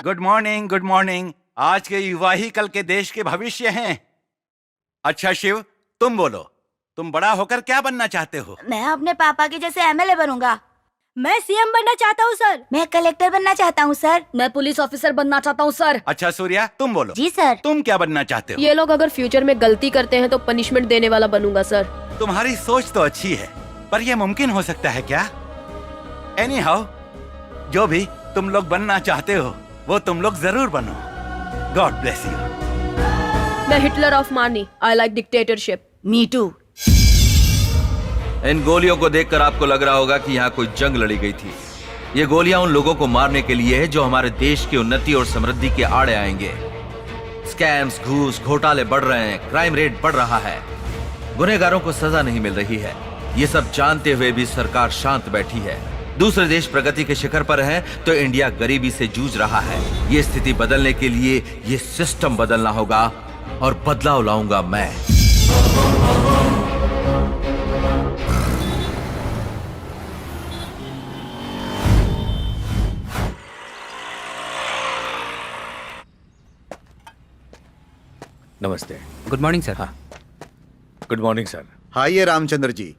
Good morning, good morning. आज के युवा ही कल के देश के भविष्य हैं। अच्छा शिव, तुम बोलो, तुम बड़ा होकर क्या बनना चाहते हो? मैं अपने पापा के जैसे एमएलए बनूंगा। मैं सीएम बनना चाहता हूँ सर। मैं कलेक्टर बनना चाहता हूँ सर। मैं पुलिस ऑफिसर बनना चाहता हूँ सर। अच्छा सूर्या, तुम बोलो। जी सर। तुम क्या बनना चाहते हो? ये लोग अगर फ्यूचर में गलती करते हैं तो पनिशमेंट देने वाला बनूंगा सर। तुम्हारी सोच तो अच्छी है, पर यह मुमकिन हो सकता है क्या? एनीहाउ, जो भी तुम लोग बनना चाहते हो वो तुम लोग जरूर बनो। God bless you. मैं हिटलर ऑफ मानी। I like dictatorship. Me too. इन गोलियों को देखकर आपको लग रहा होगा कि यहाँ कोई जंग लड़ी गई थी। ये गोलियां उन लोगों को मारने के लिए है जो हमारे देश की उन्नति और समृद्धि के आड़े आएंगे। स्कैम्स, घूस, घोटाले बढ़ रहे हैं, क्राइम रेट बढ़ रहा है, गुनहगारों को सजा नहीं मिल रही है। ये सब जानते हुए भी सरकार शांत बैठी है। दूसरे देश प्रगति के शिखर पर हैं, तो इंडिया गरीबी से जूझ रहा है। ये स्थिति बदलने के लिए ये सिस्टम बदलना होगा और बदलाव लाऊंगा मैं। नमस्ते। Good morning sir. हाँ, गुड मॉर्निंग सर। हाँ, ये रामचंद्र जी।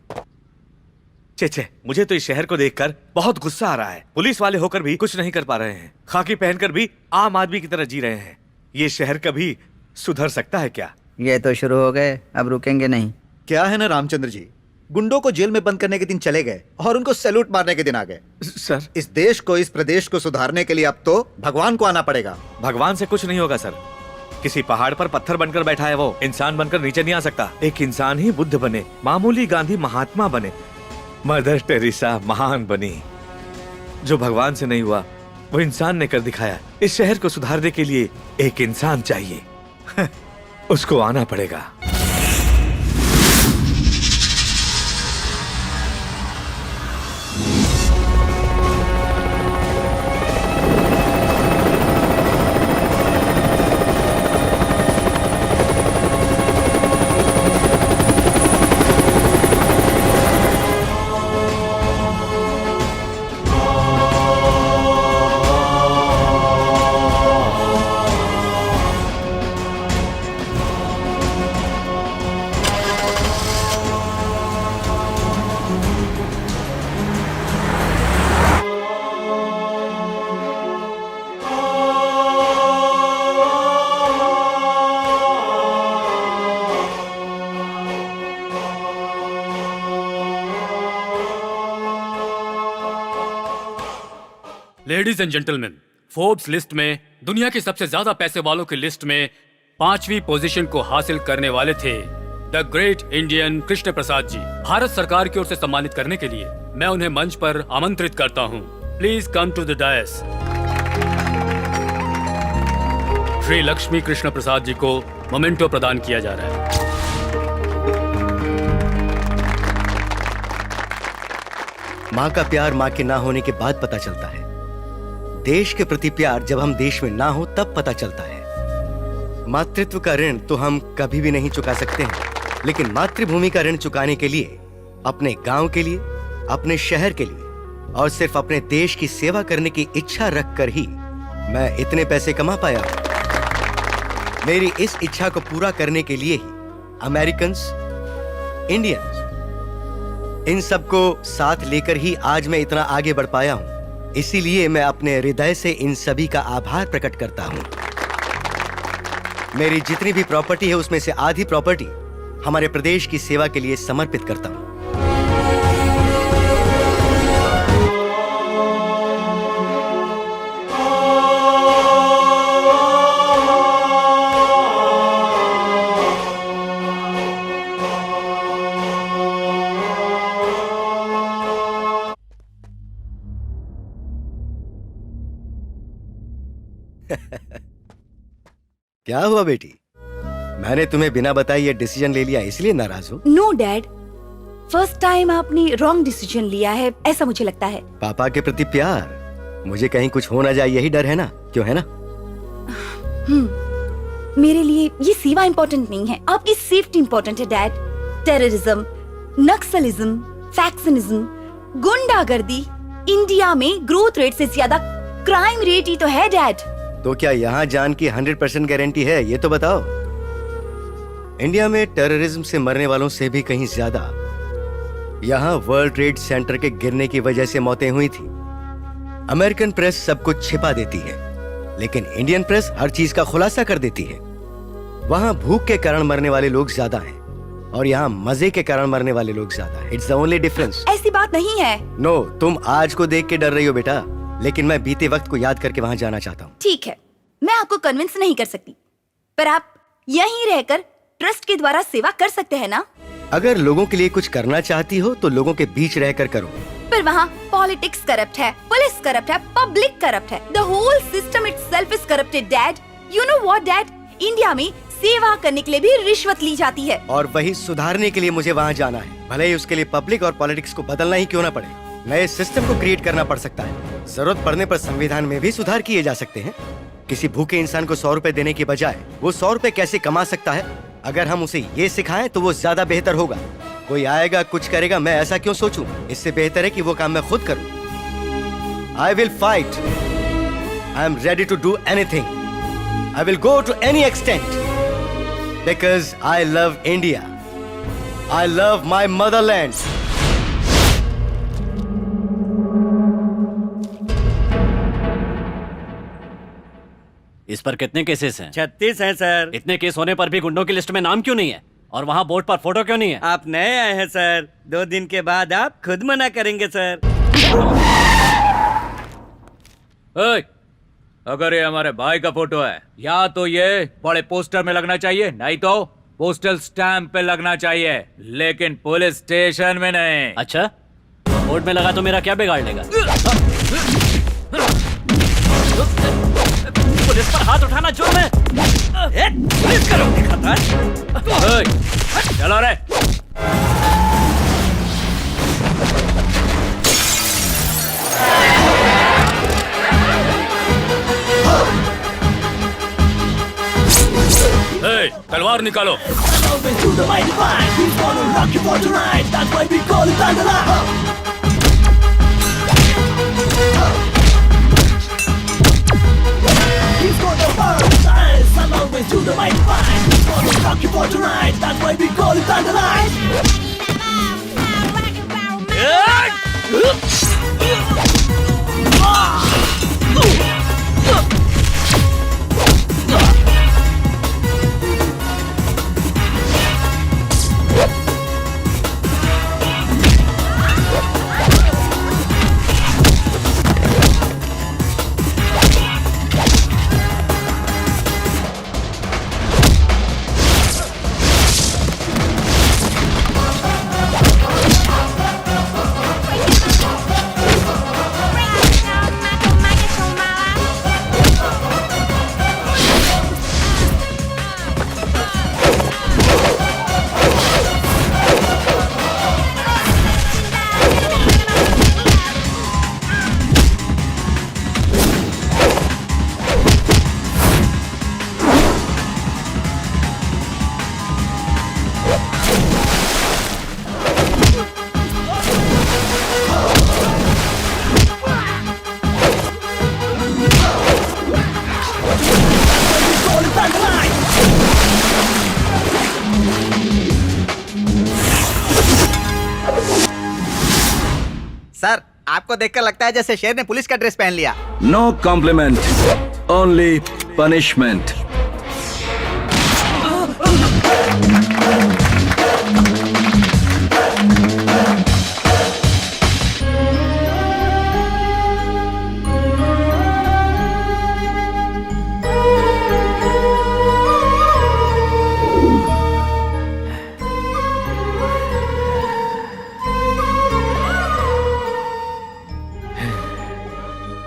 छे, मुझे तो इस शहर को देखकर बहुत गुस्सा आ रहा है। पुलिस वाले होकर भी कुछ नहीं कर पा रहे हैं, खाकी पहनकर भी आम आदमी की तरह जी रहे हैं। ये शहर कभी सुधर सकता है क्या? ये तो शुरू हो गए, अब रुकेंगे नहीं। क्या है ना रामचंद्र जी, गुंडों को जेल में बंद करने के दिन चले गए और उनको सैल्यूट मारने के दिन आ गए। सर, इस देश को, इस प्रदेश को सुधारने के लिए अब तो भगवान को आना पड़ेगा। भगवान से कुछ नहीं होगा सर। किसी पहाड़ पर पत्थर बनकर बैठा है, वो इंसान बनकर नीचे नहीं आ सकता। एक इंसान ही बुद्ध बने, मामूली गांधी महात्मा बने, मदर टेरेसा महान बनी। जो भगवान से नहीं हुआ वो इंसान ने कर दिखाया। इस शहर को सुधारने के लिए एक इंसान चाहिए। उसको आना पड़ेगा। Ladies and gentleman, Forbes list में दुनिया के सबसे ज्यादा पैसे वालों की लिस्ट में 5वीं पोजीशन को हासिल करने वाले थे the great Indian Krishna Prasad जी। भारत सरकार की ओर से सम्मानित करने के लिए मैं उन्हें मंच पर आमंत्रित करता हूं। Please come to the dais. Shri Lakshmi Krishna Prasad ji को मोमेंटो प्रदान किया जा रहा है। माँ का प्यार माँ के ना होने के बाद पता चलता है। देश के प्रति प्यार जब हम देश में ना हो तब पता चलता है। मातृत्व का ऋण तो हम कभी भी नहीं चुका सकते हैं, लेकिन मातृभूमि का ऋण चुकाने के लिए, अपने गांव के लिए, अपने शहर के लिए और सिर्फ अपने देश की सेवा करने की इच्छा रखकर ही मैं इतने पैसे कमा पाया हूं। मेरी इस इच्छा को पूरा करने के लिए ही अमेरिकन्स, इंडियंस, इन सबको साथ लेकर ही आज मैं इतना आगे बढ़ पाया हूं। इसीलिए मैं अपने हृदय से इन सभी का आभार प्रकट करता हूं। मेरी जितनी भी प्रॉपर्टी है उसमें से आधी प्रॉपर्टी हमारे प्रदेश की सेवा के लिए समर्पित करता हूं। क्या हुआ बेटी? मैंने तुम्हें बिना बताए ये डिसीजन ले लिया, इसलिए नाराज हो? नो डैड, फर्स्ट टाइम आपने रॉन्ग डिसीजन लिया है, ऐसा मुझे लगता है। पापा के प्रति प्यार, मुझे कहीं कुछ हो ना जाए यही डर है ना, क्यों है ना? मेरे लिए ये सेवा इम्पोर्टेंट नहीं है, आपकी सेफ्टी इम्पोर्टेंट है डैड। टेररिज्म, नक्सलिज्म, फैक्शनिज्म, गुंडागर्दी, इंडिया में ग्रोथ रेट से ज्यादा क्राइम रेट ही तो है डैड। तो क्या यहाँ जान की 100% गारंटी है, ये तो बताओ। इंडिया में टेररिज्म से मरने वालों से भी कहीं ज्यादा यहाँ वर्ल्ड ट्रेड सेंटर के गिरने की वजह से मौतें हुई थी। अमेरिकन प्रेस सब कुछ छिपा देती है, लेकिन इंडियन प्रेस हर चीज का खुलासा कर देती है। वहां भूख के कारण मरने वाले लोग ज्यादा हैं और यहाँ मजे के कारण मरने वाले लोग ज्यादा हैं। It's the only difference. ऐसी बात नहीं है। नो, तुम आज को देख के डर रही हो बेटा, लेकिन मैं बीते वक्त को याद करके वहां जाना चाहता हूँ। ठीक है, मैं आपको कन्विंस नहीं कर सकती, पर आप यहीं रहकर ट्रस्ट के द्वारा सेवा कर सकते हैं ना? अगर लोगों के लिए कुछ करना चाहती हो तो लोगों के बीच रहकर करो। पर वहाँ पॉलिटिक्स करप्ट है, पुलिस करप्ट है, पब्लिक करप्ट है। The whole system itself is corrupted dad. You know what dad? India में सेवा करने के लिए भी रिश्वत ली जाती है। और वही सुधारने के लिए मुझे वहाँ जाना है, भले ही उसके लिए पब्लिक और पॉलिटिक्स को बदलना ही क्यों ना पड़े। नए सिस्टम को क्रिएट करना पड़ सकता है। जरूरत पड़ने पर संविधान में भी सुधार किए जा सकते हैं। किसी भूखे इंसान को 100 रुपए देने के बजाय वो 100 रुपए कैसे कमा सकता है, अगर हम उसे ये सिखाएं तो वो ज्यादा बेहतर होगा। कोई आएगा कुछ करेगा, मैं ऐसा क्यों सोचूं? इससे बेहतर है कि वो काम मैं खुद करूं। I will fight. I am ready to do anything. I will go to any extent because I love India. I love my motherland. इस पर कितने केसेस हैं? 36 हैं सर। इतने केस होने पर भी गुंडों की लिस्ट में नाम क्यों नहीं है? और वहाँ बोर्ड पर फोटो क्यों नहीं है? आप नए आए हैं सर, 2 दिन के बाद आप खुद मना करेंगे सर। अगर ये हमारे भाई का फोटो है, या तो ये बड़े पोस्टर में लगना चाहिए, नहीं तो पोस्टल स्टैंप पे लगना चाहिए, लेकिन पुलिस स्टेशन में नहीं। अच्छा, बोर्ड में लगा तो मेरा क्या बिगाड़ लेगा? पुलिस पर हाथ उठाना जुर्म है। पुलिस करोगे खतर। चलो रे। तलवार निकालो। सर, आपको देखकर लगता है जैसे शेर ने पुलिस का ड्रेस पहन लिया। No compliment, only punishment.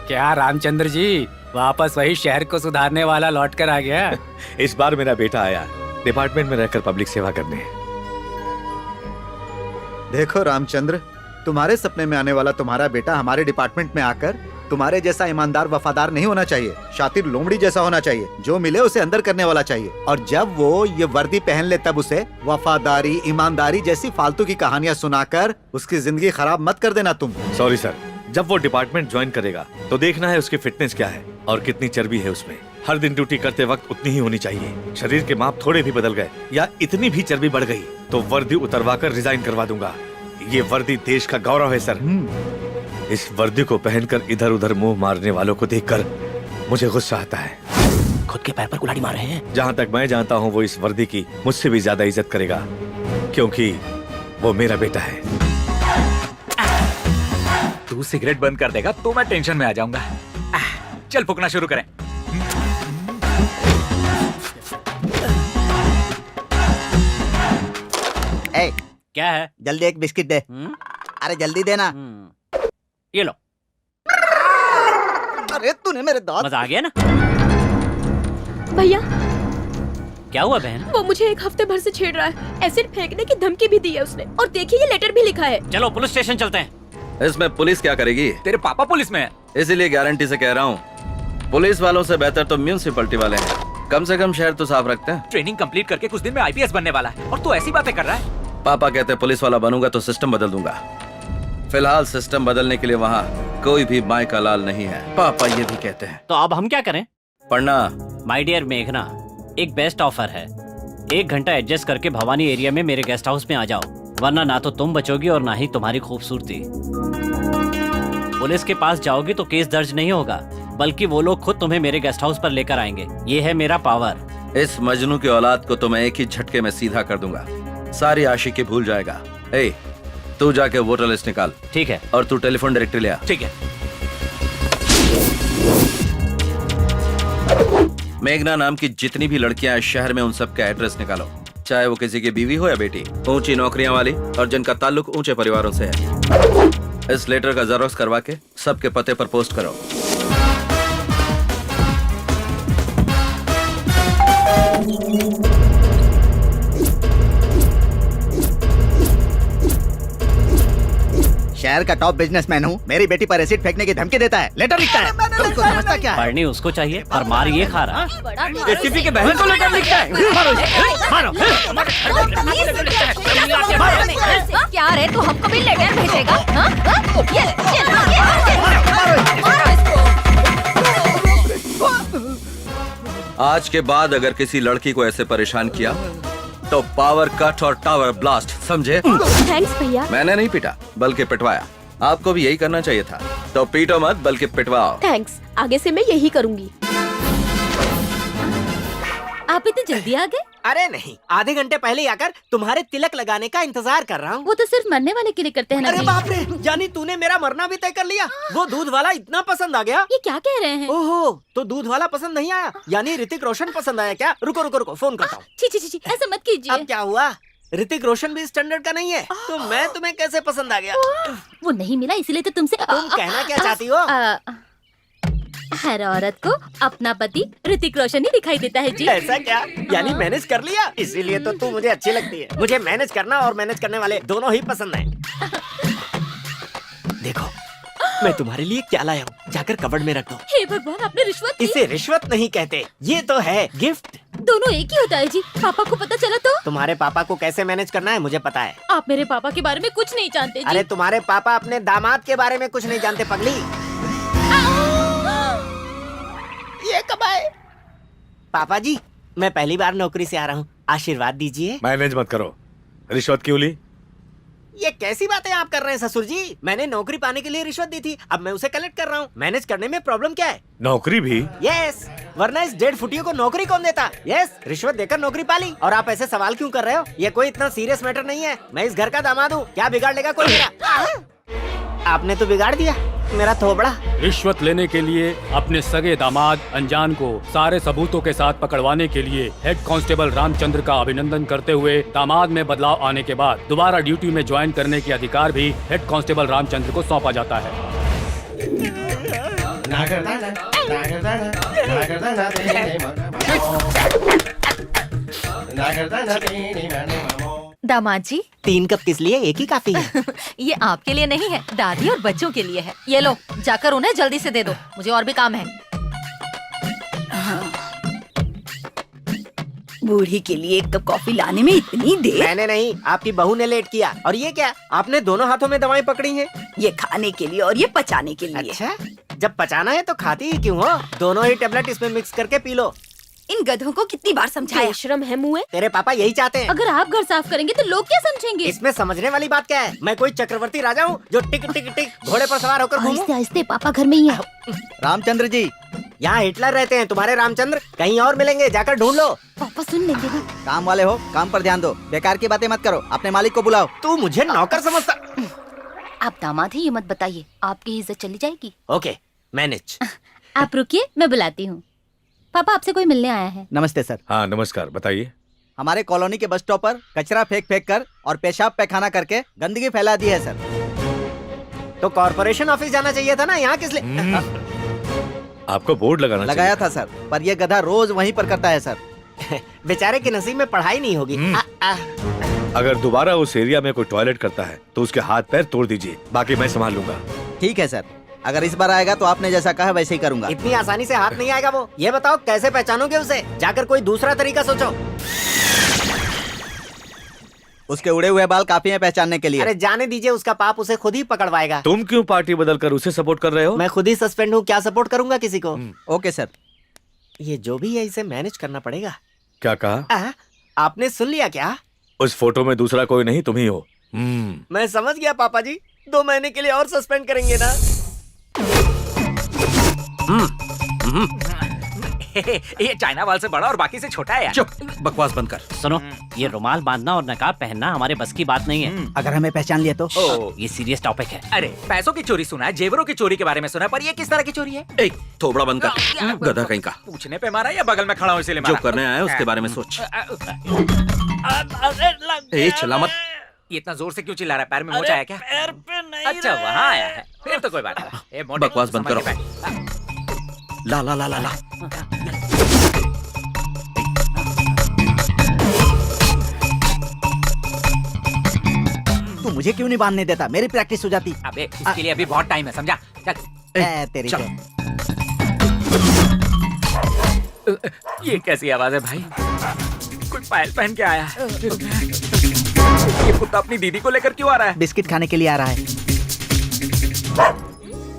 क्या रामचंद्र जी, वापस वही शहर को सुधारने वाला लौट कर आ गया? इस बार मेरा बेटा आया डिपार्टमेंट में रहकर पब्लिक सेवा करने। देखो रामचंद्र, तुम्हारे सपने में आने वाला तुम्हारा बेटा हमारे डिपार्टमेंट में आकर तुम्हारे जैसा ईमानदार वफादार नहीं होना चाहिए, शातिर लोमड़ी जैसा होना चाहिए, जो मिले उसे अंदर करने वाला चाहिए। और जब वो ये वर्दी पहन ले तब उसे वफादारी, ईमानदारी जैसी फालतू की कहानियां सुनाकर उसकी जिंदगी खराब मत कर देना तुम। सॉरी सर, जब वो डिपार्टमेंट ज्वाइन करेगा तो देखना है उसकी फिटनेस क्या है और कितनी चर्बी है उसमें। हर दिन ड्यूटी करते वक्त उतनी ही होनी चाहिए। शरीर के माप थोड़े भी बदल गए या इतनी भी चर्बी बढ़ गई तो वर्दी उतरवा कर रिजाइन करवा दूंगा। ये वर्दी देश का गौरव है सर। इस वर्दी को पहनकर इधर उधर मुंह मारने वालों को देखकर मुझे गुस्सा आता है। खुद के पैर पर कुल्हाड़ी मार रहे हैं। जहाँ तक मैं जानता हूँ वो इस वर्दी की मुझसे भी ज्यादा इज्जत करेगा, क्योंकि वो मेरा बेटा है। तू सिगरेट बंद कर देगा तो मैं टेंशन में आ जाऊंगा। चल फूकना शुरू करें। ए, क्या है? जल्दी एक बिस्किट दे। अरे जल्दी देना। ये लो। अरे तूने मेरे दांत। मजा आ गया ना? भैया क्या हुआ बहन? वो मुझे एक हफ्ते भर से छेड़ रहा है। एसिड फेंकने की धमकी भी दी है उसने, और देखिए ये लेटर भी लिखा है। चलो पुलिस स्टेशन चलते हैं। इसमें पुलिस क्या करेगी? तेरे पापा पुलिस में है। इसीलिए गारंटी से कह रहा हूँ, पुलिस वालों से बेहतर तो म्यूनिसिपैलिटी वाले हैं। कम से कम शहर तो साफ रखते हैं। ट्रेनिंग कंप्लीट करके कुछ दिन में आईपीएस बनने वाला है और तू ऐसी बातें कर रहा है। पापा कहते हैं पुलिस वाला बनूंगा तो सिस्टम बदल दूंगा। फिलहाल सिस्टम बदलने के लिए वहाँ कोई भी माई का लाल नहीं है, पापा ये भी कहते हैं। तो अब हम क्या करें? पढ़ना। माय डियर मेघना, एक बेस्ट ऑफर है। 1 घंटा एडजस्ट करके भवानी एरिया में मेरे गेस्ट हाउस में आ जाओ, वरना ना तो तुम बचोगी और ना ही तुम्हारी खूबसूरती। पुलिस के पास जाओगी तो केस दर्ज नहीं होगा, बल्कि वो लोग खुद तुम्हें मेरे गेस्ट हाउस पर लेकर आएंगे। ये है मेरा पावर। इस मजनू की औलाद को तो मैं एक ही झटके में सीधा कर दूंगा, सारी आशिकी भूल जाएगा। ए, तू जाके वोटर लिस्ट निकाल। ठीक है। और तू टेलीफोन डायरेक्टरी ले आ। ठीक है। मेघना नाम की जितनी भी लड़कियां इस शहर में, उन सब का एड्रेस निकालो, चाहे वो किसी की बीवी हो या बेटी, ऊंची नौकरियां वाली और जिनका ताल्लुक ऊंचे परिवारों से है। इस लेटर का जेरॉक्स करवा के सबके पते पर पोस्ट करो। शहर का टॉप बिजनेसमैन हूँ, मेरी बेटी पर एसिड फेंकने की धमकी देता है, लेटर लिखता है। तुमको समझता क्या है? पढ़नी उसको चाहिए और मार ये खा रहा है। किसी की बहन को लेटर लिखता है। मारो मारो। क्या रे, तू हमको भी लेटर भेजेगा? हाँ? आज के बाद अगर किसी लड़की को ऐसे परेशान किया तो पावर कट और टावर ब्लास्ट, समझे? थैंक्स भैया। मैंने नहीं पीटा बल्कि पिटवाया। आपको भी यही करना चाहिए था। तो पीटो मत बल्कि पिटवाओ। थैंक्स, आगे से मैं यही करूंगी। आप इतनी जल्दी आ गए? अरे नहीं, आधे घंटे पहले ही आकर तुम्हारे तिलक लगाने का इंतजार कर रहा हूँ। वो तो सिर्फ मरने वाले के लिए करते हैं ना। अरे बाप रे, जानी तूने मेरा मरना भी तय कर लिया। वो दूध वाला इतना पसंद आ गया। ये क्या कह रहे हैं? ओहो, तो दूध वाला पसंद नहीं आया, यानी ऋतिक रोशन पसंद आया क्या? रुको रुको रुको, फोन करता हूँ। छी, ऐसा मत कीजिए। अब क्या हुआ? ऋतिक रोशन भी स्टैंडर्ड का नहीं है, तो मैं तुम्हें कैसे पसंद आ गया? वो नहीं मिला इसीलिए तो तुमसे। तुम कहना क्या चाहती हो? हर औरत को अपना पति ऋतिक रोशन ही दिखाई देता है जी। ऐसा क्या? यानी मैनेज कर लिया, इसीलिए तो तू मुझे अच्छी लगती है। मुझे मैनेज करना और मैनेज करने वाले दोनों ही पसंद हैं। देखो, मैं तुम्हारे लिए क्या लाया हूँ, जाकर कबर्ड में रख दो। हे भगवान, आपने रिश्वत दी? इसे रिश्वत नहीं कहते, ये तो है गिफ्ट। दोनों एक ही होता है जी। पापा को पता चला तो? तुम्हारे पापा को कैसे मैनेज करना है मुझे पता है। आप मेरे पापा के बारे में कुछ नहीं जानते जी। अरे तुम्हारे पापा अपने दामाद के बारे में कुछ नहीं जानते पगली। ये कब आए? पापा जी, मैं पहली बार नौकरी से आ रहा हूँ, आशीर्वाद दीजिए। मैनेज मत करो, रिश्वत क्यों ली? ये कैसी बातें आप कर रहे हैं ससुर जी? मैंने नौकरी पाने के लिए रिश्वत दी थी, अब मैं उसे कलेक्ट कर रहा हूँ। मैनेज करने में प्रॉब्लम क्या है? नौकरी भी? यस, वरना इस 1.5 फुटियों को नौकरी कौन देता? यस, रिश्वत देकर नौकरी पाली। और आप ऐसे सवाल क्यों कर रहे हो? ये कोई इतना सीरियस मैटर नहीं है। मैं इस घर का दामाद हूँ, क्या बिगाड़ लेगा कोई मेरा? आपने तो बिगाड़ दिया मेरा थोबड़ा। रिश्वत लेने के लिए अपने सगे दामाद अनजान को सारे सबूतों के साथ पकड़वाने के लिए हेड कांस्टेबल रामचंद्र का अभिनंदन करते हुए दामाद में बदलाव आने के बाद दोबारा ड्यूटी में ज्वाइन करने के अधिकार भी हेड कांस्टेबल रामचंद्र को सौंपा जाता है। दामाद जी, 3 कप किस लिए? एक ही काफी है। ये आपके लिए नहीं है, दादी और बच्चों के लिए है। ये लो, जाकर उन्हें जल्दी से दे दो, मुझे और भी काम है। बूढ़ी के लिए 1 कप कॉफी लाने में इतनी देर? मैंने नहीं, आपकी बहू ने लेट किया। और ये क्या? आपने दोनों हाथों में दवाएं पकड़ी हैं? ये खाने के लिए और ये पचाने के लिए। अच्छा, जब पचाना है तो खाती ही क्यों हो? दोनों ही टेबलेट इसमें मिक्स करके पी लो। इन गधों को कितनी बार समझाया? बेशरम है मुँह। तेरे पापा यही चाहते हैं। अगर आप घर साफ करेंगे तो लोग क्या समझेंगे? इसमें समझने वाली बात क्या है? मैं कोई चक्रवर्ती राजा हूँ जो टिक टिक टिक घोड़े पर सवार होकर घूमूं? आहिस्ते आहिस्ते, पापा घर में ही है। रामचंद्र जी, यहाँ हिटलर रहते हैं, तुम्हारे रामचंद्र कहीं और मिलेंगे, जाकर ढूंढ लो। पापा सुन लेंगे ना। काम वाले हो, काम पर ध्यान दो, बेकार की बातें मत करो, अपने मालिक को बुलाओ। तू मुझे नौकर समझता? आप दामाद हैं, ये मत बताइए, आपकी इज्जत चली जाएगी। Okay, manage. आप रुकिए, मैं बुलाती हूँ। पापा आपसे कोई मिलने आया है। नमस्ते सर। हाँ नमस्कार, बताइए। हमारे कॉलोनी के बस स्टॉप पर कचरा फेंक फेंक कर और पेशाब पैखाना करके गंदगी फैला दी है सर। तो कॉर्पोरेशन ऑफिस जाना चाहिए था ना, यहाँ किस लिए? आपको बोर्ड लगाया था सर, पर यह गधा रोज वहीं पर करता है सर। बेचारे की नसीब में पढ़ाई नहीं होगी। अगर दोबारा उस एरिया में कोई टॉयलेट करता है तो उसके हाथ पैर तोड़ दीजिए, बाकी मैं संभाल लूंगा। ठीक है सर, अगर इस बार आएगा तो आपने जैसा कहा वैसे ही करूंगा। इतनी आसानी से हाथ नहीं आएगा वो। ये बताओ कैसे पहचानोगे उसे? जाकर कोई दूसरा तरीका सोचो। उसके उड़े हुए बाल काफी हैं पहचानने के लिए। अरे जाने दीजिए, उसका पाप उसे खुद ही पकड़वाएगा। तुम क्यों पार्टी बदलकर उसे सपोर्ट कर रहे हो? मैं खुद ही सस्पेंड हूँ, क्या सपोर्ट करूंगा किसी को? Okay sir. ये जो भी है इसे मैनेज करना पड़ेगा। क्या कहा? आपने सुन लिया क्या? उस फोटो में दूसरा कोई नहीं, तुम ही हो। मैं समझ गया पापा जी, 2 महीने के लिए और सस्पेंड करेंगे ना? ये चाइना वाल से बड़ा और बाकी से छोटा है यार। चुप, बकवास बंद कर। सुनो, ये रुमाल बांधना और नकाब पहनना हमारे बस की बात नहीं है। अगर हमें पहचान लिया तो? ये सीरियस टॉपिक है। अरे पैसों की चोरी सुना है, जेवरों की चोरी के बारे में सुना है, पर ये किस तरह की चोरी है? एक थोबड़ा बंद कर, गधा कहीं का। पूछने पे मारा या बगल में खड़ा हूँ इसीलिए जो मारा? करने आया उसके बारे में सोच। ए चिल्ला मत। ये इतना जोर से क्यों चिल्ला रहा है? पैर में मोच आया क्या? पैर पे नहीं। अच्छा वहाँ आया है, फिर तो कोई बात नहीं। बकवास बंद करो। ला ला ला ला ला। तू मुझे क्यों नहीं बांधने देता? मेरी प्रैक्टिस हो जाती। अबे इसके लिए अभी बहुत टाइम है, समझा? चल। तेरी चल। ये कैसी आवाज है भाई? कोई पायल पहन के आया है। ये कुत्ता अपनी दीदी को लेकर क्यों आ रहा है? बिस्किट खाने के लिए आ रहा है।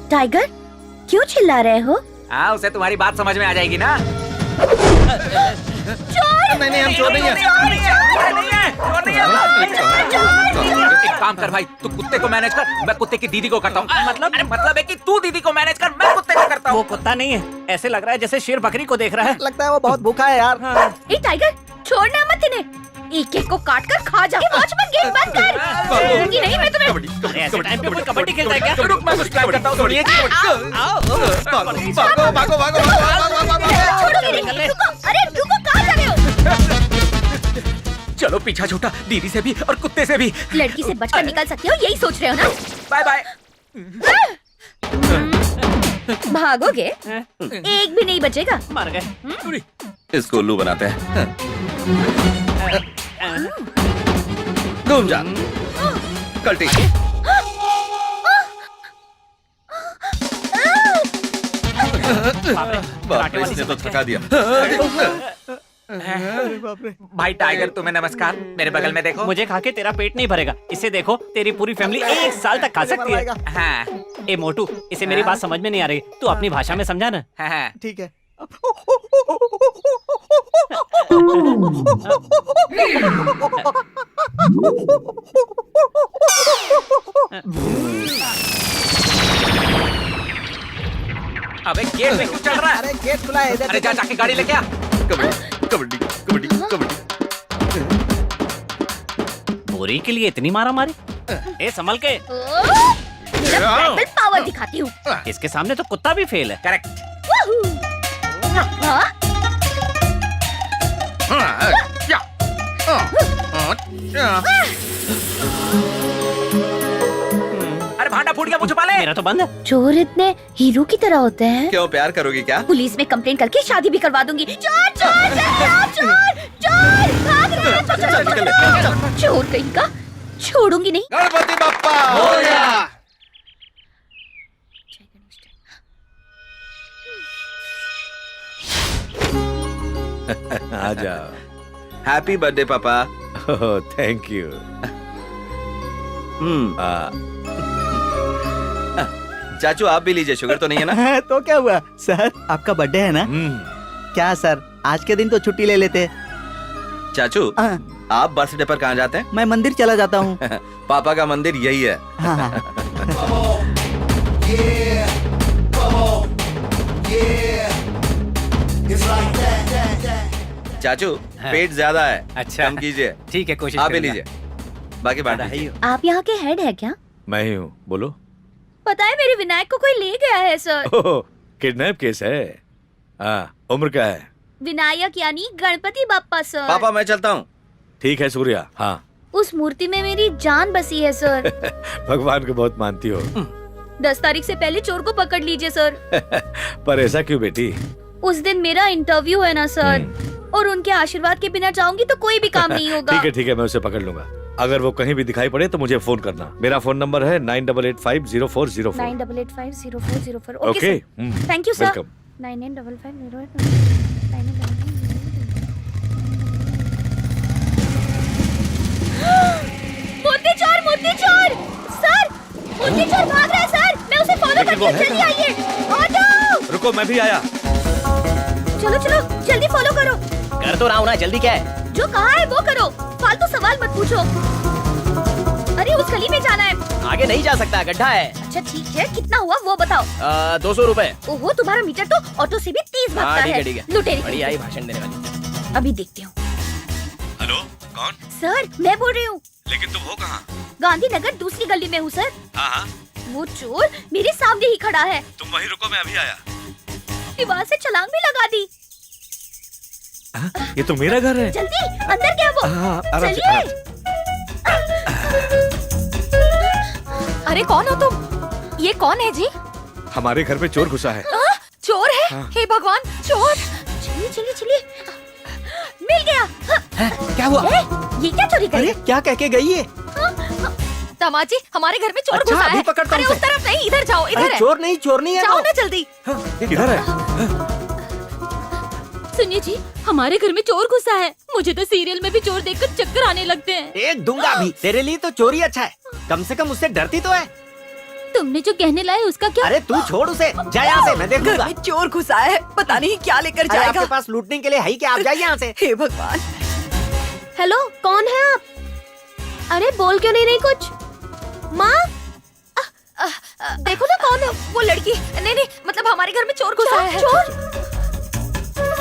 टाइगर, क्यों चिल्ला रहे हो? हाँ, उसे तुम्हारी बात समझ में आ जाएगी ना। नहीं हम चोर नहीं है। एक काम कर भाई, तू कुत्ते को मैनेज कर, मैं कुत्ते की दीदी को करता हूँ। मतलब है कि तू दीदी को मैनेज कर, मैं कुत्ते को करता हूँ। वो कुत्ता नहीं है, ऐसे लग रहा है जैसे शेर बकरी को देख रहा है। लगता है वो बहुत भूखा है यार। ए टाइगर, छोड़ना मत इन्हें, एक एक को काट कर खा जा। वॉचमैन गेम बंद कर। छोड़ूंगी नहीं मैं तुम्हें। अरे ऐसे टाइम पे कोई कबड्डी खेलता है क्या? रुक, मैं कुछ प्लान करता हूँ, सुनिए। छोड़ूंगी नहीं। रुको, अरे रुको, कहाँ जा रहे हो? चलो पीछा छूटा, दीदी से भी और कुत्ते से भी। लड़की से बचकर निकल सकते हो, यही सोच रहे हो ना? Bye bye. भागोगे? एक भी नहीं बचेगा। मर गए। इसको उल्लू बनाते हैं। घूम जा कल्टी। बाप रे, इसने तो थका दिया। भाई टाइगर, तुम्हें नमस्कार। मेरे बगल में देखो। मुझे खा के तेरा पेट नहीं भरेगा, इसे देखो, तेरी पूरी फैमिली 1 साल तक खा सकती है। हाँ। ए मोटू, इसे मेरी बात समझ में नहीं आ रही, तू अपनी भाषा में समझा ना। हाँ। ठीक है। अबे गेट में क्यों चल रहा है? अरे गेट खुला है इधर। अरे जा जाके गाड़ी लेके आ। कबड्डी कबड्डी कबड्डी। बोरी के लिए इतनी मारा मारी? ए संभल के। मेरा मेंटल पावर दिखाती हूँ। इसके सामने तो कुत्ता भी फेल है। करेक्ट। अरे भांडा फूट गया, मुझे पाले। मेरा तो बंद है। चोर इतने हीरो की तरह होते हैं। क्यों, प्यार करोगी क्या? पुलिस में कंप्लेंट करके शादी भी करवा दूंगी। चोर चोर चोर चोर चोर, भाग रहे हो। चोर कहीं का, छोड़ूंगी नहीं। गणपति बप्पा मोरया। आ जाओ। हैप्पी बर्थडे पापा। Thank you. चाचू आप भी लीजिए, शुगर तो नहीं है ना? तो क्या हुआ सर, आपका बर्थडे है ना? क्या सर, आज के दिन तो छुट्टी ले लेते। चाचू हाँ। आप बर्थडे पर कहाँ जाते हैं? मैं मंदिर चला जाता हूँ। पापा का मंदिर यही है। हाँ, हाँ। चाचू हाँ। पेट ज्यादा है, अच्छा। कम कीजिए। ठीक है, कोशिश आप भी करूंगा। लीजिए, बाकी बांट दीजिए। आप यहाँ के हेड है क्या? मैं ही हूँ, बोलो। पता है मेरे विनायक को कोई ले गया है सर। ओह, किडनैप केस है। हाँ, उम्र क्या है? विनायक यानी गणपति बाप्पा सर। पापा मैं चलता हूँ। ठीक है सूर्या। हाँ। उस मूर्ति में मेरी जान बसी है सर। भगवान को बहुत मानती हो। 10 तारीख से पहले चोर को पकड़ लीजिए सर। पर ऐसा क्यों बेटी? उस दिन मेरा इंटरव्यू है ना सर, और उनके आशीर्वाद के बिना जाऊंगी तो कोई भी काम नहीं होगा। ठीक है, मैं उसे पकड़ लूंगा। अगर वो कहीं भी दिखाई पड़े तो मुझे फोन करना। मेरा फोन नंबर है 98850404। 98850404। Okay, thank you sir. Welcome. 995508 मोती चोर सर, मोती चोर भाग रहा है सर। मैं उसे फॉलो लेकिन वो करती है हूँ, जल्दी आइए। ऑटो, रुको मैं भी आया। चलो चलो जल्दी फॉलो करो। कर तो रहा हूँ ना, जल्दी क्या है? जो कहा है वो करो, फालतू सवाल मत पूछो। अरे उस गली में जाना है। आगे नहीं जा सकता, गड्ढा है। अच्छा ठीक है, कितना हुआ वो बताओ। 200 रुपए। ओहो, तुम्हारा मीटर तो ऑटो से भी 30 भागता है। ठीक है। लुटेरी। बढ़िया ही भाषण देने वाली। अभी देखती हूँ। हेलो, कौन? सर मैं बोल रही हूँ। लेकिन तुम हो कहाँ? गांधीनगर दूसरी गली में हूँ सर। हाँ, वो चोर मेरे सामने ही खड़ा है। तुम वहीं रुको, मैं अभी आया। दीवार से छलांग भी लगा दी। ये तो मेरा घर है। जल्दी अंदर क्या वो? आराम से, चलिए। अरे कौन हो तुम? ये कौन है जी? हमारे घर पे चोर घुसा है। चोर है? हाँ। हे भगवान, चोर! चलिए चलिए चलिए। मिल गया। क्या हुआ? ये क्या चोरी करी? अरे क्या कह के गई है? दामाद जी, हमारे घर में चोर अच्छा, घुसा अभी है। पकड़ता हूँ अरे उसे। उस तरफ नहीं, इधर जाओ, इधर अरे है। चोर नहीं है जाओ वो। ना जल्दी। किधर है? सुनिए जी, हमारे घर में चोर घुसा है। मुझे तो सीरियल में भी चोर देखकर चक्कर आने लगते हैं। एक दूंगा भी। तेरे लिए तो चोरी अच्छा है, कम से कम उससे डरती तो है। तुमने जो कहने लाए उसका क्या? अरे तू छोड़ उसे, जा यहाँ से, मैं घर देखूंगा। में चोर घुसा है, पता नहीं क्या लेकर अरे जाएगा। आपके पास लूटने के लिए है ही क्या? आप जाइए यहाँ से। हे भगवान। हेलो, कौन है आप? अरे बोल क्यों नहीं रही कुछ? माँ, देखो ना कौन है वो लड़की। नहीं नहीं, मतलब हमारे घर में चोर घुसा है।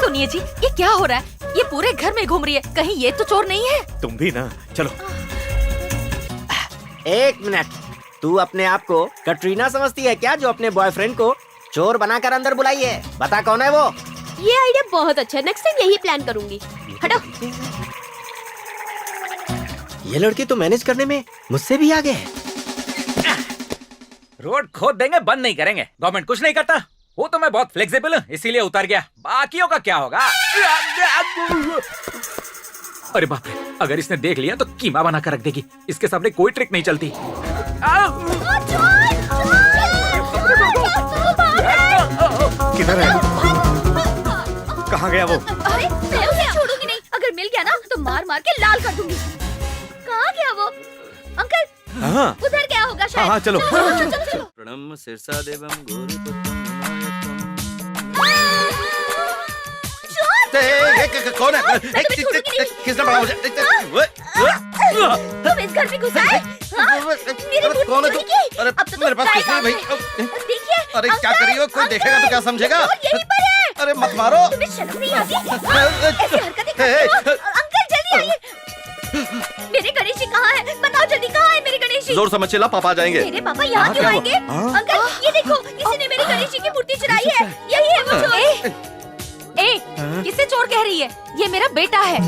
सुनिए जी, ये क्या हो रहा है? ये पूरे घर में घूम रही है, कहीं ये तो चोर नहीं है? तुम भी ना, चलो। 1 मिनट, तू अपने आप को कटरीना समझती है क्या, जो अपने बॉयफ्रेंड को चोर बनाकर अंदर बुलाई है? बता कौन है वो? ये आइडिया बहुत अच्छा है, नेक्स्ट टाइम यही प्लान करूंगी। हटो। ये लड़के तो मैनेज करने में मुझसे भी आगे है। रोड खोद देंगे, बंद नहीं करेंगे। गवर्नमेंट कुछ नहीं करता। वो तो मैं बहुत फ्लेक्सिबल हूँ, इसीलिए उतर गया। बाकियों का क्या होगा? अरे बाप रे, अगर इसने देख लिया तो कीमा बना कर रख देगी। इसके सामने कोई ट्रिक नहीं चलती। किधर है? कहाँ गया वो? अरे मैं उसे छोड़ूंगी नहीं, अगर मिल गया ना तो मार मार के लाल कर दूंगी। कहाँ गया वो? अंकल, हाँ, उधर गया होगा शायद। हाँ, चलो। चलो। प्रणम शीर्षा देवम गौरीपतिम कौन है? किसने पढ़ा मुझे? तुम इस घर में घुसा है? हाँ? मेरी बूटी कौन है तू? चोरी की? अरे अब तो मेरे पास तुम कुछ नहीं गायब भाई। हैं। देखिए, अरे क्या अंकल, करियो, कोई अंकल, देखेगा तो क्या समझेगा? चोर यहीं पर है। अरे मत मारो। तुम्हें शर्म नहीं आती? ऐसी हरकतें करते हो? अंकल जल्दी आइए। मेरे गणेश जी कहाँ है? बताओ जल्दी, कहाँ है मेरे गणेश जी? जोर समझ चिल्ला, पापा आ जाएंगे। मेरे पापा यहाँ क्यों आएंगे? अंकल ये देखो, किसी ने मेरे गणेश जी की मूर्ति चुराई है। यही है वो चोर। ए, किसे चोर कह रही है? ये मेरा बेटा है।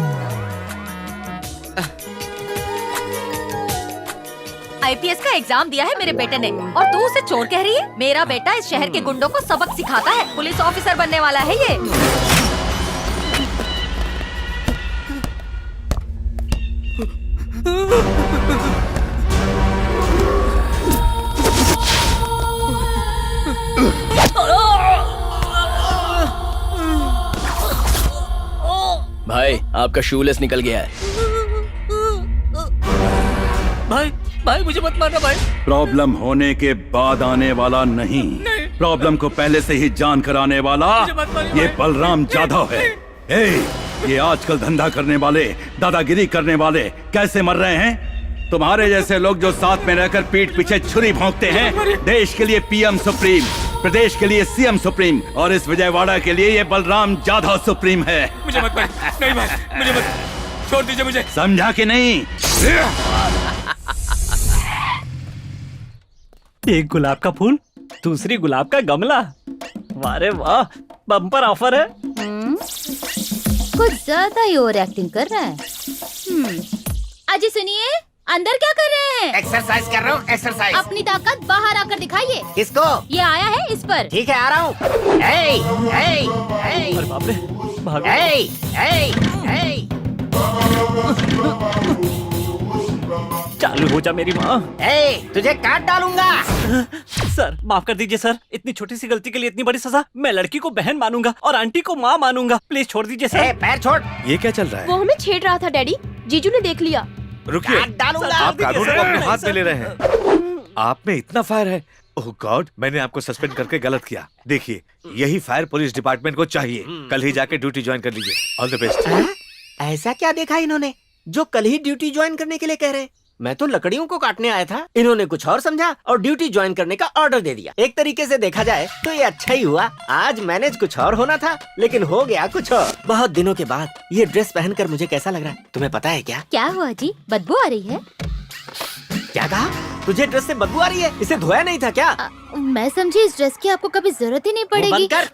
IPS का एग्जाम दिया है मेरे बेटे ने, और तू उसे चोर कह रही है? मेरा बेटा इस शहर के गुंडों को सबक सिखाता है। पुलिस ऑफिसर बनने वाला है ये। भाई आपका शूलेस निकल गया है। भाई भाई मुझे मत मारना भाई। प्रॉब्लम होने के बाद आने वाला नहीं, प्रॉब्लम को पहले से ही जान कर आने वाला ये बलराम जाधव है। ये आजकल धंधा करने वाले, दादागिरी करने वाले कैसे मर रहे हैं? तुम्हारे जैसे लोग जो साथ में रहकर पीठ पीछे छुरी भोंकते हैं। देश के लिए पीएम सुप्रीम, प्रदेश के लिए सीएम सुप्रीम और इस विजयवाड़ा के लिए ये बलराम जाधव सुप्रीम है। मुझे मत मार, नहीं भाई मुझे मत, छोड़ दीजिए मुझे। समझा कि नहीं? एक गुलाब का फूल, दूसरी गुलाब का गमला। वारे वाह, बम्पर ऑफर है। कुछ ज्यादा ही ओवर एक्टिंग कर रहा है। अजी सुनिए, अंदर क्या कर रहे हैं? एक्सरसाइज कर रहा हूँ, एक्सरसाइज। अपनी ताकत बाहर आकर दिखाइए। किसको? ये आया है इस पर। ठीक है, आ रहा हूँ। अरे बाप रे, भागो। चालू हो जा मेरी माँ। तुझे काट डालूंगा। सर माफ कर दीजिए सर, इतनी छोटी सी गलती के लिए इतनी बड़ी सजा। मैं लड़की को बहन मानूंगा और आंटी को माँ मानूंगा। प्लीज छोड़ दीजिए सर। पैर छोड़। ये क्या चल रहा है? वो हमें छेड़ रहा था डैडी, जीजू ने देख लिया। रुकिए, आप कानून को अपने हाथ में ले रहे हैं। आप में इतना फायर है? ओह गॉड, मैंने आपको सस्पेंड करके गलत किया। देखिए, यही फायर पुलिस डिपार्टमेंट को चाहिए। कल ही जाके ड्यूटी ज्वाइन कर लीजिए। All the best. ऐसा क्या देखा इन्होंने जो कल ही ड्यूटी ज्वाइन करने के लिए कह रहे? मैं तो लकड़ियों को काटने आया था, इन्होंने कुछ और समझा और ड्यूटी ज्वाइन करने का ऑर्डर दे दिया। एक तरीके से देखा जाए तो ये अच्छा ही हुआ। आज मैनेज कुछ और होना था, लेकिन हो गया कुछ और। बहुत दिनों के बाद ये ड्रेस पहनकर मुझे कैसा लग रहा है, तुम्हें पता है क्या? क्या हुआ जी, बदबू आ रही है? क्या कहा? तुझे ड्रेस से बदबू आ रही है? इसे धोया नहीं था क्या? मैं समझी इस ड्रेस की आपको कभी जरूरत ही नहीं पड़ेगी। बंद कर।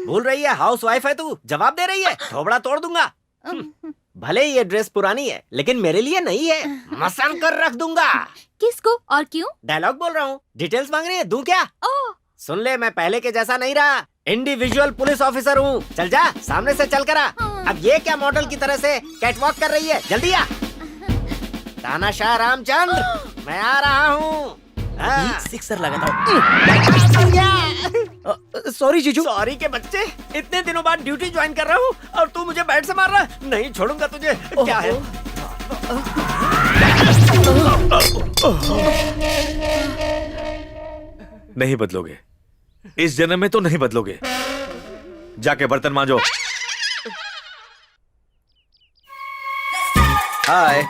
बोल रही है हाउस वाइफ है तू, जवाब दे रही है, थोबड़ा तोड़ दूंगा। भले ही ये ड्रेस पुरानी है, लेकिन मेरे लिए नहीं है, मसान कर रख दूंगा। किसको और क्यों? डायलॉग बोल रहा हूँ। डिटेल्स मांग रही है, दूं क्या? सुन ले, मैं पहले के जैसा नहीं रहा, इंडिविजुअल पुलिस ऑफिसर हूँ। चल जा, सामने से चल कर आ। अब ये क्या मॉडल की तरह से कैटवॉक कर रही है? जल्दी आ। तानाशाह रामचंद्र, मैं आ रहा हूँ। सिक्सर लगा था। सॉरी जीजू। सॉरी के बच्चे, इतने दिनों बाद ड्यूटी ज्वाइन कर रहा हूँ और तू मुझे बैट से मार रहा है? नहीं छोड़ूंगा तुझे। क्या है? नहीं बदलोगे, इस जन्म में तो नहीं बदलोगे। जाके बर्तन मांजो। हाय।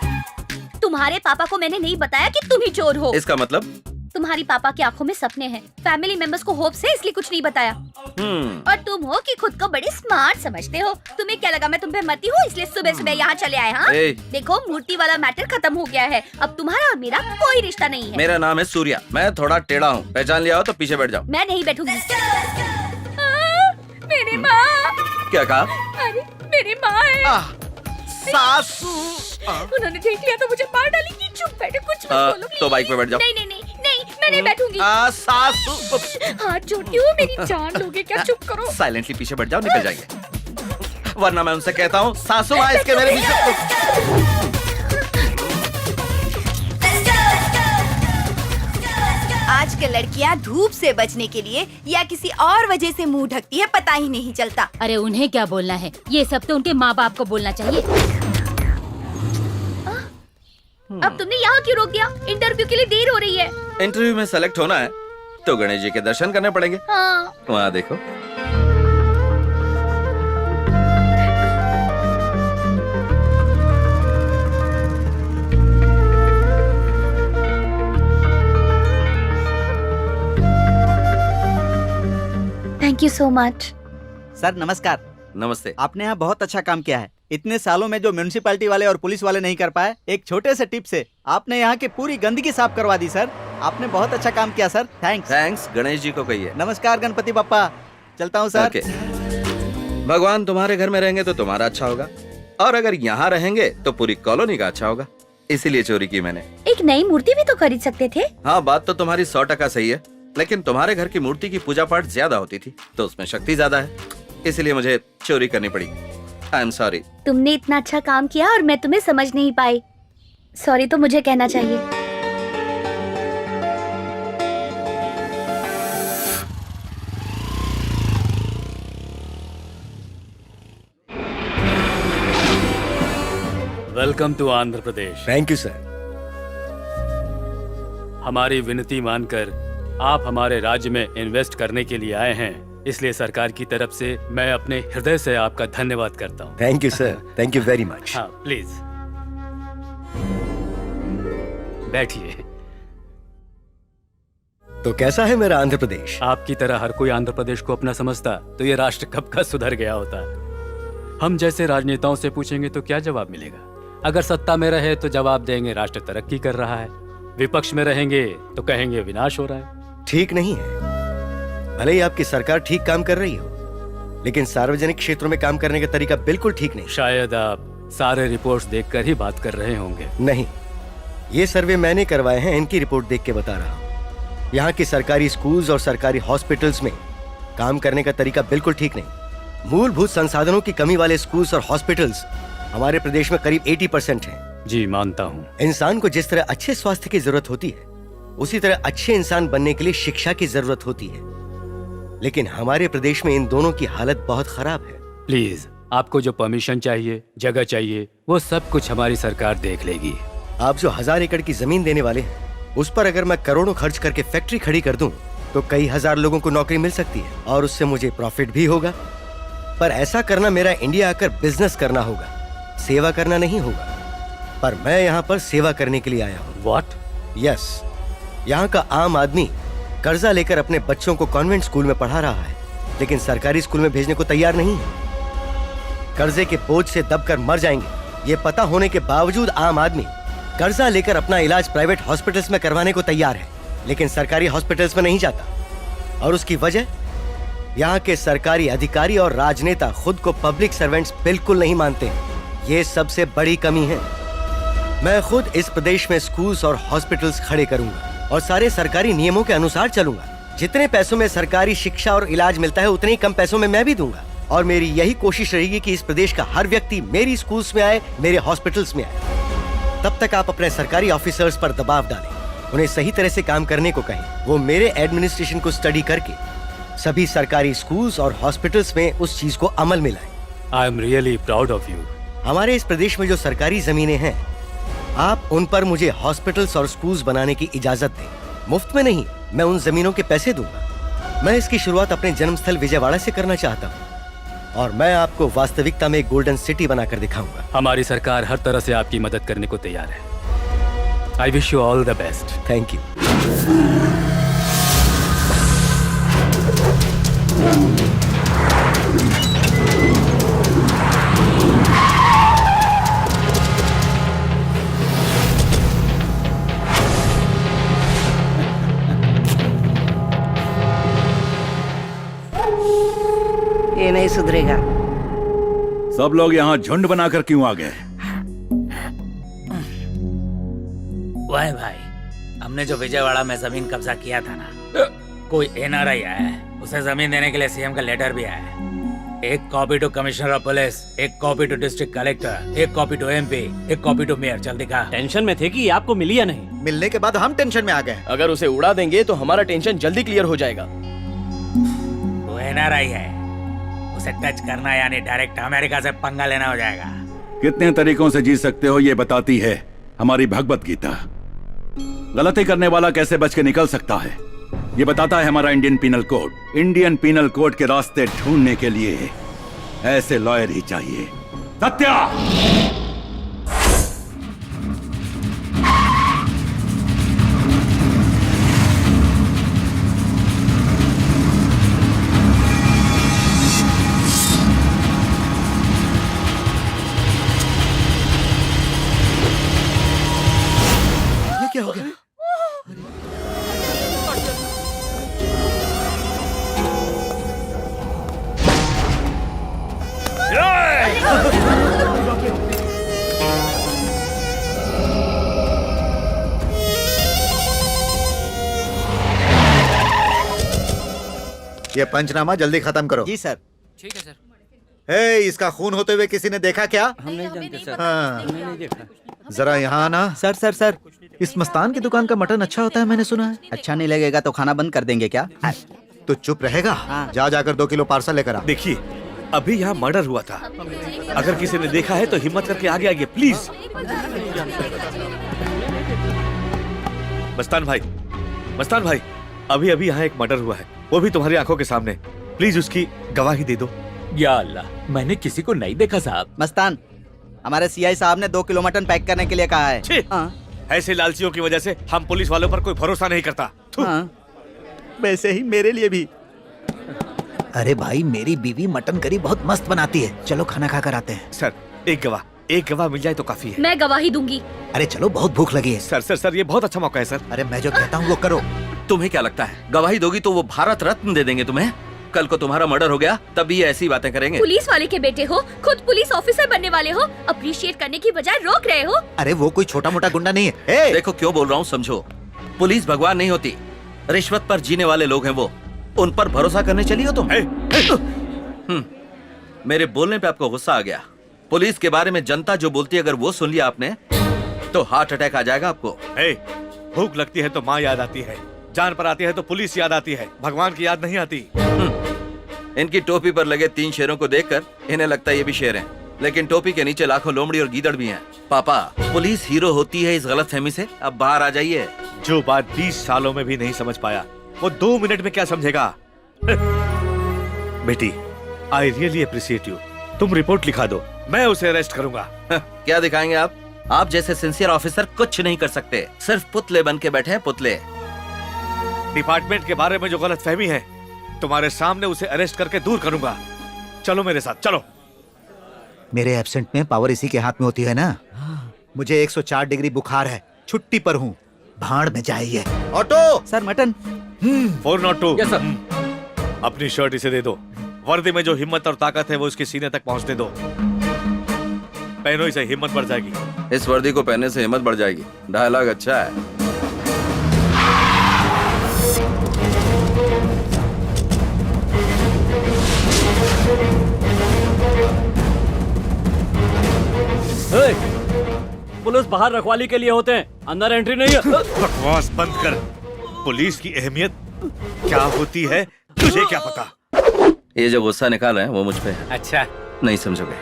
तुम्हारे पापा को मैंने नहीं बताया कि तुम ही चोर हो। इसका मतलब? तुम्हारी पापा की आंखों में सपने हैं, फैमिली मेंबर्स को होप से, इसलिए कुछ नहीं बताया। और तुम हो कि खुद को बड़ी स्मार्ट समझते हो। तुम्हें क्या लगा मैं तुम पे मती हूँ इसलिए सुबह सुबह यहाँ चले आए? हाँ देखो, मूर्ति वाला मैटर खत्म हो गया है। अब तुम्हारा और मेरा कोई रिश्ता नहीं है। मेरा नाम है सूर्या, मैं थोड़ा टेढ़ा हूँ, पहचान लिया हो तो पीछे बैठ जाओ। मैं नहीं बैठूंगी। मेरी माँ। क्या कहा? अरे मेरी माँ है। सासू। उन्होंने देख लिया तो मुझे मार डालेंगी। चुप बैठो, कुछ मत बोलो। तो बाइक पे बैठ जाओ। नहीं नहीं नहीं नहीं, मैं नहीं बैठूंगी। सासू। हाथ जोड़ती हूँ, मेरी जान लोगे क्या? चुप करो। साइलेंटली पीछे बैठ जाओ, निकल जाएंगे, वरना मैं उनसे कहता हूँ सासू माँ इसके मेरे पीछे। आजकल लड़कियां धूप से बचने के लिए या किसी और वजह से मुंह ढकती है, पता ही नहीं चलता। अरे उन्हें क्या बोलना है, ये सब तो उनके माँ बाप को बोलना चाहिए। अब तुमने यहाँ क्यों रोक दिया? इंटरव्यू के लिए देर हो रही है। इंटरव्यू में सेलेक्ट होना है तो गणेश जी के दर्शन करने पड़ेंगे। हाँ। वहाँ देखो। Thank you so much. Sir नमस्कार। नमस्ते। आपने यहाँ बहुत अच्छा काम किया है। इतने सालों में जो म्युनिसिपैलिटी वाले और पुलिस वाले नहीं कर पाए, एक छोटे से टिप से आपने यहाँ की पूरी गंदगी साफ करवा दी सर। आपने बहुत अच्छा काम किया sir. Thanks. Thanks Ganesh ji को कहिए। नमस्कार गणपति बप्पा, चलता हूँ सर। ओके। भगवान तुम्हारे घर में रहेंगे तो तुम्हारा अच्छा होगा, और अगर यहाँ रहेंगे तो पूरी कॉलोनी का अच्छा होगा, इसीलिए चोरी की मैंने। एक नई मूर्ति भी तो खरीद सकते थे। हाँ, बात तो तुम्हारी 100% सही है, लेकिन तुम्हारे घर की मूर्ति की पूजा पाठ ज्यादा होती थी तो उसमें शक्ति ज्यादा है, इसलिए मुझे चोरी करनी पड़ी। I am sorry. तुमने इतना अच्छा काम किया और मैं तुम्हें समझ नहीं पाई। सॉरी तो मुझे कहना चाहिए। Welcome to Andhra Pradesh. Thank you sir. हमारी विनती मानकर आप हमारे राज्य में इन्वेस्ट करने के लिए आए हैं, इसलिए सरकार की तरफ से मैं अपने हृदय से आपका धन्यवाद करता हूँ। Thank you sir, thank you very much. हाँ प्लीज बैठिए। तो कैसा है मेरा आंध्र प्रदेश? आपकी तरह हर कोई आंध्र प्रदेश को अपना समझता तो ये राष्ट्र कब का सुधर गया होता। हम जैसे राजनेताओं से पूछेंगे तो क्या जवाब मिलेगा? अगर सत्ता में रहे तो जवाब देंगे राष्ट्र तरक्की कर रहा है, विपक्ष में रहेंगे तो कहेंगे विनाश हो रहा है। ठीक नहीं है। भले ही आपकी सरकार ठीक काम कर रही हो, लेकिन सार्वजनिक क्षेत्रों में काम करने का तरीका बिल्कुल ठीक नहीं। शायद आप सारे रिपोर्ट्स देखकर ही बात कर रहे होंगे। नहीं, ये सर्वे मैंने करवाए हैं, इनकी रिपोर्ट देख के बता रहा हूँ। यहाँ के सरकारी स्कूल्स और सरकारी हॉस्पिटल्स में काम करने का तरीका बिल्कुल ठीक नहीं। मूलभूत संसाधनों की कमी वाले स्कूल्स और हॉस्पिटल्स हमारे प्रदेश में करीब 80% हैं। जी मानता हूँ। इंसान को जिस तरह अच्छे स्वास्थ्य की जरूरत होती है, उसी तरह अच्छे इंसान बनने के लिए शिक्षा की जरूरत होती है, लेकिन हमारे प्रदेश में इन दोनों की हालत बहुत खराब है। प्लीज, आपको जो परमिशन चाहिए, जगह चाहिए, वो सब कुछ हमारी सरकार देख लेगी। आप जो 1000 एकड़ की जमीन देने वाले हैं, उस पर अगर मैं करोड़ों खर्च करके फैक्ट्री खड़ी कर दूं, तो कई हजार लोगों को नौकरी मिल सकती है और उससे मुझे प्रॉफिट भी होगा। पर ऐसा करना मेरा इंडिया आकर बिजनेस करना होगा, सेवा करना नहीं होगा। पर मैं यहाँ पर सेवा करने के लिए आया हूँ। What? यस, यहाँ का आम आदमी कर्जा लेकर अपने बच्चों को कॉन्वेंट स्कूल में पढ़ा रहा है, लेकिन सरकारी स्कूल में भेजने को तैयार नहीं है। कर्जे के बोझ से दबकर मर जाएंगे, ये पता होने के बावजूद आम आदमी कर्जा लेकर अपना इलाज प्राइवेट हॉस्पिटल्स में करवाने को तैयार है, लेकिन सरकारी हॉस्पिटल्स में नहीं जाता। और उसकी वजह, यहाँ के सरकारी अधिकारी और राजनेता खुद को पब्लिक सर्वेंट्स बिल्कुल नहीं मानते हैं। ये सबसे बड़ी कमी है। मैं खुद इस प्रदेश में स्कूल्स और हॉस्पिटल्स खड़े करूंगा और सारे सरकारी नियमों के अनुसार चलूंगा। जितने पैसों में सरकारी शिक्षा और इलाज मिलता है, उतने ही कम पैसों में मैं भी दूंगा। और मेरी यही कोशिश रहेगी कि इस प्रदेश का हर व्यक्ति मेरी स्कूल्स में आए, मेरे हॉस्पिटल्स में आए। तब तक आप अपने सरकारी ऑफिसर्स पर दबाव डालें, उन्हें सही तरह से काम करने को कहें। वो मेरे एडमिनिस्ट्रेशन को स्टडी करके सभी सरकारी स्कूल्स और हॉस्पिटल्स में उस चीज को अमल में लाएं। I am really proud of you. हमारे इस प्रदेश में जो सरकारी जमीनें हैं, आप उन पर मुझे हॉस्पिटल्स और स्कूल्स बनाने की इजाजत दें। मुफ्त में नहीं, मैं उन जमीनों के पैसे दूंगा। मैं इसकी शुरुआत अपने जन्मस्थल विजयवाड़ा से करना चाहता हूँ और मैं आपको वास्तविकता में एक गोल्डन सिटी बनाकर दिखाऊंगा। हमारी सरकार हर तरह से आपकी मदद करने को तैयार है। I wish you all the best. Thank you. ये नहीं सुधरेगा। सब लोग यहाँ झुंड बनाकर क्यों आ गए? वाह भाई, हमने जो विजयवाड़ा में जमीन कब्जा किया था ना, कोई एनआरआई आया है, उसे जमीन देने के लिए सीएम का लेटर भी आया है। एक copy to commissioner of police, एक कॉपी टू डिस्ट्रिक्ट कलेक्टर, एक कॉपी टू एमपी, एक कॉपी टू मेयर। जल्दी दिखा। टेंशन में थे कि ये आपको मिली या नहीं। मिलने के बाद हम टेंशन में आ गए। अगर उसे उड़ा देंगे तो हमारा टेंशन जल्दी क्लियर हो जाएगा। वो एनआरआई है, उसे टच करना यानी डायरेक्ट अमेरिका से पंगा लेना हो जाएगा। कितने तरीकों से जी सकते हो ये बताती है हमारी भगवत गीता। गलती करने वाला कैसे बच के निकल सकता है ये बताता है हमारा Indian penal code. Indian penal code के रास्ते ढूंढने के लिए ऐसे लॉयर ही चाहिए। सत्या! क्या हो गया? ये पंचनामा जल्दी खत्म करो। जी सर। ठीक है सर। हे, इसका खून होते हुए किसी ने देखा क्या? हम नहीं जानते सर। हाँ। हमने नहीं देखा। जरा यहाँ आना। सर सर सर, इस मस्तान की दुकान का मटन अच्छा होता है, मैंने सुना है। अच्छा नहीं लगेगा तो खाना बंद कर देंगे क्या? तो चुप रहेगा? जा जाकर 2 किलो पार्सल लेकर आ। देखिए, अभी यहाँ मर्डर हुआ था। अगर किसी ने देखा है तो हिम्मत करके आगे आइए प्लीज। मस्तान भाई, मस्तान भाई, अभी अभी यहाँ एक मर्डर हुआ है, वो भी तुम्हारी आंखों के सामने। प्लीज उसकी गवाही दे दो। या अल्लाह, मैंने किसी को नहीं देखा साहब। मस्तान, हमारे सीआई साहब ने 2 किलो मटन पैक करने के लिए कहा है। छी! ऐसे लालचियों की वजह से हम पुलिस वालों पर कोई भरोसा नहीं करता। थू। वैसे ही मेरे लिए भी। अरे भाई, मेरी बीवी मटन करी बहुत मस्त बनाती है, चलो खाना खा कर आते हैं। सर, एक गवाह मिल जाए तो काफी है। मैं गवाही दूंगी। अरे चलो, बहुत भूख लगी है। सर, ये बहुत अच्छा मौका है सर। अरे मैं जो कहता हूँ वो करो। तुम्हें क्या लगता है गवाही दोगी तो वो भारत रत्न दे देंगे तुम्हें? कल को तुम्हारा मर्डर हो गया तब भी ये ऐसी बातें करेंगे। पुलिस वाले के बेटे हो, खुद पुलिस ऑफिसर बनने वाले हो, अप्रिशिएट करने की बजाय रोक रहे हो। अरे वो कोई छोटा मोटा गुंडा नहीं है। देखो क्यों बोल रहा हूँ समझो। पुलिस भगवान नहीं होती, रिश्वत पर जीने वाले लोग हैं वो। उन पर भरोसा करने चली हो तुम? मेरे बोलने पे आपको गुस्सा आ गया। पुलिस के बारे में जनता जो बोलती है अगर वो सुन लिया आपने तो हार्ट अटैक आ जाएगा आपको। भूख लगती है तो माँ याद आती है, जान पर आती है तो पुलिस याद आती है, भगवान की याद नहीं आती। इनकी टोपी पर लगे 3 शेरों को देखकर इन्हें लगता है ये भी शेर हैं, लेकिन टोपी के नीचे लाखों लोमड़ी और गीदड़ भी हैं। पापा, पुलिस हीरो होती है इस गलतफहमी से अब बाहर आ जाइए। जो बात 20 सालों में भी नहीं समझ पाया वो 2 मिनट में क्या समझेगा? बेटी, आई रियली अप्रिशिएट यू। तुम रिपोर्ट लिखा दो, मैं उसे अरेस्ट करूंगा। क्या दिखाएंगे आप? आप जैसे सिंसियर ऑफिसर कुछ नहीं कर सकते, सिर्फ पुतले बन के बैठे हैं, पुतले। डिपार्टमेंट के बारे में जो गलतफहमी है तुम्हारे सामने उसे अरेस्ट करके दूर करूंगा। चलो मेरे साथ, चलो। मेरे एब्सेंट में पावर इसी के हाथ में होती है ना। मुझे 104 डिग्री बुखार है, छुट्टी पर हूँ, भाड़ में जाइए। Auto sir, mutton. 402। Yes sir. अपनी शर्ट इसे दे दो। वर्दी में जो हिम्मत और ताकत है वो उसके सीने तक पहुंचने दो। पहनो इसे, हिम्मत बढ़ जाएगी। इस वर्दी को पहनने से हिम्मत बढ़ जाएगी। डायलॉग अच्छा है। पुलिस बाहर रखवाली के लिए होते हैं, अंदर एंट्री नहीं है। बकवास बंद कर। पुलिस की अहमियत क्या होती है तुझे क्या पता? ये जो गुस्सा निकाल रहे हैं वो मुझ पे है। अच्छा, नहीं समझोगे।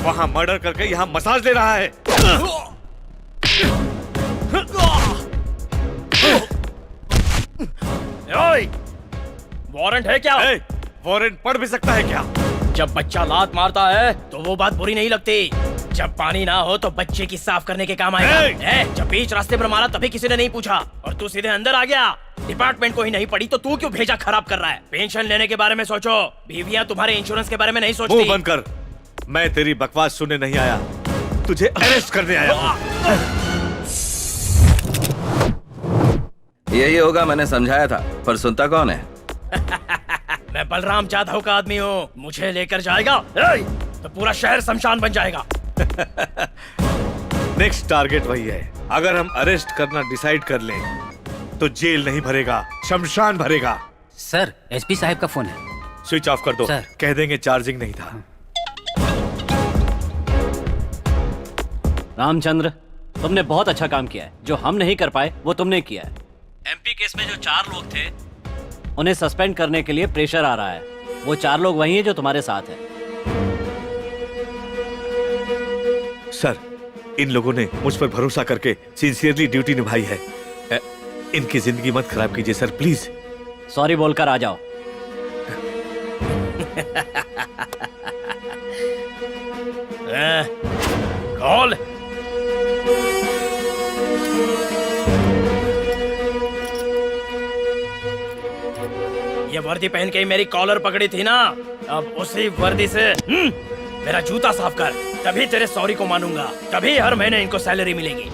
वहाँ मर्डर करके यहाँ मसाज ले रहा है। वारंट है क्या? वारंट पढ़ भी सकता है क्या? जब बच्चा लात मारता है तो वो बात बुरी नहीं लगती। जब पानी ना हो तो बच्चे की साफ करने के काम आएगा। जब बीच रास्ते पर मारा तभी किसी ने नहीं पूछा और तू सीधे अंदर आ गया। डिपार्टमेंट को ही नहीं पड़ी तो तू क्यों भेजा खराब कर रहा है? पेंशन लेने के बारे में सोचो, बीवियां तुम्हारे इंश्योरेंस के बारे में नहीं सोचती। मुंह बंद कर। मैं तेरी बकवास सुनने नहीं आया, तुझे अरेस्ट करने आया। यही होगा, मैंने समझाया था, पर सुनता कौन है? मैं बलराम जाधव का आदमी हूँ, मुझे लेकर जाएगा तो पूरा शहर शमशान बन जाएगा। नेक्स्ट टारगेट वही है। अगर हम अरेस्ट करना डिसाइड कर लें तो जेल नहीं भरेगा, शमशान भरेगा। सर, एसपी साहब का फोन है। स्विच ऑफ कर दो सर। कह देंगे चार्जिंग नहीं था। रामचंद्र, तुमने बहुत अच्छा काम किया है। जो हम नहीं कर पाए वो तुमने किया है। एमपी केस में जो 4 लोग थे उन्हें सस्पेंड करने के लिए प्रेशर आ रहा है। वो 4 लोग वही हैं जो तुम्हारे साथ हैं। सर, इन लोगों ने मुझ पर भरोसा करके सिंसियरली ड्यूटी निभाई है। इनकी जिंदगी मत खराब कीजिए सर, प्लीज। सॉरी बोलकर आ जाओ। कॉल। ये वर्दी पहन के ही मेरी कॉलर पकड़ी थी ना, अब उसी वर्दी से मेरा जूता साफ कर, तभी तेरे सॉरी को मानूंगा, तभी हर महीने इनको सैलरी मिलेगी।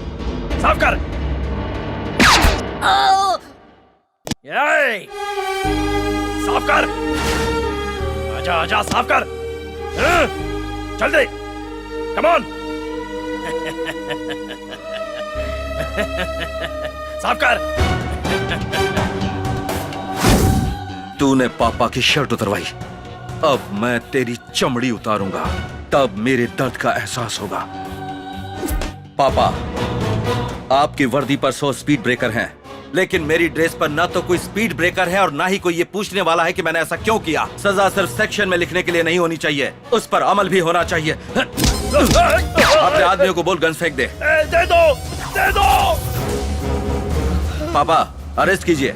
साफ कर। साफ कर। आजा आजा, साफ कर। जल्दी, कम ऑन। साफ कर। तूने पापा की शर्ट उतरवाई, अब मैं तेरी चमड़ी उतारूंगा, तब मेरे दर्द का एहसास होगा। पापा, आपकी वर्दी पर 100 स्पीड ब्रेकर हैं, लेकिन मेरी ड्रेस पर ना तो कोई स्पीड ब्रेकर है और ना ही कोई ये पूछने वाला है कि मैंने ऐसा क्यों किया। सजा सिर्फ सेक्शन में लिखने के लिए नहीं होनी चाहिए, उस पर अमल भी होना चाहिए। अपने आदमियों को बोल गन फेंक दे। दे दो, दे दो। पापा अरेस्ट कीजिए।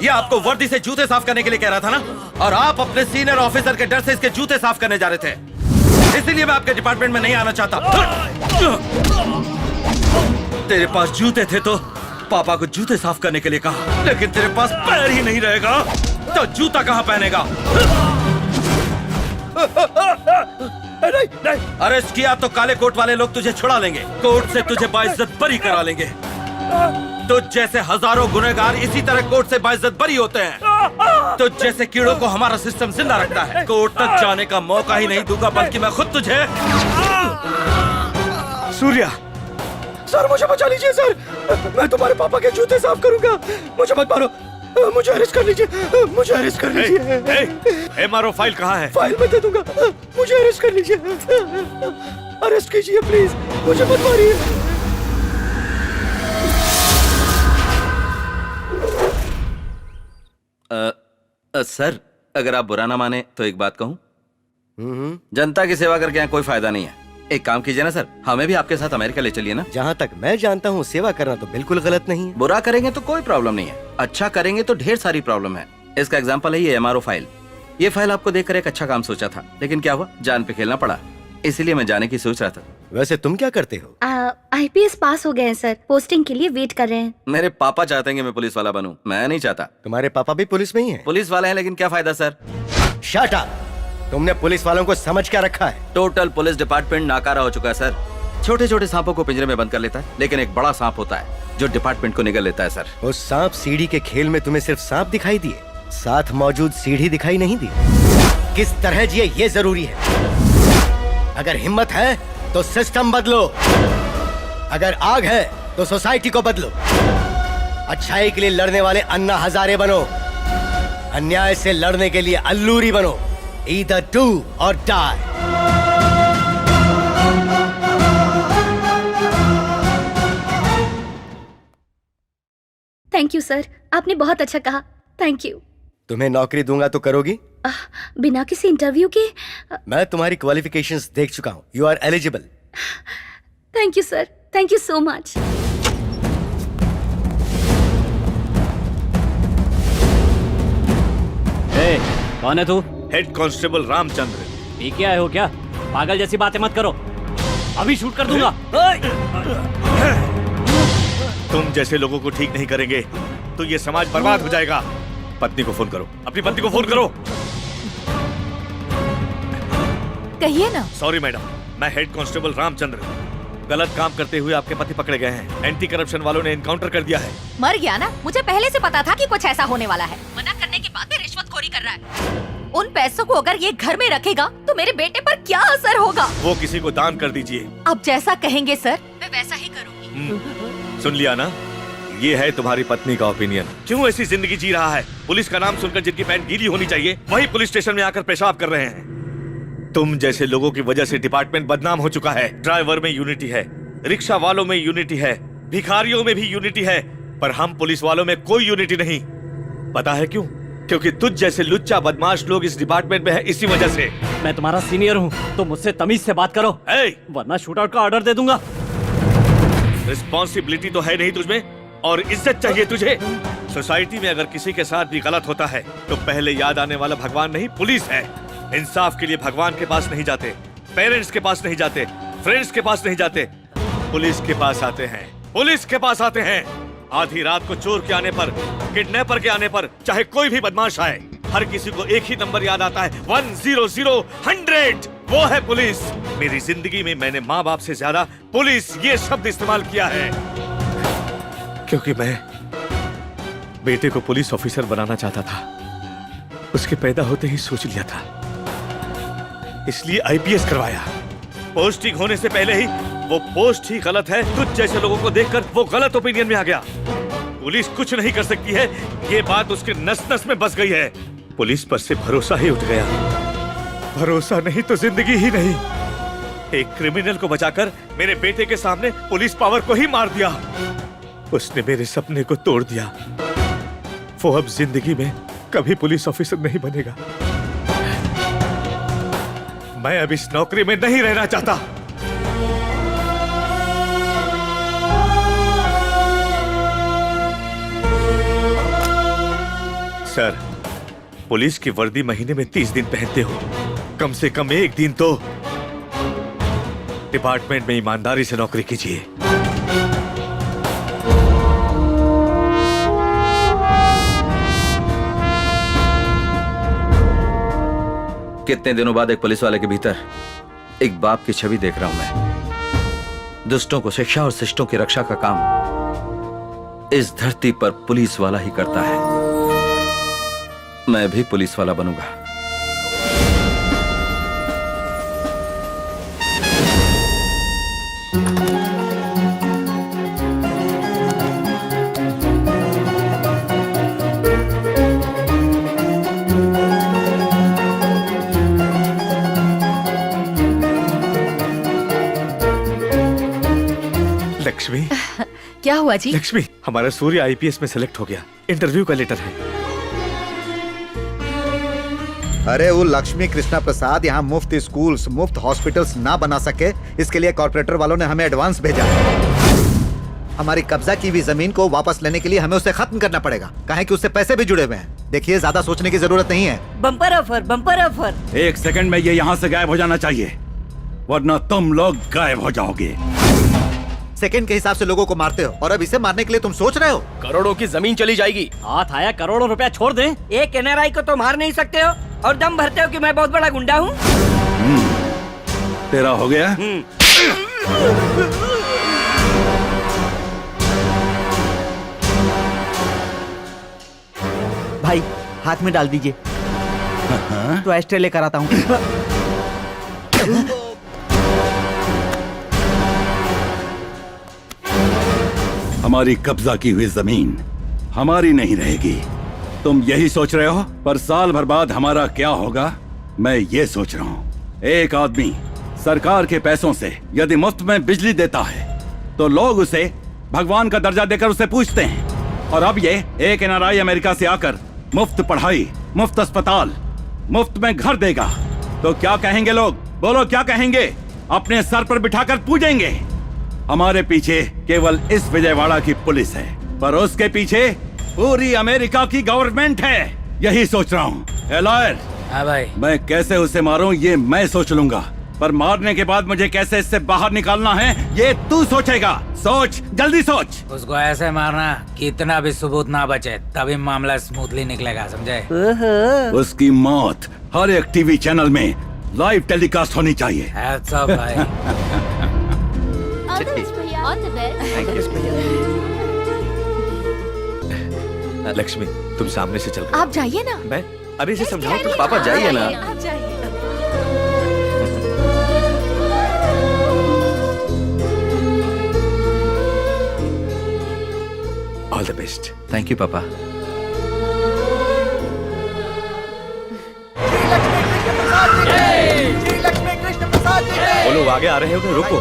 ये आपको वर्दी से जूते साफ करने के लिए कह रहा था ना, और आप अपने सीनियर ऑफिसर के डर से इसके जूते साफ करने जा रहे थे, इसीलिए मैं आपके डिपार्टमेंट में नहीं आना चाहता। तेरे पास जूते थे तो पापा को जूते साफ करने के लिए कहा, लेकिन तेरे पास पैर ही नहीं रहेगा तो जूता कहाँ पहनेगा? नहीं, अरेस्ट किया तो काले कोट वाले लोग तुझे छुड़ा लेंगे, कोर्ट से तुझे बाइज्जत बरी करा लेंगे। तुझ जैसे हजारों गुनहगार इसी तरह कोर्ट से बाइज्जत बरी होते हैं। तुझ जैसे कीड़ों को हमारा सिस्टम जिंदा रखता है। कोर्ट तक जाने का मौका ही नहीं दूंगा, बल्कि मैं खुद तुझे। सूर्या, सर मुझे बचा लीजिए सर, मैं तुम्हारे पापा के जूते साफ करूंगा, मुझे मत मारो, मुझे अरेस्ट कर लीजिए, मुझे अरेस्ट कर लीजिए। एमआरओ फाइल कहाँ है? फाइल मैं दे दूंगा, मुझे अरेस्ट कर लीजिए, अरेस्ट कीजिए प्लीज, मुझे मत मारिए। सर अगर आप बुरा ना माने तो एक बात कहूं, जनता की सेवा करके यहाँ कोई फायदा नहीं है। एक काम कीजिए ना सर, हमें भी आपके साथ अमेरिका ले चलिए ना। जहाँ तक मैं जानता हूँ सेवा करना तो बिल्कुल गलत नहीं है। बुरा करेंगे तो कोई प्रॉब्लम नहीं है, अच्छा करेंगे तो ढेर सारी प्रॉब्लम है। इसका एग्जाम्पल है ये एमआरओ फाइल। ये फाइल आपको देखकर एक अच्छा काम सोचा था, लेकिन क्या हुआ, जान पे खेलना पड़ा, इसीलिए मैं जाने की सोच रहा था। वैसे तुम क्या करते हो? आईपीएस पास हो गए हैं सर, पोस्टिंग के लिए वेट कर रहे हैं। मेरे पापा चाहते हैं कि मैं पुलिस वाला बनूं, मैं नहीं चाहता। तुम्हारे पापा भी पुलिस में ही हैं? पुलिस वाले हैं, लेकिन क्या फायदा सर। Shut up! तुमने पुलिस वालों को समझ क्या रखा है? टोटल पुलिस डिपार्टमेंट नाकारा हो चुका है सर। छोटे छोटे सांपों को पिंजरे में बंद कर लेता है, लेकिन एक बड़ा सांप होता है जो डिपार्टमेंट को निगल लेता है सर। उस सांप सीढ़ी के खेल में तुम्हें सिर्फ सांप दिखाई दिए, साथ मौजूद सीढ़ी दिखाई नहीं दी। किस तरह जिए ये जरूरी है। अगर हिम्मत है तो सिस्टम बदलो, अगर आग है तो सोसाइटी को बदलो। अच्छाई के लिए लड़ने वाले अन्ना हजारे बनो, अन्याय से लड़ने के लिए अल्लूरी बनो। Either do or die. Thank you sir, आपने बहुत अच्छा कहा, थैंक यू। तुम्हें नौकरी दूंगा तो करोगी? बिना किसी इंटरव्यू के? मैं तुम्हारी क्वालिफिकेशंस देख चुका हूँ, you are eligible. Thank you sir, thank you so much. कौन है तू? Head constable Ramchandra. पी के आए हो क्या? पागल जैसी बातें मत करो, अभी शूट कर दूंगा। तुम जैसे लोगों को ठीक नहीं करेंगे तो ये समाज बर्बाद हो जाएगा। पत्नी को फोन करो, अपनी पत्नी को फोन करो। कहिए ना। सॉरी मैडम, मैं हेड कांस्टेबल रामचंद्र। गलत काम करते हुए आपके पति पकड़े गए हैं। एंटी करप्शन वालों ने इनकाउंटर कर दिया है। मर गया ना, मुझे पहले से पता था कि कुछ ऐसा होने वाला है। मना करने के बाद भी रिश्वतखोरी कर रहा है। उन पैसों को अगर ये घर में रखेगा तो मेरे बेटे पर क्या असर होगा? वो किसी को दान कर दीजिए। अब जैसा कहेंगे सर, मैं वैसा ही करूंगी। सुन लिया ना, ये है तुम्हारी पत्नी का ओपिनियन। क्यों ऐसी जिंदगी जी रहा है? पुलिस का नाम सुनकर जिनकी पैंट गीली होनी चाहिए वही पुलिस स्टेशन में आकर पेशाब कर रहे हैं। तुम जैसे लोगों की वजह से डिपार्टमेंट बदनाम हो चुका है। ड्राइवर में यूनिटी है, रिक्शा वालों में यूनिटी है, भिखारियों में भी यूनिटी है, पर हम पुलिस वालों में कोई यूनिटी नहीं। पता है क्यों? क्योंकि तुझ जैसे लुच्चा बदमाश लोग इस डिपार्टमेंट में है, इसी वजह से। मैं तुम्हारा सीनियर हूँ तो मुझसे तमीज से बात करो, वरना शूटआउट का ऑर्डर दे दूंगा। रिस्पॉन्सिबिलिटी तो है नहीं तुझमें, और इज्जत चाहिए तुझे। सोसाइटी में अगर किसी के साथ भी गलत होता है तो पहले याद आने वाला भगवान नहीं, पुलिस है। इंसाफ के लिए भगवान के पास नहीं जाते, पेरेंट्स के पास नहीं जाते, फ्रेंड्स के पास नहीं जाते, पुलिस के पास आते हैं। पुलिस के पास आते हैं। आधी रात को चोर के आने पर, किडनैपर के आने पर, चाहे कोई भी बदमाश आए, हर किसी को एक ही नंबर याद आता है, 100-100। वो है पुलिस। मेरी जिंदगी में मैंने माँ बाप से ज्यादा पुलिस ये शब्द इस्तेमाल किया है, क्योंकि मैं बेटे को पुलिस ऑफिसर बनाना चाहता था। उसके पैदा होते ही सोच लिया था, इसलिए आईपीएस करवाया। पोस्टिंग होने से पहले ही वो पोस्ट ही गलत है। कुछ जैसे लोगों को देखकर वो गलत ओपिनियन में आ गया। पुलिस कुछ नहीं कर सकती है, ये बात उसके नस नस में बस गई है। पुलिस पर से भरोसा ही उठ गया। भरोसा नहीं तो जिंदगी ही नहीं। एक क्रिमिनल को बचाकर मेरे बेटे के सामने पुलिस पावर को ही मार दिया। उसने मेरे सपने को तोड़ दिया। वो अब जिंदगी में कभी पुलिस ऑफिसर नहीं बनेगा। मैं अब इस नौकरी में नहीं रहना चाहता। सर, पुलिस की वर्दी महीने में 30 दिन पहनते हो, कम से कम एक दिन तो डिपार्टमेंट में ईमानदारी से नौकरी कीजिए। कितने दिनों बाद एक पुलिस वाले के भीतर एक बाप की छवि देख रहा हूं मैं। दुष्टों को शिक्षा और शिष्टों की रक्षा का काम इस धरती पर पुलिस वाला ही करता है। मैं भी पुलिस वाला बनूंगा। लक्ष्मी, क्या हुआ जी? लक्ष्मी, हमारा सूर्य आईपीएस में सेलेक्ट हो गया। इंटरव्यू का लेटर है। अरे वो लक्ष्मी कृष्णा प्रसाद यहाँ मुफ्त स्कूल्स, मुफ्त हॉस्पिटल्स ना बना सके, इसके लिए कॉर्पोरेटर वालों ने हमें एडवांस भेजा। हमारी कब्जा की हुई जमीन को वापस लेने के लिए हमें उसे खत्म करना पड़ेगा, काहे कि उससे पैसे भी जुड़े हुए हैं। देखिए, ज्यादा सोचने की जरूरत नहीं है। Bumper offer, bumper offer. एक सेकंड में ये यहाँ से गायब हो जाना चाहिए, वरना तुम लोग गायब हो जाओगे। सेकंड के हिसाब से लोगों को मारते हो और अब इसे मारने के लिए तुम सोच रहे हो? करोड़ों की जमीन चली जाएगी। हाथ आया करोड़ों रुपया छोड़ दे। एक एनआरआई को तो मार नहीं सकते हो और दम भरते हो कि मैं बहुत बड़ा गुंडा हूँ। तेरा हो गया? भाई हाथ में डाल दीजिए, तो एस्ट्रे लेकर आता हूँ। हमारी कब्जा की हुई जमीन हमारी नहीं रहेगी, तुम यही सोच रहे हो? पर साल भर बाद हमारा क्या होगा, मैं ये सोच रहा हूँ। एक आदमी सरकार के पैसों से यदि मुफ्त में बिजली देता है तो लोग उसे भगवान का दर्जा देकर उसे पूजते हैं। और अब ये एक एनआरआई अमेरिका से आकर मुफ्त पढ़ाई, मुफ्त अस्पताल, मुफ्त में घर देगा तो क्या कहेंगे लोग? बोलो क्या कहेंगे? अपने सर पर बिठाकर पूजेंगे। हमारे पीछे केवल इस विजयवाड़ा की पुलिस है, पर उसके पीछे पूरी अमेरिका की गवर्नमेंट है। यही सोच रहा हूँ। लॉयर, हाँ भाई। मैं कैसे उसे मारूं ये मैं सोच लूंगा, पर मारने के बाद मुझे कैसे इससे बाहर निकालना है ये तू सोचेगा। सोच, जल्दी सोच। उसको ऐसे मारना कि इतना भी सबूत ना बचे, तभी मामला स्मूथली निकलेगा, समझे? उसकी मौत हर एक टीवी चैनल में लाइव टेलीकास्ट होनी चाहिए। Hats off, भाई। लक्ष्मी, तुम सामने से चल। आप जाइए ना। मैं अभी से समझाऊं तो? पापा जाइए ना। आप जाइए। All the best. Thank you पापा। वो लोग आगे आ रहे हो, रुको।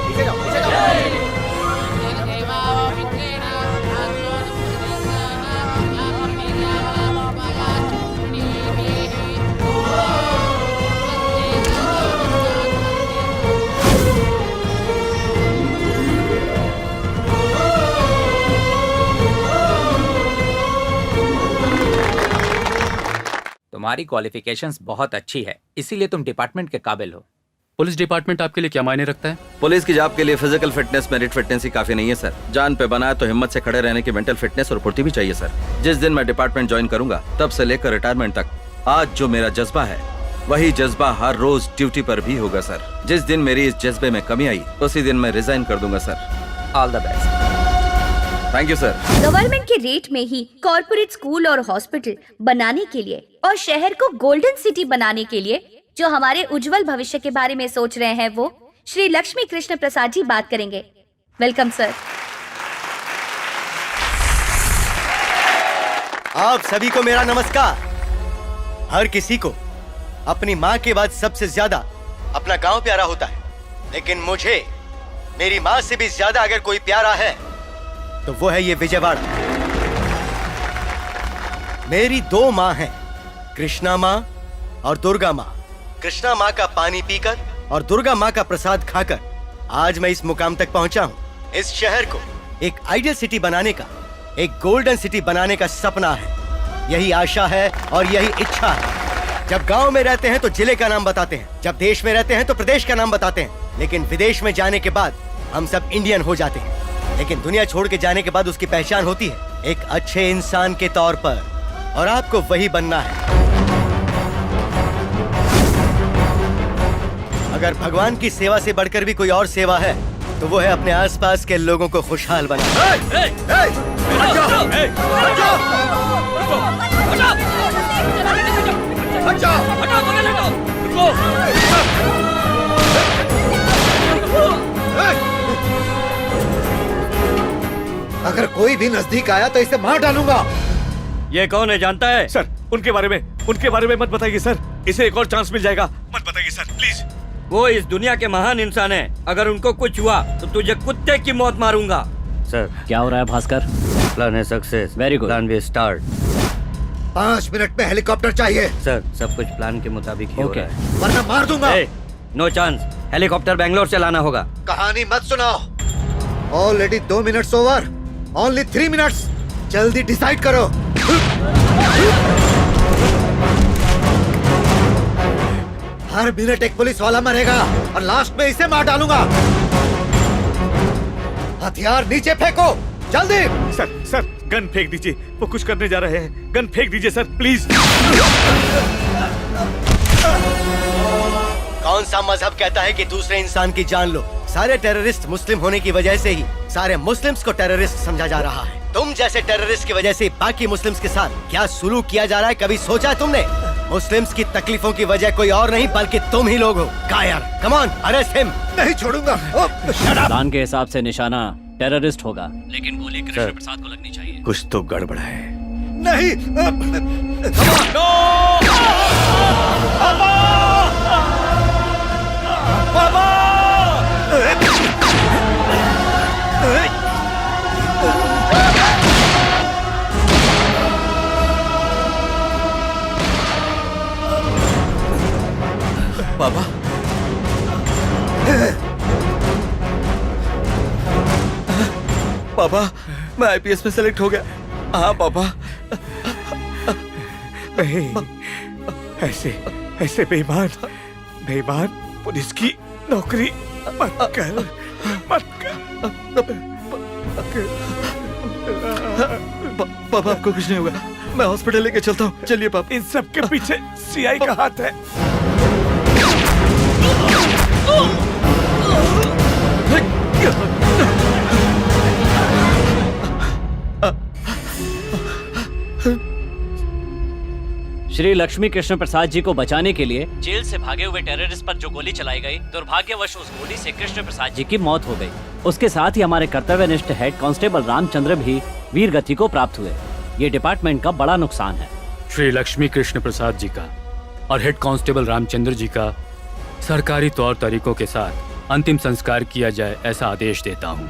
तुम्हारी क्वालिफिकेशंस बहुत अच्छी है, इसीलिए तुम डिपार्टमेंट के काबिल हो। पुलिस डिपार्टमेंट आपके लिए क्या मायने रखता है? पुलिस की जॉब के लिए फिजिकल फिटनेस, मेरिट फिटनेस ही काफी नहीं है सर। जान पे बना है तो हिम्मत से खड़े रहने की मेंटल फिटनेस और फुर्ती भी चाहिए सर। जिस दिन मैं डिपार्टमेंट ज्वाइन करूंगा तब से लेकर रिटायरमेंट तक आज जो मेरा जज्बा है वही जज्बा हर रोज ड्यूटी पर भी होगा सर। जिस दिन मेरी इस जज्बे में कमी आई उसी दिन मैं रिजाइन कर दूंगा sir. All the best. Thank you sir. Government के रेट में ही कॉर्पोरेट स्कूल और हॉस्पिटल बनाने के लिए और शहर को गोल्डन सिटी बनाने के लिए जो हमारे उज्जवल भविष्य के बारे में सोच रहे हैं वो श्री लक्ष्मी कृष्ण प्रसाद जी बात करेंगे। Welcome sir. आप सभी को मेरा नमस्कार। हर किसी को अपनी माँ के बाद सबसे ज्यादा अपना गांव प्यारा होता है, लेकिन मुझे मेरी माँ से भी ज्यादा अगर कोई प्यारा है तो वो है ये विजयवाड़ा। मेरी 2 माँ हैं, कृष्णा माँ और दुर्गा माँ। कृष्णा माँ का पानी पीकर और दुर्गा माँ का प्रसाद खाकर आज मैं इस मुकाम तक पहुंचा हूँ। इस शहर को एक आइडियल सिटी बनाने का, एक गोल्डन सिटी बनाने का सपना है। यही आशा है और यही इच्छा है। जब गांव में रहते हैं तो जिले का नाम बताते हैं, जब देश में रहते हैं तो प्रदेश का नाम बताते हैं, लेकिन विदेश में जाने के बाद हम सब इंडियन हो जाते हैं। लेकिन दुनिया छोड़ के जाने के बाद उसकी पहचान होती है एक अच्छे इंसान के तौर पर, और आपको वही बनना है। अगर भगवान की सेवा से बढ़कर भी कोई और सेवा है तो वो है अपने आसपास के लोगों को खुशहाल बनाना। अगर कोई भी नजदीक आया तो इसे मार डालूंगा। ये कौन है जानता है? सर उनके बारे में मत बताइए सर, इसे एक और चांस मिल जाएगा। मत बताइए सर प्लीज। वो इस दुनिया के महान इंसान है, अगर उनको कुछ हुआ तो तुझे कुत्ते की मौत मारूंगा। सर क्या हो रहा है भास्कर? प्लान है सक्सेस। Very good. प्लान भी स्टार्ट। 5 मिनट में हेलीकॉप्टर चाहिए। सर सब कुछ प्लान के मुताबिक ही हो रहा है, वरना मार दूंगा। No chance. हेलीकॉप्टर बैंगलोर से लाना होगा। कहानी मत सुनाओ। Already 2 minutes over, only 3 minutes. जल्दी डिसाइड करो। हर मिनट एक पुलिस वाला मरेगा और लास्ट में इसे मार डालूंगा। हथियार नीचे फेंको, जल्दी। सर गन फेंक दीजिए, वो कुछ करने जा रहे हैं। गन फेंक दीजिए सर प्लीज। कौन सा मजहब कहता है कि दूसरे इंसान की जान लो? सारे टेररिस्ट मुस्लिम होने की वजह से ही सारे मुस्लिम्स को टेररिस्ट समझा जा रहा है। तुम जैसे टेररिस्ट की वजह से बाकी मुस्लिम्स के साथ क्या सुलूक किया जा रहा है, कभी सोचा है तुमने? मुस्लिम्स की तकलीफों की वजह कोई और नहीं बल्कि तुम ही लोग हो। कायर, कम ऑन, अरेस्ट हिम। नहीं छोड़ूंगा। प्लान के हिसाब से निशाना टेररिस्ट होगा, लेकिन गोली कृष्ण प्रसाद को लगनी चाहिए। कुछ तो गड़बड़ है। नहीं। पापा पापा मैं आईपीएस में सेलेक्ट हो गया। हाँ पापा। नहीं, ऐसे बेईमान पुलिस की नौकरी मत कर। पापा आपको कुछ नहीं होगा, मैं हॉस्पिटल लेके चलता हूँ। चलिए पापा। इन सब के पीछे सीआई का हाथ है। श्री लक्ष्मी कृष्ण प्रसाद जी को बचाने के लिए जेल से भागे हुए टेररिस्ट पर जो गोली चलाई गई, दुर्भाग्यवश उस गोली से कृष्ण प्रसाद जी की मौत हो गई। उसके साथ ही हमारे कर्तव्यनिष्ठ हेड कांस्टेबल रामचंद्र भी वीर गति को प्राप्त हुए। ये डिपार्टमेंट का बड़ा नुकसान है। श्री लक्ष्मी कृष्ण प्रसाद जी का और हेड कांस्टेबल रामचंद्र जी का सरकारी तौर तरीकों के साथ अंतिम संस्कार किया जाए, ऐसा आदेश देता हूँ।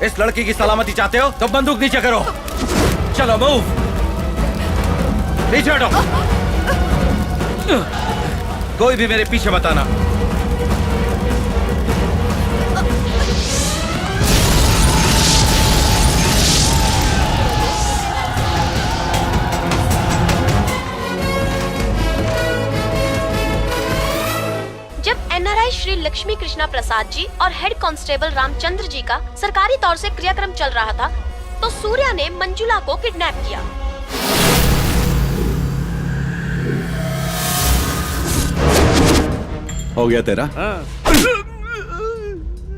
इस लड़की की सलामती चाहते हो तो बंदूक नीचे करो। चलो मूव, पीछे हटो। कोई भी मेरे पीछे मत आना। जब एनआरआई श्री लक्ष्मी कृष्णा प्रसाद जी और हेड कांस्टेबल रामचंद्र जी का सरकारी तौर से क्रियाक्रम चल रहा था तो सूर्या ने मंजुला को किडनैप किया। हो गया तेरा?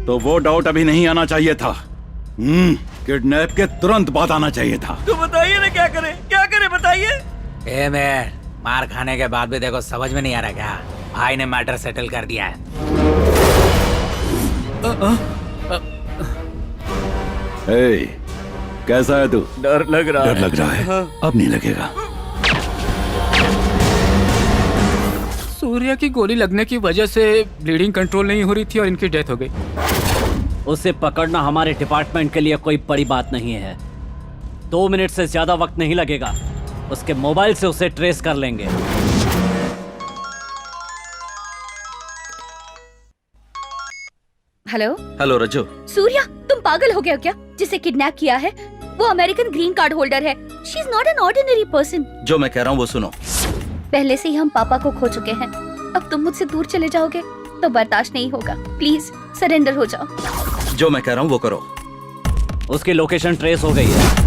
तो वो डाउट अभी नहीं आना चाहिए था। किडनैप के तुरंत बाद आना चाहिए था। तो बताइए ना क्या करें बताइए। ए मैन, मार खाने के बाद भी देखो समझ में नहीं आ रहा क्या? भाई ने मैटर सेटल कर दिया है। कैसा है तू? डर लग रहा डर लग रहा है? अब नहीं लगेगा। सूर्या की गोली लगने की वजह से ब्लीडिंग कंट्रोल नहीं हो रही थी और इनकी डेथ हो गई। उसे पकड़ना हमारे डिपार्टमेंट के लिए कोई बड़ी बात नहीं है। 2 मिनट से ज्यादा वक्त नहीं लगेगा। उसके मोबाइल से उसे ट्रेस कर लेंगे। हेलो हेलो रज्जू। सूर्या, तुम पागल हो गए हो क्या? जिसे किडनैप किया है वो अमेरिकन ग्रीन कार्ड होल्डर है। She is not an ordinary person. जो मैं कह रहा हूँ वो सुनो। पहले से ही हम पापा को खो चुके हैं। अब तुम मुझसे दूर चले जाओगे तो बर्दाश्त नहीं होगा। प्लीज सरेंडर हो जाओ। जो मैं कह रहा हूँ वो करो। उसकी लोकेशन ट्रेस हो गई है।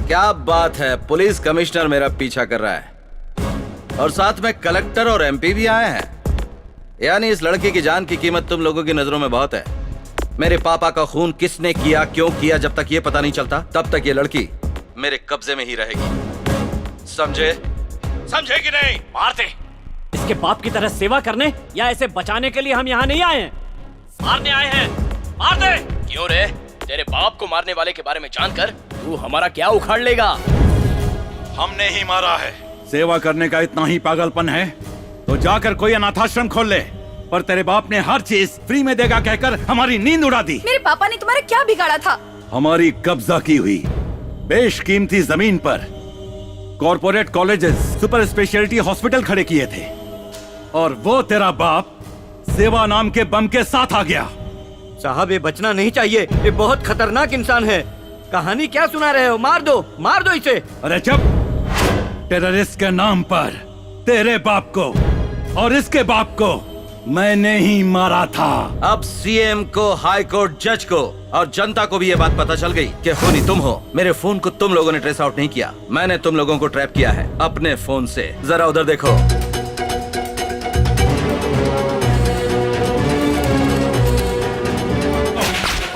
क्या बात है, पुलिस कमिश्नर मेरा पीछा कर रहा है और साथ में कलेक्टर और एमपी भी आए हैं। यानी इस लड़की की जान की कीमत तुम लोगों की नजरों में बहुत है। मेरे पापा का खून किसने किया, क्यों किया, जब तक ये पता नहीं चलता तब तक ये लड़की मेरे कब्जे में ही रहेगी। समझे? समझे कि नहीं? मार दे। इसके बाप की तरह सेवा करने या ऐसे बचाने के लिए हम यहाँ नहीं आए हैं, मारने आए हैं। मार दे। क्यों रे? तेरे बाप को मारने वाले के बारे में जानकर तू हमारा क्या उखाड़ लेगा? हमने ही मारा है। सेवा करने का इतना ही पागलपन है तो जाकर कोई अनाथाश्रम खोल ले। पर तेरे बाप ने हर चीज फ्री में देगा कहकर हमारी नींद उड़ा दी। मेरे पापा ने तुम्हारा क्या बिगाड़ा था? हमारी कब्जा की हुई बेशकीमती जमीन पर corporate colleges, super speciality hospital खड़े किए थे और वो तेरा बाप सेवा नाम के बम के साथ आ गया। साहब ये बचना नहीं चाहिए, ये बहुत खतरनाक इंसान है। कहानी क्या सुना रहे हो? मार दो इसे। अरे चुप। टेररिस्ट के नाम पर तेरे बाप को और इसके बाप को मैंने ही मारा था। अब सीएम को, हाई कोर्ट जज को और जनता को भी ये बात पता चल गई कि खूनी तुम हो। मेरे फोन को तुम लोगों ने ट्रेस आउट नहीं किया, मैंने तुम लोगों को ट्रैप किया है अपने फोन से। जरा उधर देखो।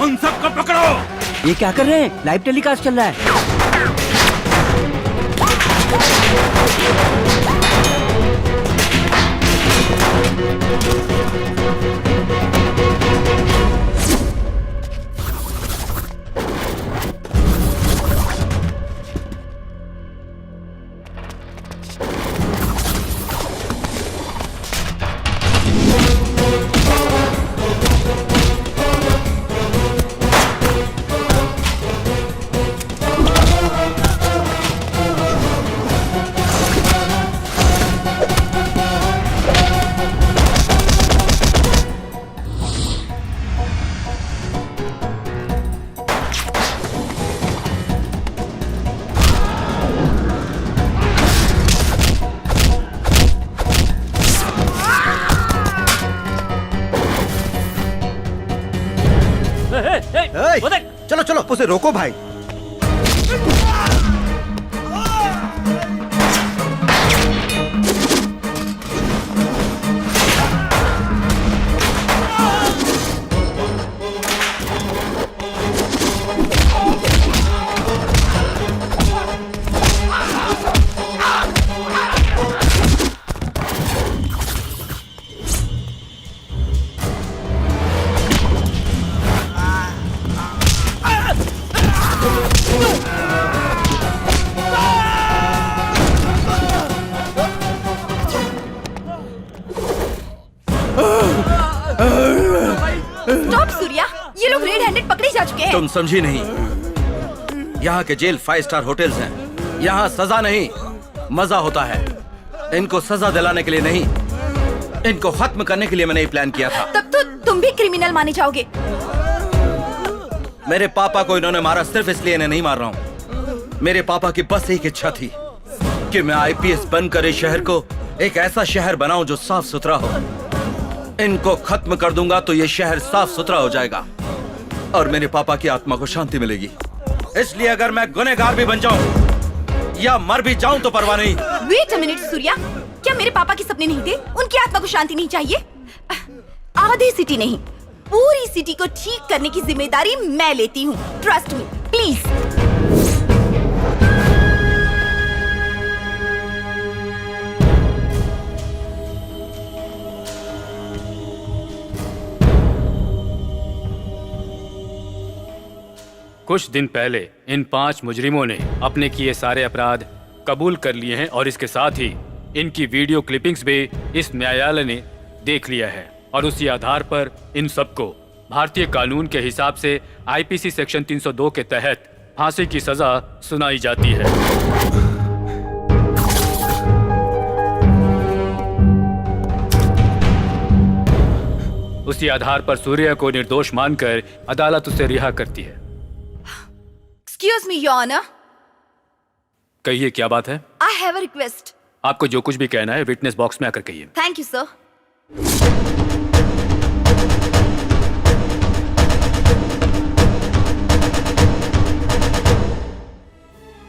उन सबको पकड़ो। ये क्या कर रहे हैं? लाइव टेलीकास्ट चल रहा है। चलो चलो उसे रोको भाई। स्टॉप सूर्या, ये लोग रेड हैंडेड पकड़े जा चुके हैं। तुम समझी नहीं, यहाँ के जेल 5 स्टार होटल्स हैं। यहाँ सजा नहीं मजा होता है। इनको सजा दिलाने के लिए नहीं, इनको खत्म करने के लिए मैंने ये प्लान किया था। तब तो तुम भी क्रिमिनल माने जाओगे। मेरे पापा को इन्होंने मारा सिर्फ इसलिए इन्हें नहीं मार रहा हूँ। मेरे पापा की बस एक इच्छा थी कि मैं आईपीएस बनकर इस शहर को एक ऐसा शहर बनाऊं जो साफ सुथरा हो। इनको खत्म कर दूंगा तो ये शहर साफ सुथरा हो जाएगा और मेरे पापा की आत्मा को शांति मिलेगी। इसलिए अगर मैं गुनहगार भी बन जाऊं या मर भी जाऊं तो परवाह नहीं। वेट अ मिनट सूर्या, क्या मेरे पापा के सपने नहीं थे? उनकी आत्मा को शांति नहीं चाहिए? आधी सिटी नहीं, पूरी सिटी को ठीक करने की जिम्मेदारी मैं लेती हूँ। Trust me please. कुछ दिन पहले इन 5 मुजरिमों ने अपने किए सारे अपराध कबूल कर लिए हैं और इसके साथ ही इनकी वीडियो क्लिपिंग्स भी इस न्यायालय ने देख लिया है और उसी आधार पर इन सबको भारतीय कानून के हिसाब से आईपीसी सेक्शन 302 के तहत फांसी की सजा सुनाई जाती है। उसी आधार पर सूर्या को निर्दोष मानकर अदालत उसे रिहा करती है। Excuse me, Your Honor. कहिए क्या बात है? I have a request. आपको जो कुछ भी कहना है विटनेस बॉक्स में आकर कहिए। Thank you, sir.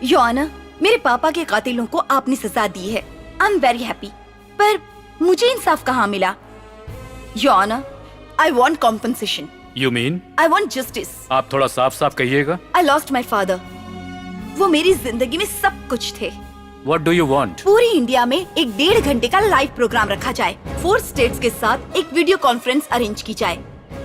Your Honor, मेरे पापा के कातिलों को आपने सजा दी है। I'm very happy. पर मुझे इंसाफ कहाँ मिला? Your Honor, I want compensation. You mean? I want justice. आप थोड़ा साफ साफ कहिएगा। I lost my father. वो मेरी जिंदगी में सब कुछ थे। What do you want? पूरी इंडिया में एक 1.5 घंटे का लाइव प्रोग्राम रखा जाए, 4 स्टेट्स के साथ एक वीडियो कॉन्फ्रेंस अरेंज की जाए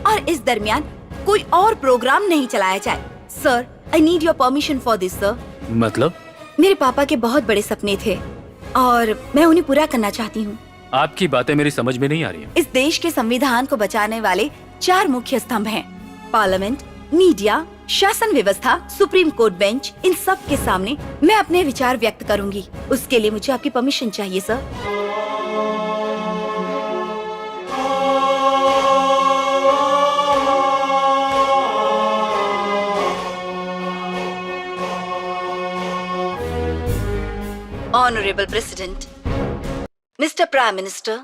और इस दरमियान कोई और प्रोग्राम नहीं चलाया जाए। Sir, I need your permission for this, sir. मतलब? मेरे पापा के बहुत बड़े सपने थे और मैं उन्हें पूरा करना चाहती हूँ। आपकी बातें मेरी समझ में नहीं आ रही हैं। इस देश के संविधान को बचाने वाले 4 मुख्य स्तंभ हैं। पार्लियामेंट, मीडिया, शासन व्यवस्था, सुप्रीम कोर्ट बेंच। इन सब के सामने मैं अपने विचार व्यक्त करूंगी। उसके लिए मुझे आपकी परमिशन चाहिए sir. Honorable President, Mr. Prime Minister,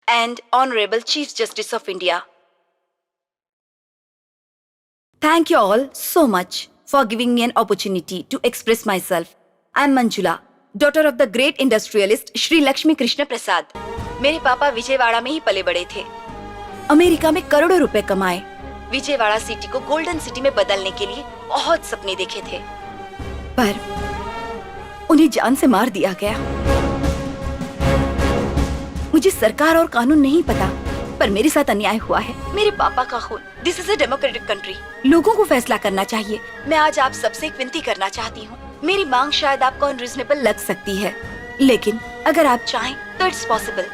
and Honorable Chief Justice of India. Thank you all so much for giving me an opportunity to express myself. I am Manjula, daughter of the great industrialist Shri Lakshmi Krishna Prasad. मेरे पापा विजयवाड़ा में ही पले बड़े थे। America में करोड़ों रुपए कमाए। विजयवाड़ा सिटी को गोल्डन सिटी में बदलने के लिए बहुत सपने देखे थे, पर उन्हें जान से मार दिया गया। मुझे सरकार और कानून नहीं पता, पर मेरे साथ अन्याय हुआ है। मेरे पापा का खून। This is a democratic country. लोगों को फैसला करना चाहिए। मैं आज आप सबसे एक विनती करना चाहती हूँ। मेरी मांग शायद आपको अनरीजनेबल लग सकती है, लेकिन अगर आप चाहें तो इट्स पॉसिबल।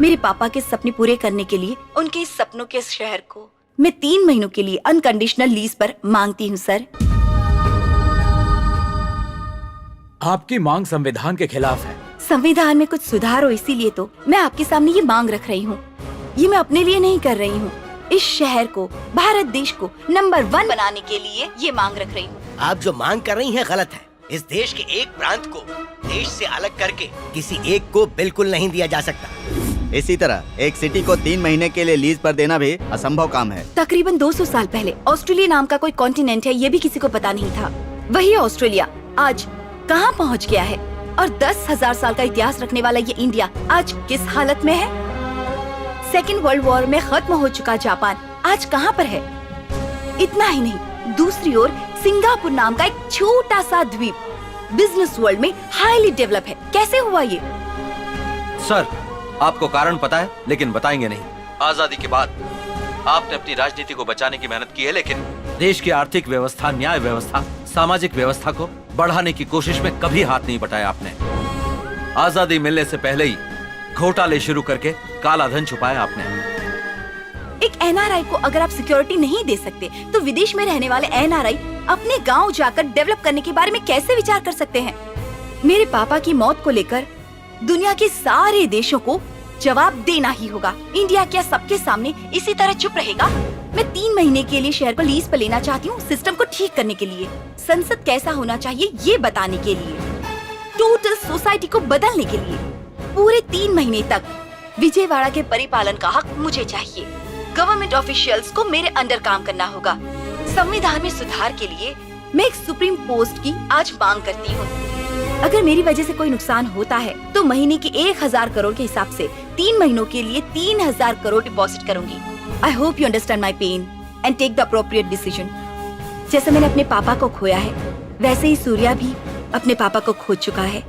मेरे पापा के सपने पूरे करने के लिए उनके इस सपनों के शहर को मैं 3 महीनों के लिए अनकंडीशनल लीज पर मांगती हूँ सर। आपकी मांग संविधान के खिलाफ है। संविधान में कुछ सुधार हो, इसीलिए तो मैं आपके सामने ये मांग रख रही हूँ। ये मैं अपने लिए नहीं कर रही हूँ, इस शहर को, भारत देश को नंबर 1 बनाने के लिए ये मांग रख रही हूँ। आप जो मांग कर रही हैं गलत है। इस देश के एक प्रांत को देश से अलग करके किसी एक को बिल्कुल नहीं दिया जा सकता। इसी तरह एक सिटी को 3 महीने के लिए लीज पर देना भी असंभव काम है। तकरीबन 200 साल पहले ऑस्ट्रेलिया नाम का कोई कॉन्टिनेंट है, ये भी किसी को पता नहीं था। वही ऑस्ट्रेलिया आज कहाँ पहुँच गया है, और 10,000 साल का इतिहास रखने वाला ये इंडिया आज किस हालत में है। सेकेंड वर्ल्ड वॉर में खत्म हो चुका जापान आज कहाँ पर है। इतना ही नहीं, दूसरी ओर सिंगापुर नाम का एक छोटा सा द्वीप बिजनेस वर्ल्ड में हाईली डेवलप है। कैसे हुआ ये? सर, आपको कारण पता है, लेकिन बताएंगे नहीं। आजादी के बाद आपने अपनी राजनीति को बचाने की मेहनत की है, लेकिन देश की आर्थिक व्यवस्था, न्याय व्यवस्था, सामाजिक व्यवस्था को बढ़ाने की कोशिश में कभी हाथ नहीं बटाया आपने। आजादी मिलने से पहले ही घोटाले शुरू करके काला धन छुपाया आपने। एक एनआरआई को अगर आप सिक्योरिटी नहीं दे सकते तो विदेश में रहने वाले एनआरआई अपने गांव जाकर डेवलप करने के बारे में कैसे विचार कर सकते हैं? मेरे पापा की मौत को लेकर दुनिया के सारे देशों को जवाब देना ही होगा। इंडिया क्या सबके सामने इसी तरह चुप रहेगा? मैं 3 महीने के लिए शहर को लीज पर लेना चाहती हूँ, सिस्टम को ठीक करने के लिए, संसद कैसा होना चाहिए ये बताने के लिए, टोटल सोसाइटी को बदलने के लिए। पूरे 3 महीने तक विजयवाड़ा के परिपालन का हक मुझे चाहिए। गवर्नमेंट ऑफिशियल्स को मेरे अंडर काम करना होगा। संविधान में सुधार के लिए मैं एक सुप्रीम पोस्ट की आज मांग करती हूँ। अगर मेरी वजह से कोई नुकसान होता है तो महीने के 1000 करोड़ के हिसाब से 3 महीनों के लिए 3000 करोड़ डिपॉजिट करूंगी। I hope you understand my pain and take the appropriate decision. जैसे मैंने अपने पापा को खोया है वैसे ही सूर्या भी अपने पापा को खो चुका है।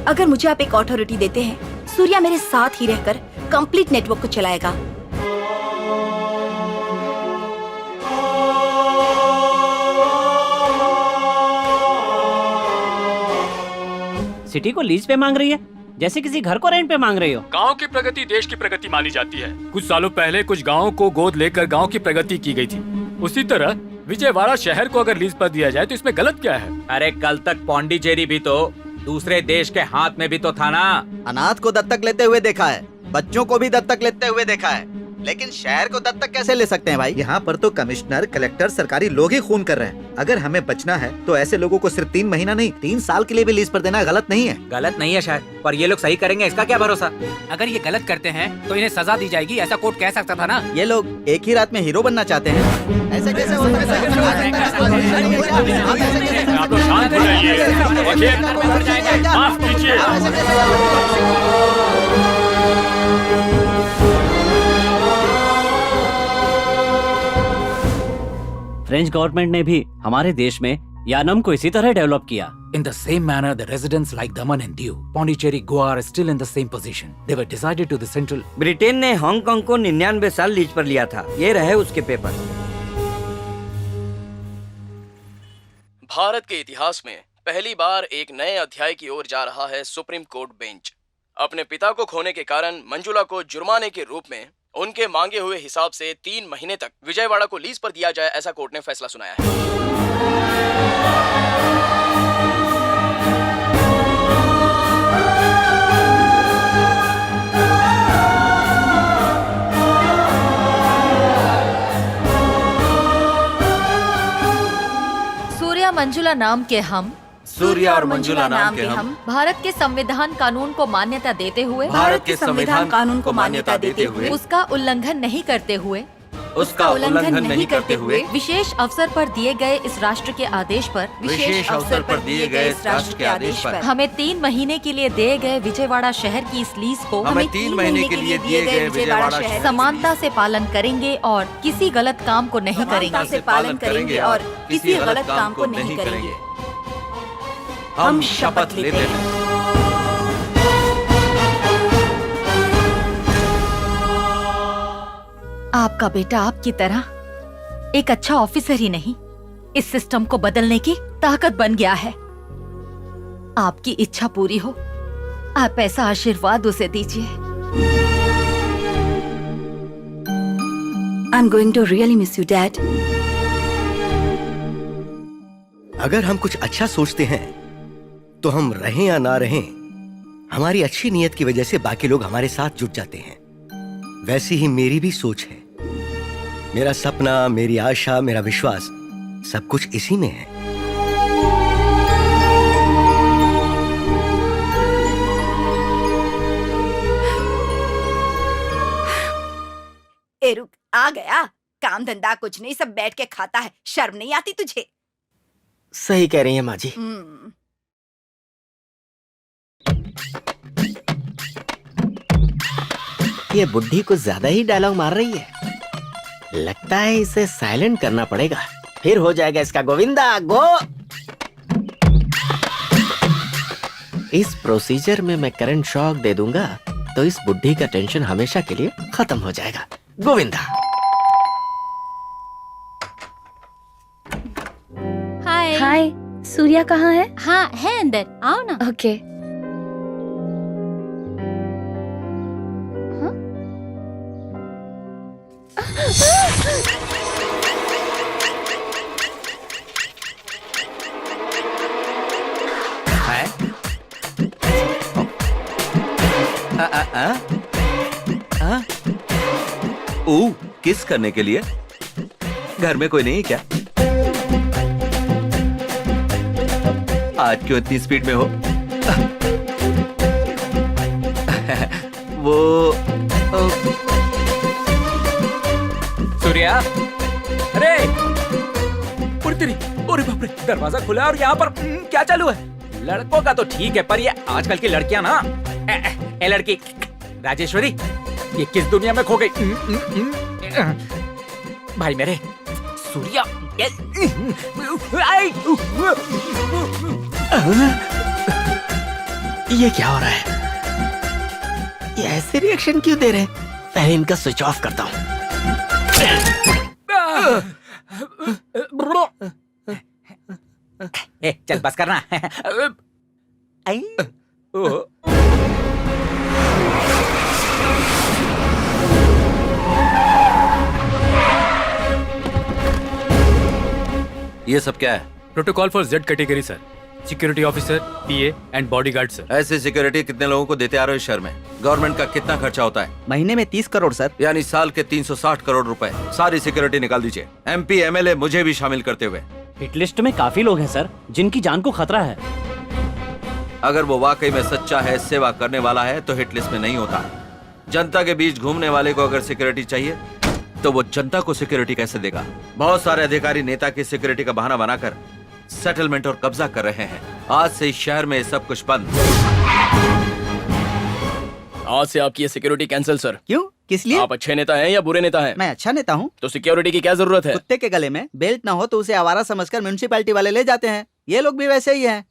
अगर मुझे आप एक अथॉरिटी देते हैं, सूर्या मेरे साथ ही रहकर कंप्लीट नेटवर्क को चलाएगा। सिटी को लीज पे मांग रही है जैसे किसी घर को रेंट पे मांग रही हो। गांव की प्रगति देश की प्रगति मानी जाती है। कुछ सालों पहले कुछ गांवों को गोद लेकर गांव की प्रगति की गई थी। उसी तरह विजयवाड़ा शहर को अगर लीज पर दिया जाए तो इसमें गलत क्या है? अरे कल तक पौंडीचेरी भी तो दूसरे देश के हाथ में भी तो था ना। अनाथ को दत्तक लेते हुए देखा है, बच्चों को भी दत्तक लेते हुए देखा है, लेकिन शहर को दत्तक कैसे ले सकते हैं भाई? यहाँ पर तो कमिश्नर, कलेक्टर, सरकारी लोग ही खून कर रहे हैं। अगर हमें बचना है तो ऐसे लोगों को सिर्फ 3 महीना नहीं 3 साल के लिए भी लीज पर देना गलत नहीं है। गलत नहीं है शायद, पर ये लोग सही करेंगे इसका क्या भरोसा? अगर ये गलत करते हैं तो इन्हें सजा दी जाएगी, ऐसा कोर्ट कह सकता था ना। ये लोग एक ही रात में हीरो बनना चाहते हैं, ऐसे कैसे हो सकता आप लोग शांत हो जाइए। माफ कीजिए। फ्रेंच गवर्नमेंट ने भी हमारे देश में यानम को इसी तरह डेवलप किया। In the same manner, the residents like Daman and Diu, Pondicherry, Goa are still in the same position. They were decided to the central. Britain ने हांगकांग को 99 साल लीज पर लिया था। ये रहे उसके पेपर। भारत के इतिहास में पहली बार एक नए अध्याय की ओर जा रहा है सुप्रीम कोर्ट बेंच। अपने पिता को खोने के कारण मंजुला को जुर्माने के रूप में उनके मांगे हुए हिसाब से 3 महीने तक विजयवाड़ा को लीज पर दिया जाए, ऐसा कोर्ट ने फैसला सुनाया है। सूर्या मंजुला नाम के हम, सूर्या और मंजुला नाम के हम भारत के संविधान कानून को मान्यता देते हुए, भारत के संविधान कानून को मान्यता देते हुए, उसका उल्लंघन नहीं करते हुए, उसका उल्लंघन नहीं करते हुए, विशेष अवसर पर दिए गए इस राष्ट्र के आदेश पर, विशेष अवसर पर दिए गए इस राष्ट्र के आदेश पर हमें 3 महीने के लिए दिए गए विजयवाड़ा शहर की इस लीज को हमें 3 महीने के लिए दिए गए विजयवाड़ा शहर समानता से पालन करेंगे और किसी गलत काम को नहीं करेंगे। पालन करेंगे और किसी गलत काम को नहीं करेंगे। हम शपथ लेते हैं। आपका बेटा आपकी तरह एक अच्छा ऑफिसर ही नहीं, इस सिस्टम को बदलने की ताकत बन गया है। आपकी इच्छा पूरी हो, आप ऐसा आशीर्वाद उसे दीजिए। I'm going to really miss you, Dad. अगर हम कुछ अच्छा सोचते हैं तो हम रहें या ना रहें, हमारी अच्छी नीयत की वजह से बाकी लोग हमारे साथ जुट जाते हैं। वैसी ही मेरी भी सोच है। मेरा सपना, मेरी आशा, मेरा विश्वास सब कुछ इसी में है। ए रुक, आ गया। काम धंधा कुछ नहीं, सब बैठ के खाता है। शर्म नहीं आती तुझे? सही कह रही है माँ जी। ये बुढ़ी कुछ ज्यादा ही डायलॉग मार रही है। लगता है इसे साइलेंट करना पड़ेगा, फिर हो जाएगा इसका गोविंदा गो। इस प्रोसीजर में मैं करंट शॉक दे दूंगा तो इस बुढ़ी का टेंशन हमेशा के लिए खत्म हो जाएगा। गोविंदा। हाय। हाय, सूर्या कहाँ है? हाँ है अंदर, आओ ना। ओके। किस करने के लिए? घर में कोई नहीं है क्या? आज क्यों इतनी स्पीड में हो? वो सूर्या, अरे तेरी, अरे बाप रे, दरवाजा खुला और यहाँ पर क्या चालू है? लड़कों का तो ठीक है, पर ये आजकल की लड़कियां ना, ए लड़की राजेश्वरी, ये किस दुनिया में खो गई? भाई मेरे सूर्या, ये क्या हो रहा है? ये ऐसे रिएक्शन क्यों दे रहे हैं? पहले इनका स्विच ऑफ करता हूँ। चल बस करना। ये सब क्या है? Protocol for Z category sir. Security officer, PA and bodyguard sir. ऐसे सिक्योरिटी कितने लोगों को देते आ रहे हो इस शहर में? गवर्नमेंट का कितना खर्चा होता है? महीने में 30 करोड़ सर। यानी साल के 360 करोड़ रुपए। सारी सिक्योरिटी निकाल दीजिए, MP MLA मुझे भी शामिल करते हुए। हिट लिस्ट में काफी लोग हैं सर, जिनकी जान को खतरा है। अगर वो वाकई में सच्चा है, सेवा करने वाला है, तो हिट लिस्ट में नहीं होता। जनता के बीच घूमने वाले को अगर सिक्योरिटी चाहिए तो वो जनता को सिक्योरिटी कैसे देगा? बहुत सारे अधिकारी नेता की सिक्योरिटी का बहाना बनाकर सेटलमेंट और कब्जा कर रहे हैं। आज से इस शहर में सब कुछ बंद। आज से आपकी ये सिक्योरिटी कैंसिल सर। क्यों? किस लिए? आप अच्छे नेता हैं या बुरे नेता हैं? मैं अच्छा नेता हूँ। तो सिक्योरिटी की क्या जरूरत है? कुत्ते के गले में बेल्ट ना हो तो उसे आवारा समझकर म्युनिसिपैलिटी वाले ले जाते हैं। ये लोग भी वैसे ही हैं।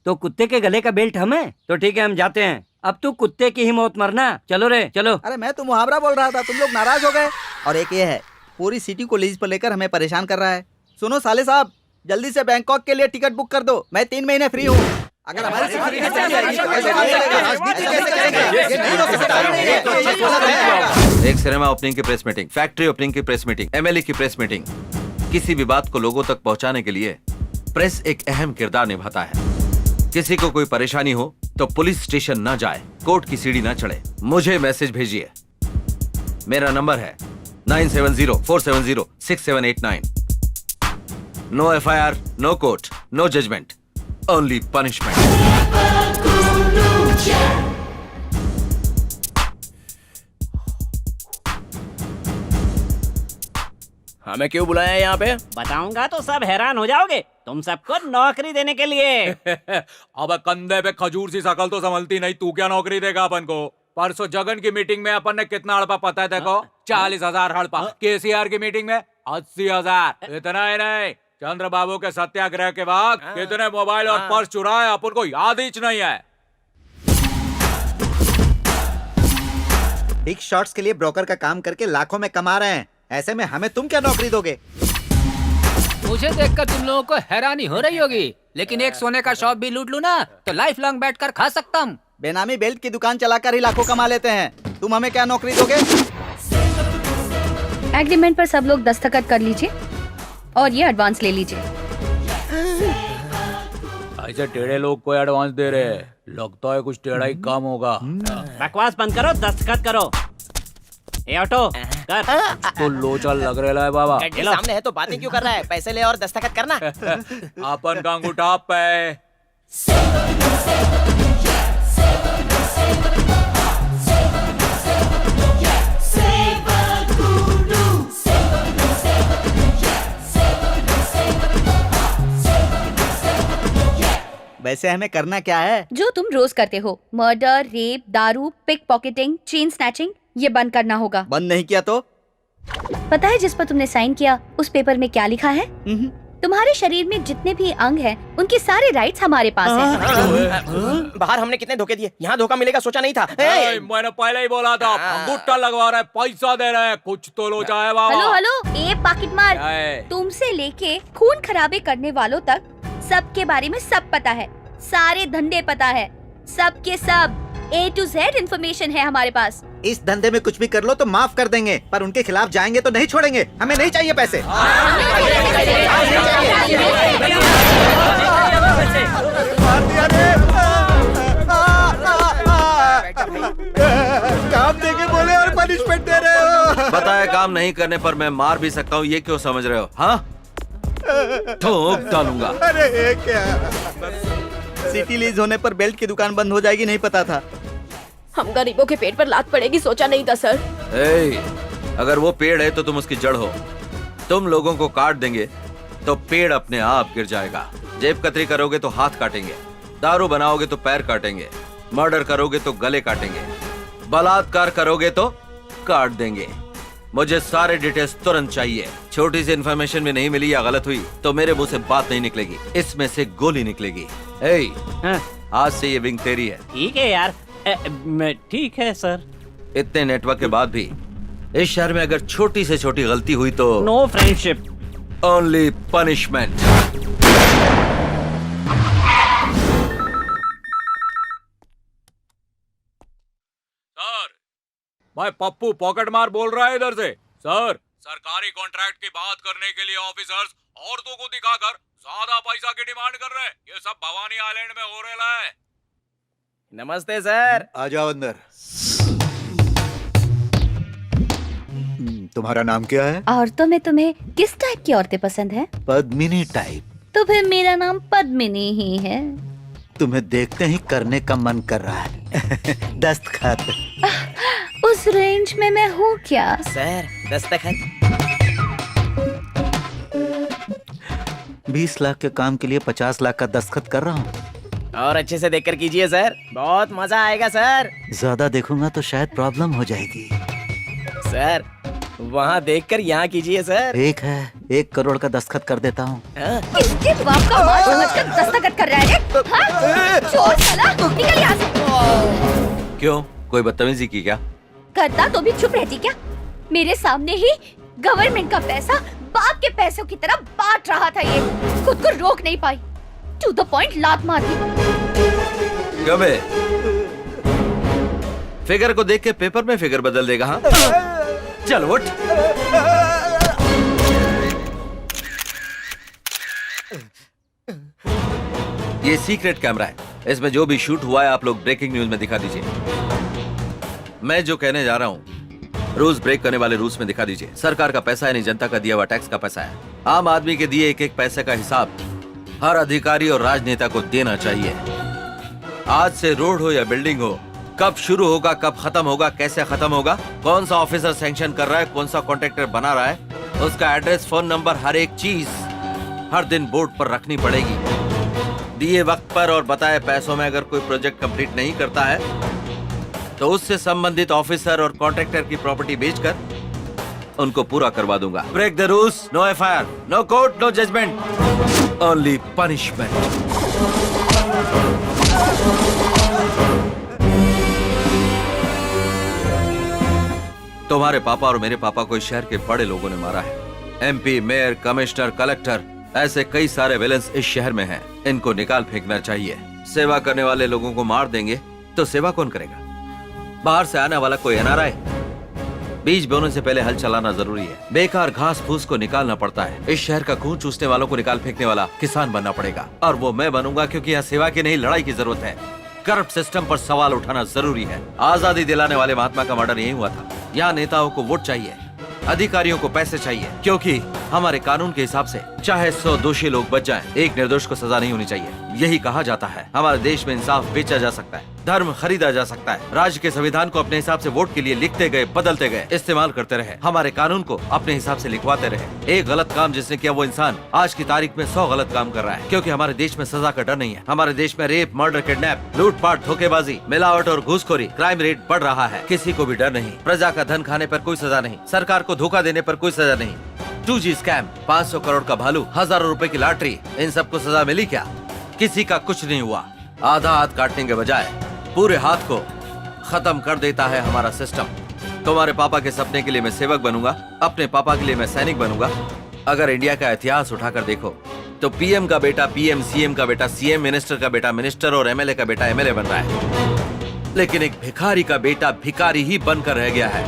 तो कुत्ते के गले का बेल्ट हमें? तो ठीक है, हम जाते हैं। अब तू कुत्ते की ही मौत मरना। चलो रे चलो। अरे मैं तो मुहावरा बोल रहा था, तुम लोग नाराज हो गए। और एक ये है, पूरी सिटी को लीज पर लेकर हमें परेशान कर रहा है। सुनो साले साहब, जल्दी से बैंकॉक के लिए टिकट बुक कर दो। मैं 3 महीने फ्री हूँ। अगर हमारे एक सिनेमा ओपनिंग की प्रेस मीटिंग, फैक्ट्री ओपनिंग की प्रेस मीटिंग, MLA की प्रेस मीटिंग, किसी भी बात को लोगों तक पहुंचाने के लिए प्रेस एक अहम किरदार निभाता है। किसी को कोई परेशानी हो तो पुलिस स्टेशन ना जाए, कोर्ट की सीढ़ी ना चढ़े, मुझे मैसेज भेजिए। मेरा नंबर है 9704706789। No FIR, no court, no judgment, only punishment. हमें क्यों बुलाया है यहाँ पे? बताऊंगा तो सब हैरान हो जाओगे। तुम सबको नौकरी देने के लिए। अब कंधे पे खजूर सी शकल तो संभलती नहीं, तू क्या नौकरी देगा अपन को? परसों जगन की मीटिंग में अपन ने कितना हड़पा पता है देखो? 40,000 हड़पा। KCR की मीटिंग में 80,000। इतना ही नहीं, चंद्र बाबू के सत्याग्रह के बाद कितने मोबाइल और पर्स चुराए अपन को याद ही नहीं है। बिग शॉट्स के लिए ब्रोकर का काम करके लाखों में कमा रहे हैं। ऐसे में हमें तुम क्या नौकरी दोगे? मुझे देखकर तुम लोगों को हैरानी हो रही होगी, लेकिन एक सोने का शॉप भी लूट लूं ना तो लाइफ लॉन्ग बैठकर खा सकता हूँ। बेनामी बेल्ट की दुकान चलाकर ही लाखों कमा लेते हैं। तुम हमें क्या नौकरी दोगे? एग्रीमेंट पर सब लोग दस्तखत कर लीजिए और ये एडवांस ले लीजिए। ऐसे टेढ़े लोग को एडवांस दे रहे हैं, लगता है कुछ टेढ़ा ही काम होगा। बकवास बंद करो, दस्तखत करो। ए ऑटो कर। तो लोचा लग रहा है बाबा। सामने है तो बातें क्यों कर रहा है? पैसे ले और दस्तखत करना। अपन का अंगूठा पे। वैसे हमें करना क्या है? जो तुम रोज करते हो, मर्डर, रेप, दारू, पिक पॉकेटिंग, चेन स्नैचिंग, ये बंद करना होगा। बंद नहीं किया तो? पता है जिस पर तुमने साइन किया उस पेपर में क्या लिखा है? तुम्हारे शरीर में जितने भी अंग हैं, उनके सारे राइट्स हमारे पास हैं। बाहर हमने कितने धोखे दिए, यहाँ धोखा मिलेगा सोचा नहीं था। मैंने पहले ही बोला था, अंगूठा लगवा रहा है, पैसा दे रहा है, कुछ तो लोचा है बाबा। हेलो हेलो, ए पाकिट मार, तुमसे लेके खून खराबे करने वालों तक सबके बारे में सब पता है, सारे धंधे पता है, सब के सब। A to Z इन्फॉर्मेशन है हमारे पास। इस धंधे में कुछ भी कर लो तो माफ कर देंगे, पर उनके खिलाफ जाएंगे तो नहीं छोड़ेंगे। हमें नहीं चाहिए पैसे। काम देके बोले और पनिशमेंट दे रहे हो। बताया काम नहीं करने पर मैं मार भी सकता हूँ, ये क्यों समझ रहे हो? हाँ, ठोक डालूंगा। अरे ये क्या? सिटी लीज होने पर बेल्ट की दुकान बंद हो जाएगी, नहीं पता था। हम गरीबों के पेट पर लात पड़ेगी सोचा नहीं था सर। अगर वो पेड़ है तो तुम उसकी जड़ हो। तुम लोगों को काट देंगे तो पेड़ अपने आप गिर जाएगा। जेब कतरी करोगे तो हाथ काटेंगे, दारू बनाओगे तो पैर काटेंगे, मर्डर करोगे तो गले काटेंगे, बलात्कार करोगे तो काट देंगे। मुझे सारे डिटेल्स तुरंत चाहिए। छोटी सी इन्फॉर्मेशन भी नहीं मिली या गलत हुई तो मेरे मुंह से बात नहीं निकलेगी, इसमें से गोली निकलेगी। आज से ये विंग तेरी है। ठीक है यार। ठीक है सर। इतने नेटवर्क के बाद भी इस शहर में अगर छोटी से छोटी गलती हुई तो no friendship, only punishment. Sir, भाई पप्पू पॉकेट मार बोल रहा है इधर से। सर, सरकारी कॉन्ट्रैक्ट की बात करने के लिए ऑफिसर्स औरतों को दिखाकर ज्यादा पैसा की डिमांड कर रहे हैं। ये सब भवानी आइलैंड में हो रहा है। नमस्ते सर। आ जाओ अंदर। तुम्हारा नाम क्या है? औरतों में तुम्हें किस टाइप की औरतें पसंद है? पद्मिनी टाइप। तो फिर मेरा नाम पद्मिनी ही है। तुम्हें देखते ही करने का मन कर रहा है। दस्तखत। उस रेंज में मैं हूँ क्या? सर, दस्तखत। 20 लाख के काम के लिए 50 लाख का दस्तखत कर रहा हूँ। और अच्छे से देखकर कीजिए सर, बहुत मजा आएगा सर। ज्यादा देखूंगा तो शायद प्रॉब्लम हो जाएगी। सर, वहाँ देखकर यहाँ कीजिए सर। एक है, 1 करोड़ का दस्तखत कर देता हूँ। किसके बाप का माल समझकर दस्तखत कर रहा है रे? हाँ? चोर साला, निकल यहाँ से। क्यों, कोई बदतमीजी की क्या? करता तो भी चुप रहती क्या? मेरे सामने ही गवर्नमेंट का पैसा बाप के पैसों की तरह बांट रहा था ये। खुद को रोक नहीं पाई, टू द पॉइंट लात मार दी। गबे, फिगर को देख के पेपर में फिगर बदल देगा। हाँ, चल उठ। ये सीक्रेट कैमरा है, इसमें जो भी शूट हुआ है आप लोग ब्रेकिंग न्यूज में दिखा दीजिए। मैं जो कहने जा रहा हूँ रूल्स ब्रेक करने वाले रूल्स में दिखा दीजिए। सरकार का पैसा है, नहीं जनता का दिया हुआ टैक्स का पैसा है। आम आदमी के दिए एक एक पैसे का हिसाब हर अधिकारी और राजनेता को देना चाहिए। आज से रोड हो या बिल्डिंग हो, कब शुरू होगा, कब खत्म होगा, कैसे खत्म होगा, कौन सा ऑफिसर सैंक्शन कर रहा है, कौन सा कॉन्ट्रैक्टर बना रहा है, उसका एड्रेस, फोन नंबर, हर एक चीज हर दिन बोर्ड पर रखनी पड़ेगी। दिए वक्त पर और बताए पैसों में अगर कोई प्रोजेक्ट कंप्लीट नहीं करता है तो उससे संबंधित ऑफिसर और कॉन्ट्रैक्टर की प्रॉपर्टी बेचकर उनको पूरा करवा दूंगा। Break the rules, no FIR, no court, no judgment, only punishment. तुम्हारे पापा और मेरे पापा को इस शहर के बड़े लोगों ने मारा है। एमपी, मेयर, कमिश्नर, कलेक्टर, ऐसे कई सारे विलेंस इस शहर में हैं। इनको निकाल फेंकना चाहिए। सेवा करने वाले लोगों को मार देंगे तो सेवा कौन करेगा? बाहर से आने वाला कोई एनआरआई? बीज बोने से पहले हल चलाना जरूरी है। बेकार घास फूस को निकालना पड़ता है। इस शहर का खून चूसने वालों को निकाल फेंकने वाला किसान बनना पड़ेगा, और वो मैं बनूंगा, क्योंकि यहाँ सेवा की नहीं लड़ाई की जरूरत है। करप्ट सिस्टम पर सवाल उठाना जरूरी है। आजादी दिलाने वाले महात्मा का मर्डर यही हुआ था। यहाँ नेताओं को वोट चाहिए, अधिकारियों को पैसे चाहिए, क्योंकि हमारे कानून के हिसाब से चाहे 100 दोषी लोग बच जाएं, एक निर्दोष को सजा नहीं होनी चाहिए। यही कहा जाता है। हमारे देश में इंसाफ बेचा जा सकता है, धर्म खरीदा जा सकता है। राज्य के संविधान को अपने हिसाब से वोट के लिए लिखते गए, बदलते गए, इस्तेमाल करते रहे। हमारे कानून को अपने हिसाब से लिखवाते रहे। एक गलत काम जिसने किया वो इंसान आज की तारीख में 100 गलत काम कर रहा है, क्योंकि हमारे देश में सजा का डर नहीं है। हमारे देश में रेप, मर्डर, किडनैप, लूटपाट, धोखेबाजी, मिलावट और घूसखोरी, क्राइम रेट बढ़ रहा है। किसी को भी डर नहीं। प्रजा का धन खाने पर कोई सजा नहीं, सरकार को धोखा देने पर कोई सजा नहीं। 2G स्कैम, 500 करोड़ का भालू, हजारों रुपए की लॉटरी, इन सबको सजा मिली क्या? किसी का कुछ नहीं हुआ। आधा हाथ काटने के बजाय पूरे हाथ को खत्म कर देता है हमारा सिस्टम। तुम्हारे पापा के सपने के लिए मैं सेवक बनूंगा, अपने पापा के लिए मैं सैनिक बनूंगा। अगर इंडिया का इतिहास उठाकर देखो तो पीएम का बेटा पीएम, सीएम का बेटा सीएम, मिनिस्टर का बेटा मिनिस्टर और एमएलए का बेटा एमएलए बन रहा है। लेकिन एक भिखारी का बेटा भिखारी ही बनकर रह गया है।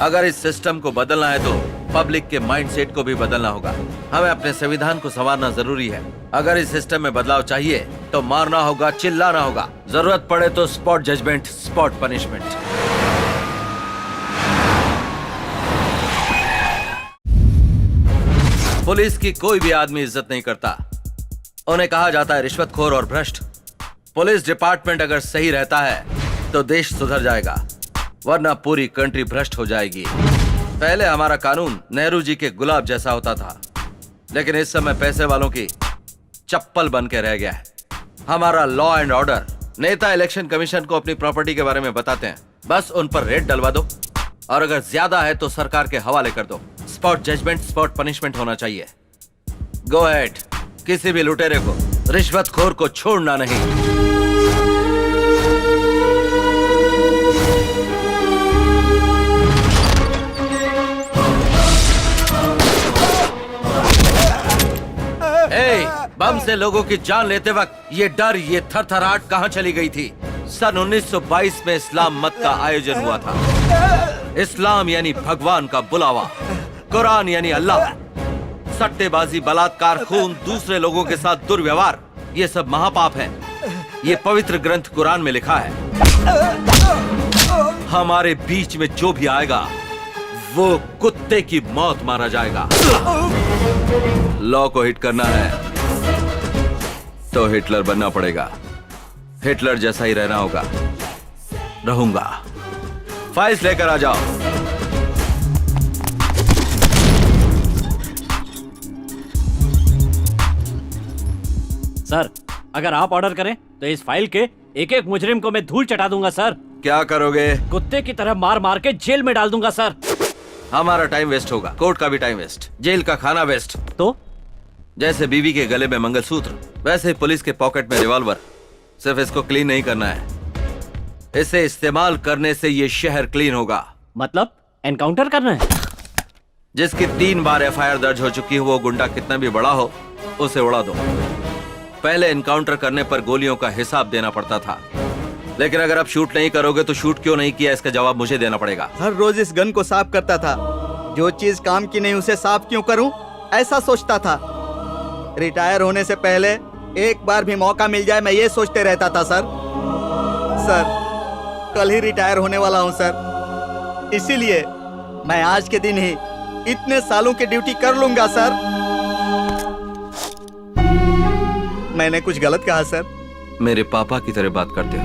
अगर इस सिस्टम को बदलना है तो पब्लिक के माइंडसेट को भी बदलना होगा। हमें अपने संविधान को संवारना जरूरी है। अगर इस सिस्टम में बदलाव चाहिए तो मारना होगा, चिल्लाना होगा, जरूरत पड़े तो spot judgment, spot punishment. Police की कोई भी आदमी इज्जत नहीं करता। उन्हें कहा जाता है रिश्वतखोर और भ्रष्ट। पुलिस डिपार्टमेंट अगर सही रहता है तो देश सुधर जाएगा, वरना पूरी कंट्री भ्रष्ट हो जाएगी। पहले हमारा कानून नेहरू जी के गुलाब जैसा होता था, लेकिन इस समय पैसे वालों की चप्पल बन के रह गया है। हमारा लॉ एंड ऑर्डर, नेता इलेक्शन कमीशन को अपनी प्रॉपर्टी के बारे में बताते हैं, बस उन पर रेड डलवा दो, और अगर ज्यादा है तो सरकार के हवाले कर दो। स्पॉट जजमेंट, स्पॉट पनिशमेंट होना चाहिए। गो अहेड, किसी भी लुटेरे को, रिश्वतखोर को छोड़ना नहीं। बम से लोगों की जान लेते वक्त ये डर, ये थरथराहट कहां चली गई थी? सन 1922 में इस्लाम मत का आयोजन हुआ था। इस्लाम यानी भगवान का बुलावा, कुरान यानी अल्लाह। सट्टेबाजी, बलात्कार, खून, दूसरे लोगों के साथ दुर्व्यवहार, ये सब महापाप है। ये पवित्र ग्रंथ कुरान में लिखा है। हमारे बीच में जो भी आएगा वो कुत्ते की मौत मारा जाएगा। लॉ को हिट करना है तो हिटलर बनना पड़ेगा। हिटलर जैसा ही रहना होगा। रहूंगा। फाइल्स लेकर आ जाओ। सर, अगर आप ऑर्डर करें तो इस फाइल के एक एक मुजरिम को मैं धूल चटा दूंगा सर। क्या करोगे? कुत्ते की तरह मार मार के जेल में डाल दूंगा सर। हमारा टाइम वेस्ट होगा, कोर्ट का भी टाइम वेस्ट, जेल का खाना वेस्ट। तो जैसे बीवी के गले में मंगलसूत्र, वैसे ही पुलिस के पॉकेट में रिवॉल्वर। सिर्फ इसको क्लीन नहीं करना है, इसे इस्तेमाल करने से ये शहर क्लीन होगा। मतलब एनकाउंटर करना है? जिसकी 3 बार एफआईआर दर्ज हो चुकी हो, वो गुंडा कितना भी बड़ा हो, उसे उड़ा दो। पहले एनकाउंटर करने पर गोलियों का हिसाब देना पड़ता था, लेकिन अगर आप शूट नहीं करोगे तो शूट क्यों नहीं किया, इसका जवाब मुझे देना पड़ेगा। हर रोज इस गन को साफ करता था। जो चीज काम की नहीं उसे साफ क्यों करूं, ऐसा सोचता था। रिटायर होने से पहले एक बार भी मौका मिल जाए, मैं ये सोचते रहता था। सर, कल ही रिटायर होने वाला हूं सर, इसीलिए मैं आज के दिन ही इतने सालों की ड्यूटी कर लूंगा सर। मैंने कुछ गलत कहा सर? मेरे पापा की तरह बात करते हो।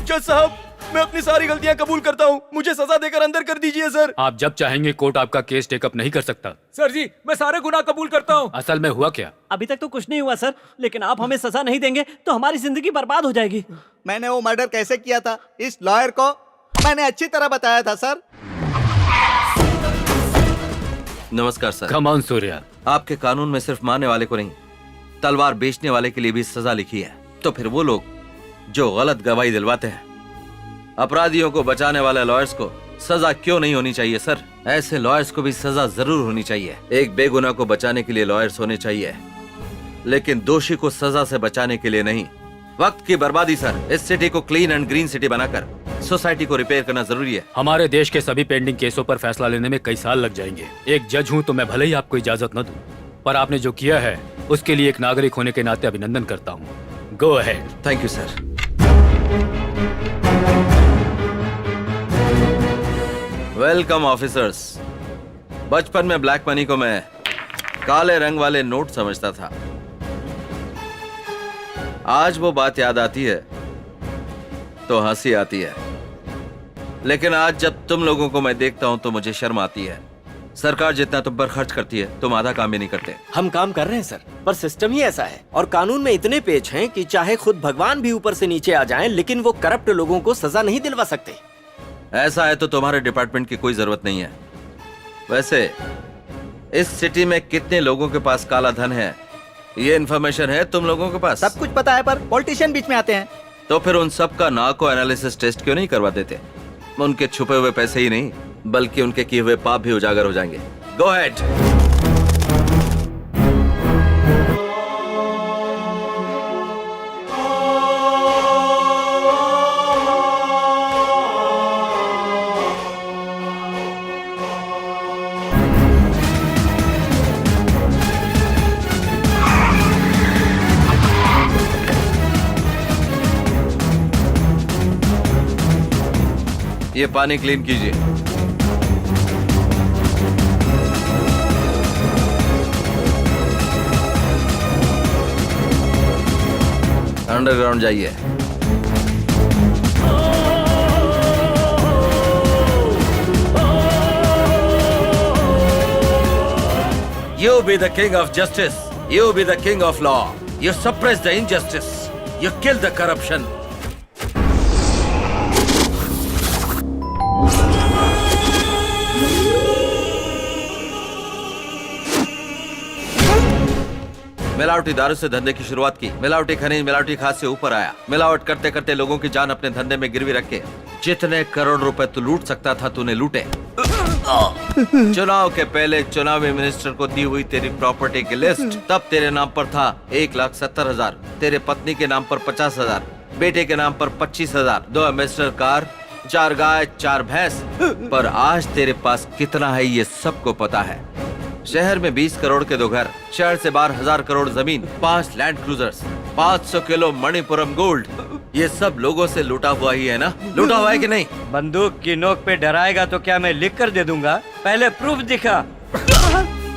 जज साहब, मैं अपनी सारी गलतियां कबूल करता हूँ, मुझे सजा देकर अंदर कर दीजिए सर। आप जब चाहेंगे कोर्ट आपका केस टेकअप नहीं कर सकता। सर जी, मैं सारे गुनाह कबूल करता हूँ। असल में हुआ क्या? अभी तक तो कुछ नहीं हुआ सर, लेकिन आप हमें सजा नहीं देंगे तो हमारी जिंदगी बर्बाद हो जाएगी। मैंने वो मर्डर कैसे किया था, इस लॉयर को मैंने अच्छी तरह बताया था सर। नमस्कार सर। Come on Surya. आपके कानून में सिर्फ मारने वाले को नहीं, तलवार बेचने वाले के लिए भी सजा लिखी है। तो फिर वो लोग जो गलत गवाही दिलवाते हैं, अपराधियों को बचाने वाले लॉयर्स को सजा क्यों नहीं होनी चाहिए सर? ऐसे लॉयर्स को भी सजा जरूर होनी चाहिए। एक बेगुनाह को बचाने के लिए लॉयर्स होने चाहिए, लेकिन दोषी को सजा से बचाने के लिए नहीं। वक्त की बर्बादी सर। इस सिटी को क्लीन एंड ग्रीन सिटी बनाकर सोसाइटी को रिपेयर करना जरूरी है। हमारे देश के सभी पेंडिंग केसों पर फैसला लेने में कई साल लग जाएंगे। एक जज हूँ तो मैं भले ही आपको इजाजत न दूं, पर आपने जो किया है उसके लिए एक नागरिक होने के नाते अभिनंदन करता हूँ। Go ahead. Thank you sir. Welcome officers. बचपन में ब्लैक मनी को मैं काले रंग वाले नोट समझता था। आज वो बात याद आती है तो हंसी आती है, लेकिन आज जब तुम लोगों को मैं देखता हूं तो मुझे शर्म आती है। सरकार जितना तुम पर खर्च करती है, तुम आधा काम भी नहीं करते। हम काम कर रहे हैं सर, पर सिस्टम ही ऐसा है और कानून में इतने पेच हैं कि चाहे खुद भगवान भी ऊपर से नीचे आ जाएं, लेकिन वो करप्ट लोगों को सजा नहीं दिलवा सकते। ऐसा है तो तुम्हारे डिपार्टमेंट की कोई जरूरत नहीं है। वैसे इस सिटी में कितने लोगों के पास काला धन है, ये इन्फॉर्मेशन है तुम लोगों के पास? सब कुछ पता है, पर पॉलिटिशियन बीच में आते हैं। तो फिर उन सब का नार्को एनालिसिस टेस्ट क्यों नहीं करवा देते? उनके छुपे हुए पैसे ही नहीं, बल्कि उनके किए हुए पाप भी उजागर हो जाएंगे। Go ahead. ये पानी क्लीन कीजिए। अंडरग्राउंड जाइए। You be the king of justice. You be the king of law. You suppress the injustice. You kill the corruption. मिलावटी दारू से धंधे की शुरुआत की, मिलावटी खनिज, मिलावटी खाद से ऊपर आया। मिलावट करते करते लोगों की जान अपने धंधे में गिरवी रख के जितने करोड़ रुपए तू लूट सकता था तूने लूटे। चुनाव के पहले चुनावी मिनिस्टर को दी हुई तेरी प्रॉपर्टी की लिस्ट तब तेरे नाम पर था 1,70,000, तेरे पत्नी के नाम पर 50,000, बेटे के नाम पर 25,000, 2 एम्बेसडर कार, 4 गाय, 4 भैंस। पर आज तेरे पास कितना है ये सबको पता है। शहर में 20 करोड़ के 2 घर, शहर से बाहर 1,000 करोड़ जमीन, 5 land cruisers, 500 kilo Manappuram gold. ये सब लोगों से लूटा हुआ ही है ना? लूटा हुआ है कि नहीं? बंदूक की नोक पे डराएगा तो क्या मैं लिख कर दे दूंगा? पहले प्रूफ दिखा।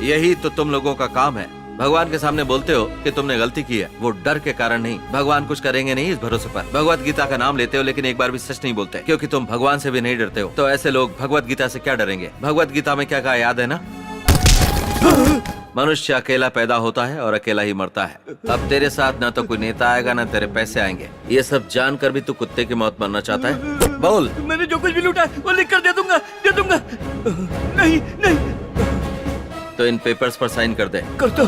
यही तो तुम लोगों का काम है। भगवान के सामने बोलते हो कि तुमने गलती की है, वो डर के कारण नहीं। भगवान कुछ करेंगे नहीं इस भरोसे पर। भगवत गीता का नाम लेते हो लेकिन एक बार भी सच नहीं बोलते, क्योंकि तुम भगवान से भी नहीं डरते हो। तो ऐसे लोग भगवत गीता से क्या डरेंगे? भगवत गीता में क्या कहा याद है ना? मनुष्य अकेला पैदा होता है और अकेला ही मरता है। अब तेरे साथ ना तो कोई नेता आएगा ना तेरे पैसे आएंगे। ये सब जानकर भी तू कुत्ते की मौत मरना चाहता है? बोल। मैंने जो कुछ भी लूटा है वो लिख कर दे दूंगा, दे दूंगा। नहीं नहीं। तो इन पेपर्स पर साइन कर दे। कर दो।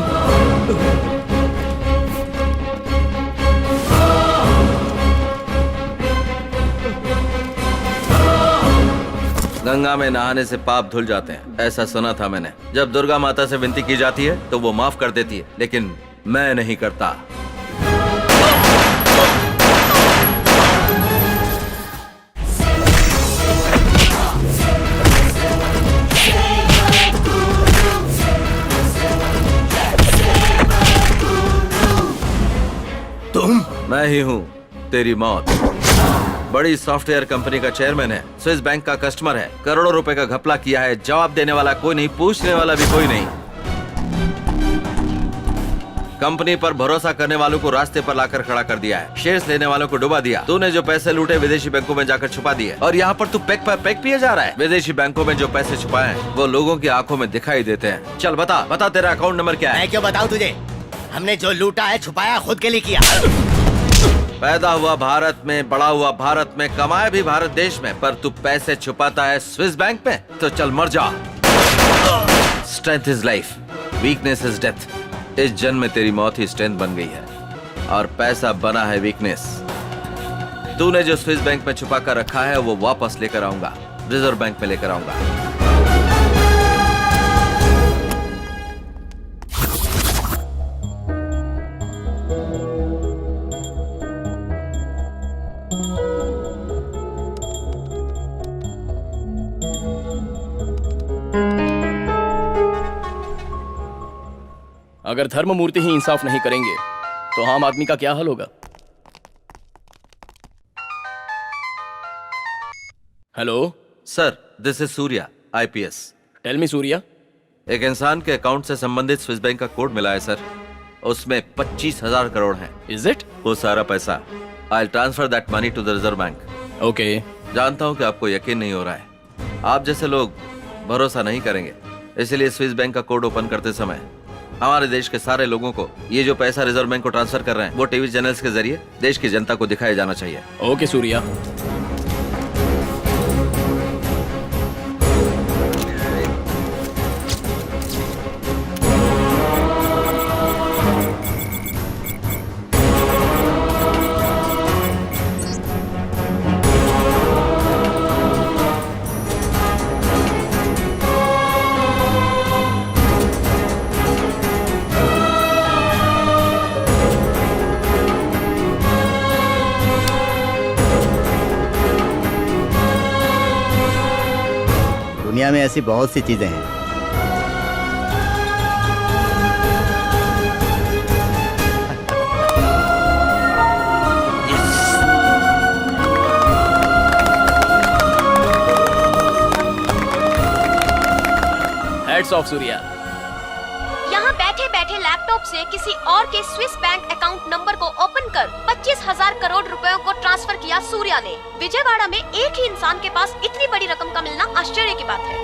गंगा में नहाने से पाप धुल जाते हैं, ऐसा सुना था मैंने। जब दुर्गा माता से विनती की जाती है तो वो माफ कर देती है, लेकिन मैं नहीं करता। तुम? मैं ही हूँ तेरी मौत। बड़ी सॉफ्टवेयर कंपनी का चेयरमैन है, स्विस बैंक का कस्टमर है, करोड़ों रुपए का घपला किया है। जवाब देने वाला कोई नहीं, पूछने वाला भी कोई नहीं। कंपनी पर भरोसा करने वालों को रास्ते पर लाकर खड़ा कर दिया है, शेयर्स लेने वालों को डुबा दिया। तूने जो पैसे लूटे विदेशी बैंकों में जाकर छुपा दिए, और यहाँ पर तू पैक पर पैक पिए जा रहा है। विदेशी बैंकों में जो पैसे छुपाए हैं वो लोगों की आंखों में दिखाई देते हैं। चल बता तेरा अकाउंट नंबर क्या है? मैं क्यों बताऊं तुझे? हमने जो लूटा है छुपाया खुद के लिए किया। पैदा हुआ भारत में, बड़ा हुआ भारत में, कमाया भी भारत देश में, पर तू पैसे छुपाता है स्विस बैंक में। तो चल मर जा। Strength is life, weakness is death. इस जन्म में तेरी मौत ही स्ट्रेंथ बन गई है और पैसा बना है वीकनेस। तूने जो स्विस बैंक में छुपा कर रखा है वो वापस लेकर आऊंगा, रिजर्व बैंक में लेकर आऊंगा। अगर धर्ममूर्ति ही इंसाफ नहीं करेंगे तो आम आदमी का क्या हाल होगा? Hello sir, this is Surya, IPS। Tell me Surya. एक इंसान के अकाउंट से संबंधित स्विस बैंक का कोड मिला है सर, उसमें 25,000 करोड़ हैं। Is it? वो सारा पैसा I transfer that money to the Reserve Bank. Okay. जानता हूँ कि आपको यकीन नहीं हो रहा है, आप जैसे लोग भरोसा नहीं करेंगे, इसलिए स्विस बैंक का कोड ओपन करते समय हमारे देश के सारे लोगों को ये जो पैसा रिजर्व बैंक को ट्रांसफर कर रहे हैं वो टीवी चैनल्स के जरिए देश की जनता को दिखाया जाना चाहिए। ओके सूर्या। दुनिया में ऐसी बहुत सी चीजें हैं। Hats off Surya. यहाँ बैठे बैठे लैपटॉप से किसी और के स्विस बैंक अकाउंट नंबर को ओपन कर 25,000 करोड़ रुपयों को ट्रांसफर किया सूर्या ने। विजयवाड़ा में एक ही इंसान के पास इतनी बड़ी रकम का मिलना आश्चर्य की बात है।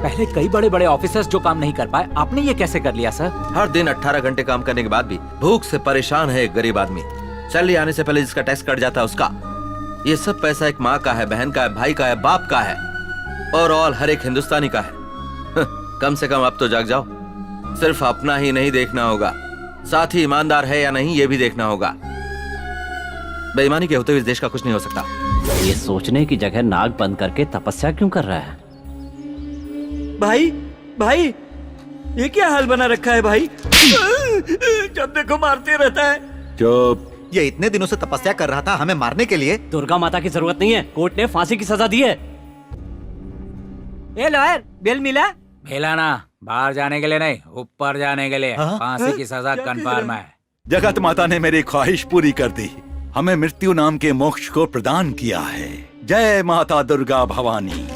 पहले कई बड़े बड़े ऑफिसर्स जो काम नहीं कर पाए, आपने ये कैसे कर लिया सर? हर दिन 18 घंटे काम करने के बाद भी भूख से परेशान है एक गरीब आदमी। सैलरी आने से पहले जिसका टैक्स कट जाता है उसका। ये सब पैसा एक माँ का है, बहन का है, भाई का है, बाप का है और ऑल हर एक हिंदुस्तानी का है। कम से कम अब तो जाग जाओ। सिर्फ अपना ही नहीं देखना होगा, साथ ही ईमानदार है या नहीं ये भी देखना होगा। बेईमानी के होते हुए इस देश का कुछ नहीं हो सकता। ये सोचने की जगह नाक बंद करके तपस्या क्यों कर रहा है? भाई भाई ये क्या हाल बना रखा है भाई? जब देखो मारते रहता है। चुप। ये इतने दिनों से तपस्या कर रहा था हमें मारने के लिए। दुर्गा माता की जरूरत नहीं है, कोर्ट ने फांसी की सजा दी है। ए लॉयर, बेल मिला? मिला ना, बाहर जाने के लिए नहीं, ऊपर जाने के लिए। फांसी की सजा कंफर्म है। जगत माता ने मेरी ख्वाहिश पूरी कर दी, हमें मृत्यु नाम के मोक्ष को प्रदान किया है। जय माता दुर्गा भवानी।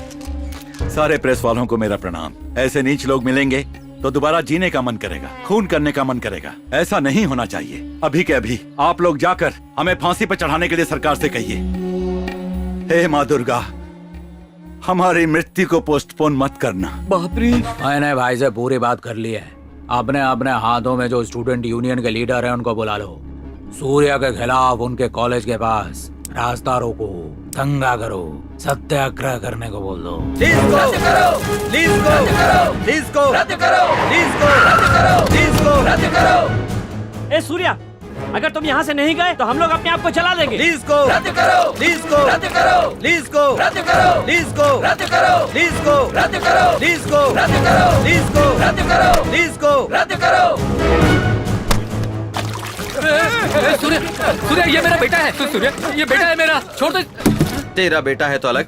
सारे प्रेस वालों को मेरा प्रणाम। ऐसे नीच लोग मिलेंगे तो दोबारा जीने का मन करेगा, खून करने का मन करेगा। ऐसा नहीं होना चाहिए। अभी के अभी आप लोग जाकर हमें फांसी पर चढ़ाने के लिए सरकार से कहिए, हे माँ दुर्गा हमारी मृत्यु को पोस्टपोन मत करना। बाप रे। मैंने भाई से पूरी बात कर ली है। अपने अपने हाथों में जो स्टूडेंट यूनियन के लीडर हैं उनको बुला लो। सूर्या के खिलाफ उनके कॉलेज के पास रास्ता रोको, दंगा करो, सत्याग्रह करने को बोल दो। ए सूर्या, अगर तुम यहाँ से नहीं गए तो हम लोग अपने आप को जला देंगे। सूर्य, सूर्य ये मेरा बेटा है। सूर्य ये बेटा है मेरा, छोड़ दे। तेरा बेटा है तो अलग,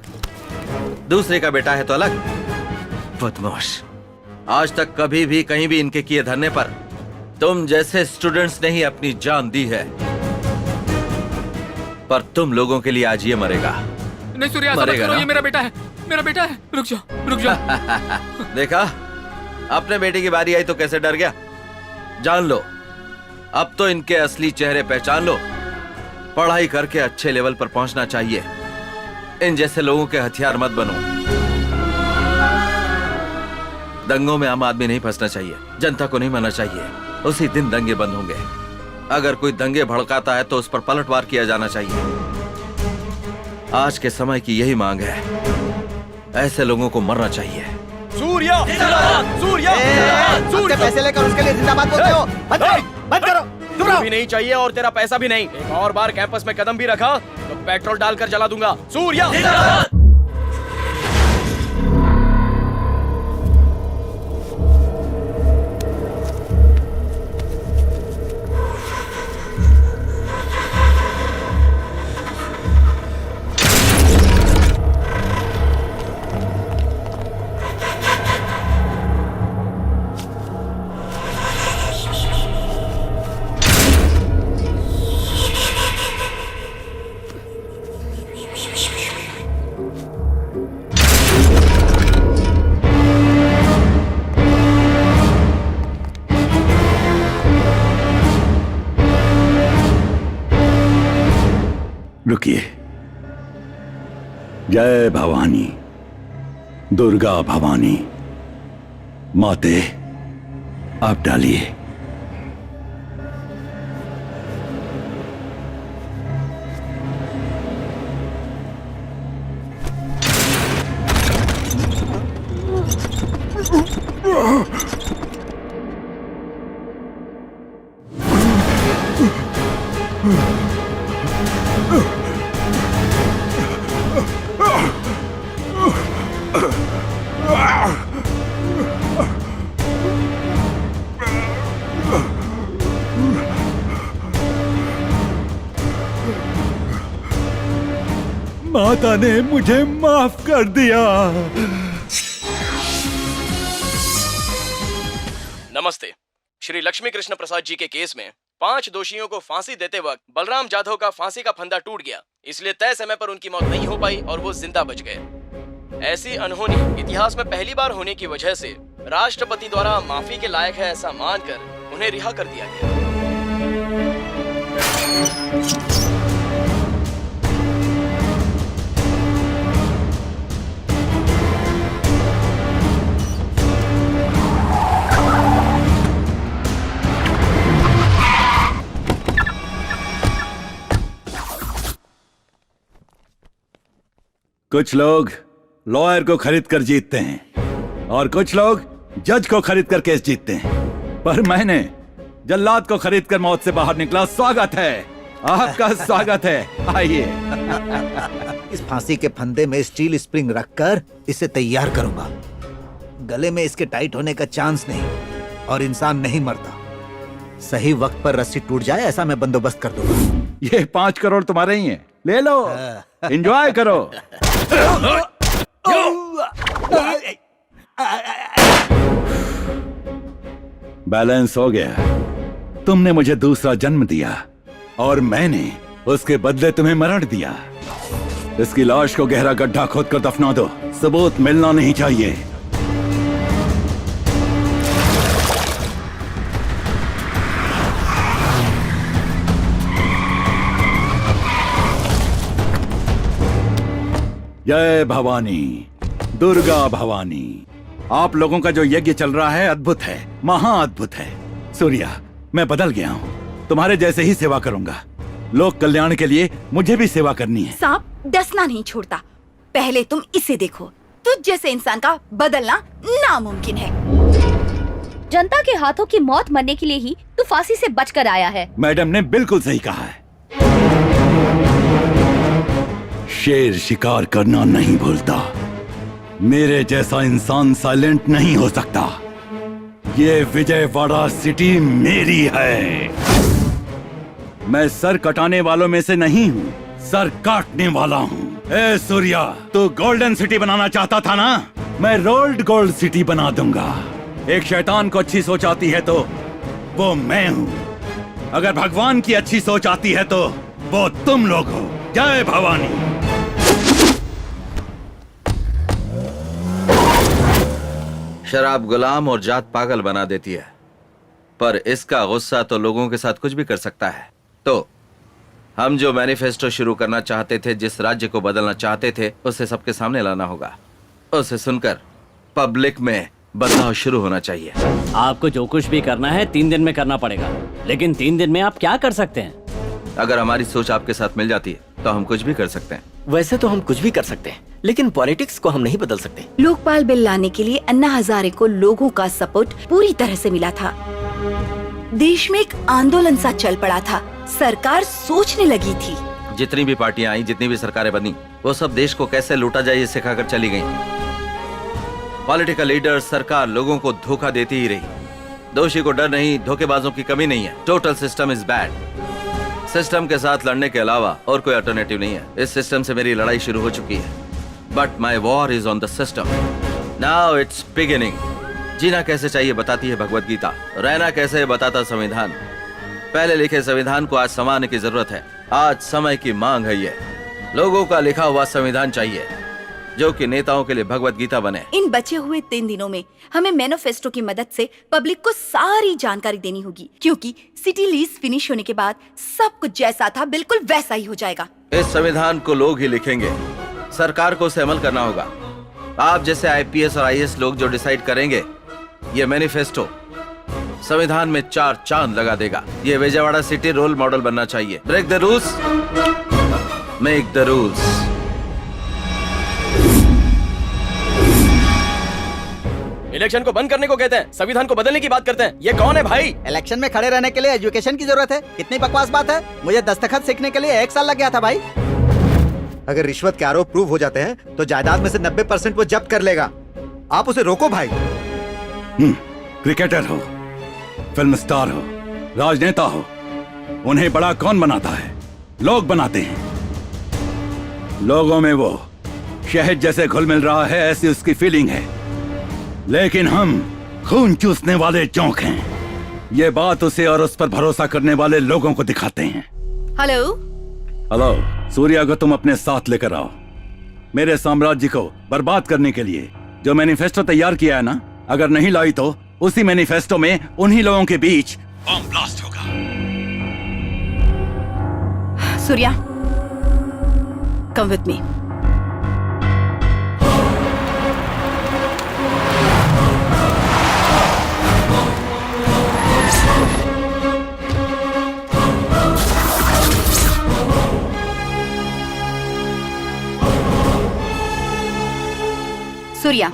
दूसरे का बेटा है तो अलग। बदमाश, आज तक कभी भी कहीं भी इनके किए धरने पर तुम जैसे स्टूडेंट्स ने ही अपनी जान दी है, पर तुम लोगों के लिए आज ये मरेगा। नहीं सूर्य, ऐसा मत करो, ये मेरा बेटा है, मेरा बेटा है। रुक जाओ, रुक जाओ। देखा, अपने बेटे की बारी आई तो कैसे डर गया। जान लो, अब तो इनके असली चेहरे पहचान लो। पढ़ाई करके अच्छे लेवल पर पहुंचना चाहिए। इन जैसे लोगों के हथियार मत बनो। दंगों में आम आदमी नहीं फंसना चाहिए, जनता को नहीं मरना चाहिए। उसी दिन दंगे बंद होंगे। अगर कोई दंगे भड़काता है तो उस पर पलटवार किया जाना चाहिए। आज के समय की यही मांग है। ऐसे लोगों को मरना चाहिए। सूर्या, सूर्या, सूर्या पैसे लेकर उसके लिए जिंदाबाद बोलते हो? बंद करो। तुम भी नहीं चाहिए और तेरा पैसा भी नहीं। एक और बार कैंपस में कदम भी रखा तो पेट्रोल डालकर जला दूंगा। सूर्या। रुकिए। जय भवानी, दुर्गा भवानी, माते आप डालिए। माता ने मुझे माफ कर दिया। नमस्ते। श्री लक्ष्मी कृष्ण प्रसाद जी के केस में 5 दोषियों को फांसी देते वक्त बलराम जाधव का फांसी का फंदा टूट गया, इसलिए तय समय पर उनकी मौत नहीं हो पाई और वो जिंदा बच गए। ऐसी अनहोनी इतिहास में पहली बार होने की वजह से राष्ट्रपति द्वारा माफी के लायक है ऐसा मानकर उन्हें रिहा कर दिया गया। कुछ लोग लॉयर को खरीद कर जीतते हैं और कुछ लोग जज को खरीद कर केस जीतते हैं, पर मैंने जल्लाद को खरीद कर मौत से बाहर निकला। स्वागत है, आपका स्वागत है, आइए। इस फांसी के फंदे में स्टील स्प्रिंग रखकर इसे तैयार करूंगा। गले में इसके टाइट होने का चांस नहीं और इंसान नहीं मरता। सही वक्त पर रस्सी टूट जाए ऐसा मैं बंदोबस्त कर दूंगा। ये 5 करोड़ तुम्हारे ही हैं, ले लो, एंजॉय करो। बैलेंस हो गया। तुमने मुझे दूसरा जन्म दिया और मैंने उसके बदले तुम्हें मरण दिया। इसकी लाश को गहरा गड्ढा खोदकर दफना दो, सबूत मिलना नहीं चाहिए। जय भवानी, दुर्गा भवानी। आप लोगों का जो यज्ञ चल रहा है अद्भुत है, महाअद्भुत है। सूर्या, मैं बदल गया हूँ, तुम्हारे जैसे ही सेवा करूंगा। लोक कल्याण के लिए मुझे भी सेवा करनी है। सांप डसना नहीं छोड़ता, पहले तुम इसे देखो। तुझ जैसे इंसान का बदलना नामुमकिन है। जनता के हाथों की मौत मरने के लिए ही तू फांसी से बचकर आया है। मैडम ने बिल्कुल सही कहा है। शेर शिकार करना नहीं भूलता। मेरे जैसा इंसान साइलेंट नहीं हो सकता। ये विजयवाड़ा सिटी मेरी है। मैं सर कटाने वालों में से नहीं हूँ, सर काटने वाला हूँ। ए सूर्या, तू गोल्डन सिटी बनाना चाहता था ना? मैं रोल्ड गोल्ड सिटी बना दूंगा। एक शैतान को अच्छी सोच आती है तो वो मैं हूँ। अगर भगवान की अच्छी सोच आती है तो वो तुम लोग हो। जय भवानी। शराब गुलाम और जात पागल बना देती है, पर इसका गुस्सा तो लोगों के साथ कुछ भी कर सकता है। तो हम जो मैनिफेस्टो शुरू करना चाहते थे, जिस राज्य को बदलना चाहते थे, उसे सबके सामने लाना होगा। उसे सुनकर पब्लिक में बदलाव शुरू होना चाहिए। आपको जो कुछ भी करना है 3 दिन में करना पड़ेगा, लेकिन 3 दिन में आप क्या कर सकते हैं? अगर हमारी सोच आपके साथ मिल जाती है तो हम कुछ भी कर सकते हैं। वैसे तो हम कुछ भी कर सकते हैं, लेकिन पॉलिटिक्स को हम नहीं बदल सकते। लोकपाल बिल लाने के लिए अन्ना हजारे को लोगों का सपोर्ट पूरी तरह से मिला था। देश में एक आंदोलन सा चल पड़ा था। सरकार सोचने लगी थी। जितनी भी पार्टियां आई, जितनी भी सरकारें बनी, वो सब देश को कैसे लूटा जाए ये सिखाकर चली गई। पॉलिटिकल लीडर, सरकार लोगों को धोखा देती ही रही। दोषी को डर नहीं, धोखेबाजों की कमी नहीं है। Total system is bad. System के साथ लड़ने के अलावा और कोई अल्टरनेटिव नहीं है। इस सिस्टम से मेरी लड़ाई शुरू हो चुकी है, but my war is on the system. Now it's beginning. जीना कैसे चाहिए बताती है भगवत गीता, रहना कैसे बताता संविधान। पहले लिखे संविधान को आज संवारने की जरूरत है। आज समय की मांग है। ये लोगों का लिखा हुआ संविधान चाहिए जो कि नेताओं के लिए भगवत गीता बने। इन बचे हुए 3 दिनों में हमें मैनिफेस्टो की मदद से पब्लिक को सारी जानकारी देनी होगी, क्योंकि सिटी लीज फिनिश होने के बाद सब कुछ जैसा था बिल्कुल वैसा ही हो जाएगा। इस संविधान को लोग ही लिखेंगे, सरकार को उसे अमल करना होगा। आप जैसे IPS और IAS लोग जो डिसाइड करेंगे, ये मैनिफेस्टो संविधान में 4 चांद लगा देगा। ये विजयवाड़ा सिटी रोल मॉडल बनना चाहिए। Break the rules, make the rules. Election को बंद करने को कहते हैं, संविधान को बदलने की बात करते हैं। ये कौन है भाई? इलेक्शन में खड़े रहने के लिए एजुकेशन की जरूरत है। कितनी बकवास बात है। मुझे दस्तखत सीखने के लिए 1 साल लग गया था भाई। अगर रिश्वत के आरोप प्रूव हो जाते हैं तो जायदाद में से 90% वो जब्त कर लेगा। आप उसे रोको भाई। क्रिकेटर हो, फिल्म स्टार हो, राजनेता हो, उन्हें बड़ा कौन बनाता है? लोग बनाते हैं। लोगों में वो शहद जैसे घुल मिल रहा है, ऐसी उसकी फीलिंग है। लेकिन हम खून चूसने वाले जोंक हैं। ये बात उसे और उस पर भरोसा करने वाले लोगों को दिखाते हैं। हेलो हेलो, सूर्या को तुम अपने साथ लेकर आओ। मेरे साम्राज्य को बर्बाद करने के लिए जो मैनिफेस्टो तैयार किया है ना, अगर नहीं लाई तो उसी मैनिफेस्टो में उन्हीं लोगों के बीच बम ब्लास्ट होगा। Surya, come with me. Surya,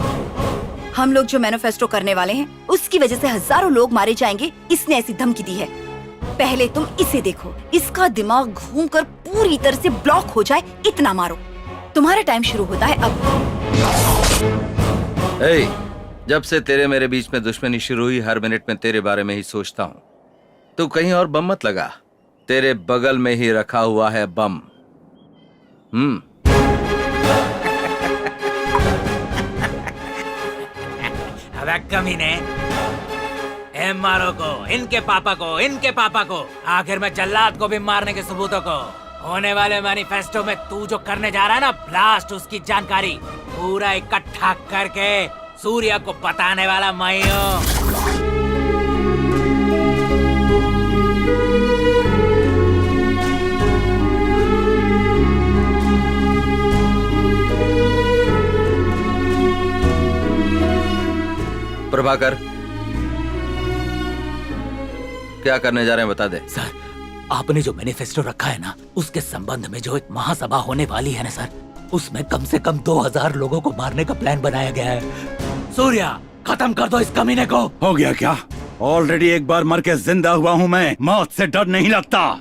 हम लोग जो मैनिफेस्टो करने वाले हैं उसकी वजह से हजारों लोग मारे जाएंगे, इसने ऐसी धमकी दी है। पहले तुम इसे देखो, इसका दिमाग घूमकर पूरी तरह से ब्लॉक हो जाए, इतना मारो। तुम्हारा टाइम शुरू होता है अब। जब से तेरे मेरे बीच में दुश्मनी शुरू हुई, हर मिनट में तेरे बारे में ही सोचता हूँ। तू कहीं और बम मत लगा, तेरे बगल में ही रखा हुआ है बम। अबे कमीने, मारो को, इनके पापा को, आखिर में जल्लाद को भी मारने के सबूतों को, होने वाले मैनिफेस्टो में तू जो करने जा रहा है ना ब्लास्ट, उसकी जानकारी पूरा इकट्ठा करके सूर्या को बताने वाला मैं हूँ। प्रभाकर, क्या करने जा रहे हैं बता दे। सर, आपने जो मैनिफेस्टो रखा है ना, उसके संबंध में जो एक महासभा होने वाली है ना सर, उसमें कम से कम 2000 लोगों को मारने का प्लान बनाया गया है। सूर्या, खत्म कर दो इस कमीने को। हो गया क्या? ऑलरेडी एक बार मर के जिंदा हुआ हूँ मैं, मौत से डर नहीं लगता।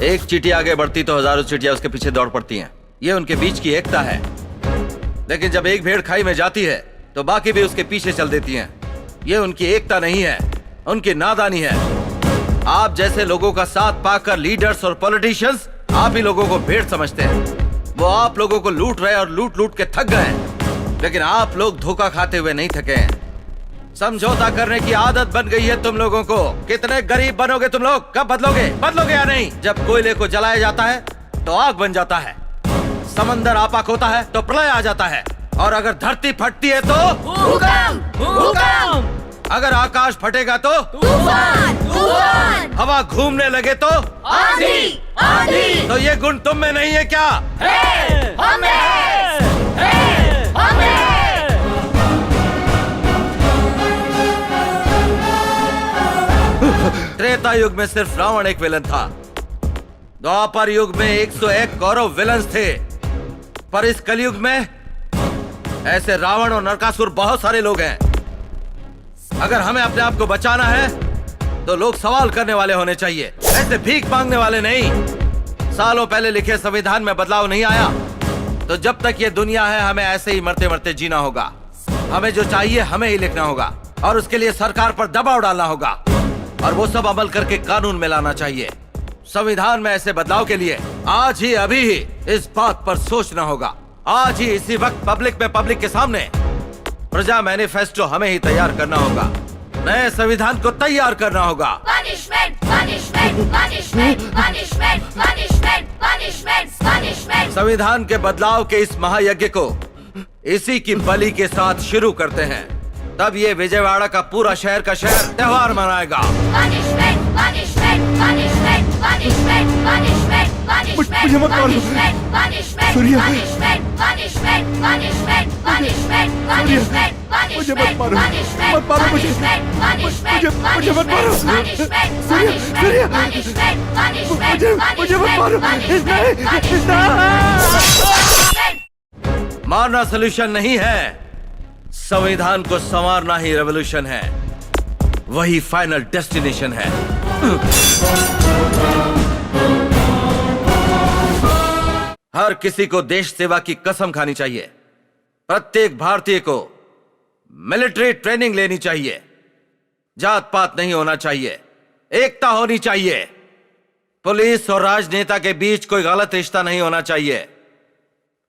एक चींटी आगे बढ़ती तो हजारों चींटियां उसके पीछे दौड़ पड़ती हैं। ये उनके बीच की एकता है। लेकिन जब एक भेड़ खाई में जाती है तो बाकी भी उसके पीछे चल देती हैं। ये उनकी एकता नहीं है, उनकी नादानी है। आप जैसे लोगों का साथ पाकर लीडर्स और पॉलिटिशियंस आप ही लोगों को भेड़ समझते हैं। वो आप लोगों को लूट रहे और लूट लूट के थक गए, लेकिन आप लोग धोखा खाते हुए नहीं थके हैं। समझौता करने की आदत बन गई है तुम लोगों को। कितने गरीब बनोगे तुम लोग? कब बदलोगे? बदलोगे या नहीं? जब कोयले को जलाया जाता है तो आग बन जाता है, समंदर आपाक होता है तो प्रलय आ जाता है, और अगर धरती फटती है तो भूकंप, भूकंप। अगर आकाश फटेगा तो तूफान, तूफान। हवा घूमने लगे तो आंधी, आंधी। तो ये गुण तुम में नहीं है क्या? त्रेता युग में सिर्फ रावण एक विलन था। द्वापर युग में 101 कौरव विलन्स थे, पर इस कलयुग में ऐसे रावण और नरकासुर बहुत सारे लोग हैं। अगर हमें अपने आप को बचाना है तो लोग सवाल करने वाले होने चाहिए, ऐसे भीख मांगने वाले नहीं। सालों पहले लिखे संविधान में बदलाव नहीं आया तो जब तक ये दुनिया है हमें ऐसे ही मरते मरते जीना होगा। हमें जो चाहिए हमें ही लिखना होगा, और उसके लिए सरकार पर दबाव डालना होगा, और वो सब अमल करके कानून में लाना चाहिए। संविधान में ऐसे बदलाव के लिए आज ही अभी ही इस बात पर सोचना होगा। आज ही इसी वक्त पब्लिक के सामने प्रजा मैनिफेस्टो हमें ही तैयार करना होगा। नए संविधान को तैयार करना होगा। Punishment, punishment, punishment, punishment, punishment, संविधान के बदलाव के इस महायज्ञ को इसी की बलि के साथ शुरू करते हैं। तब ये विजयवाड़ा का पूरा शहर का शहर त्योहार मनाएगा। मुझे मत मारो। सूर्या। मुझे मत मारो। मत मारो मुझे। मुझे मत मारो। सूर्या। मुझे मत मारो। मारना सॉल्यूशन नहीं है, संविधान को संवारना ही रेवोल्यूशन है। वही फाइनल डेस्टिनेशन है। हर किसी को देश सेवा की कसम खानी चाहिए। प्रत्येक भारतीय को मिलिट्री ट्रेनिंग लेनी चाहिए। जात पात नहीं होना चाहिए, एकता होनी चाहिए। पुलिस और राजनेता के बीच कोई गलत रिश्ता नहीं होना चाहिए।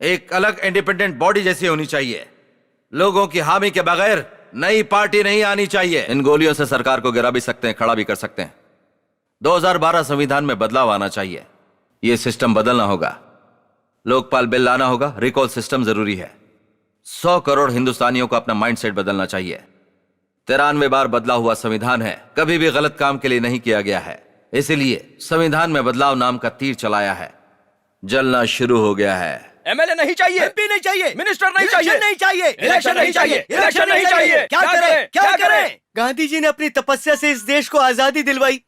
एक अलग इंडिपेंडेंट बॉडी जैसी होनी चाहिए। लोगों की हामी के बगैर नई पार्टी नहीं आनी चाहिए। इन गोलियों से सरकार को गिरा भी सकते हैं, खड़ा भी कर सकते हैं। 2012 संविधान में बदलाव आना चाहिए। यह सिस्टम बदलना होगा। लोकपाल बिल लाना होगा। रिकॉल सिस्टम जरूरी है। 100 करोड़ हिंदुस्तानियों को अपना माइंडसेट बदलना चाहिए। 93 बार बदला हुआ संविधान है, कभी भी गलत काम के लिए नहीं किया गया है। इसीलिए संविधान में बदलाव नाम का तीर चलाया है। जलना शुरू हो गया है। एमएलए नहीं चाहिए, एमपी नहीं चाहिए, मिनिस्टर नहीं चाहिए, नहीं चाहिए, इलेक्शन नहीं चाहिए, इलेक्शन नहीं चाहिए। क्या करें? क्या करें? गांधी जी ने अपनी तपस्या से इस देश को आजादी दिलवाई।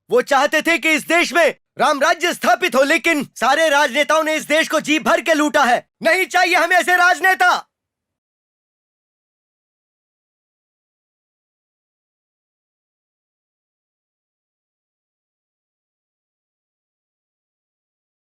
वो चाहते थे कि इस देश में राम राज्य स्थापित हो, लेकिन सारे राजनेताओं ने इस देश को जी भर के लूटा है। नहीं चाहिए हमें ऐसे राजनेता।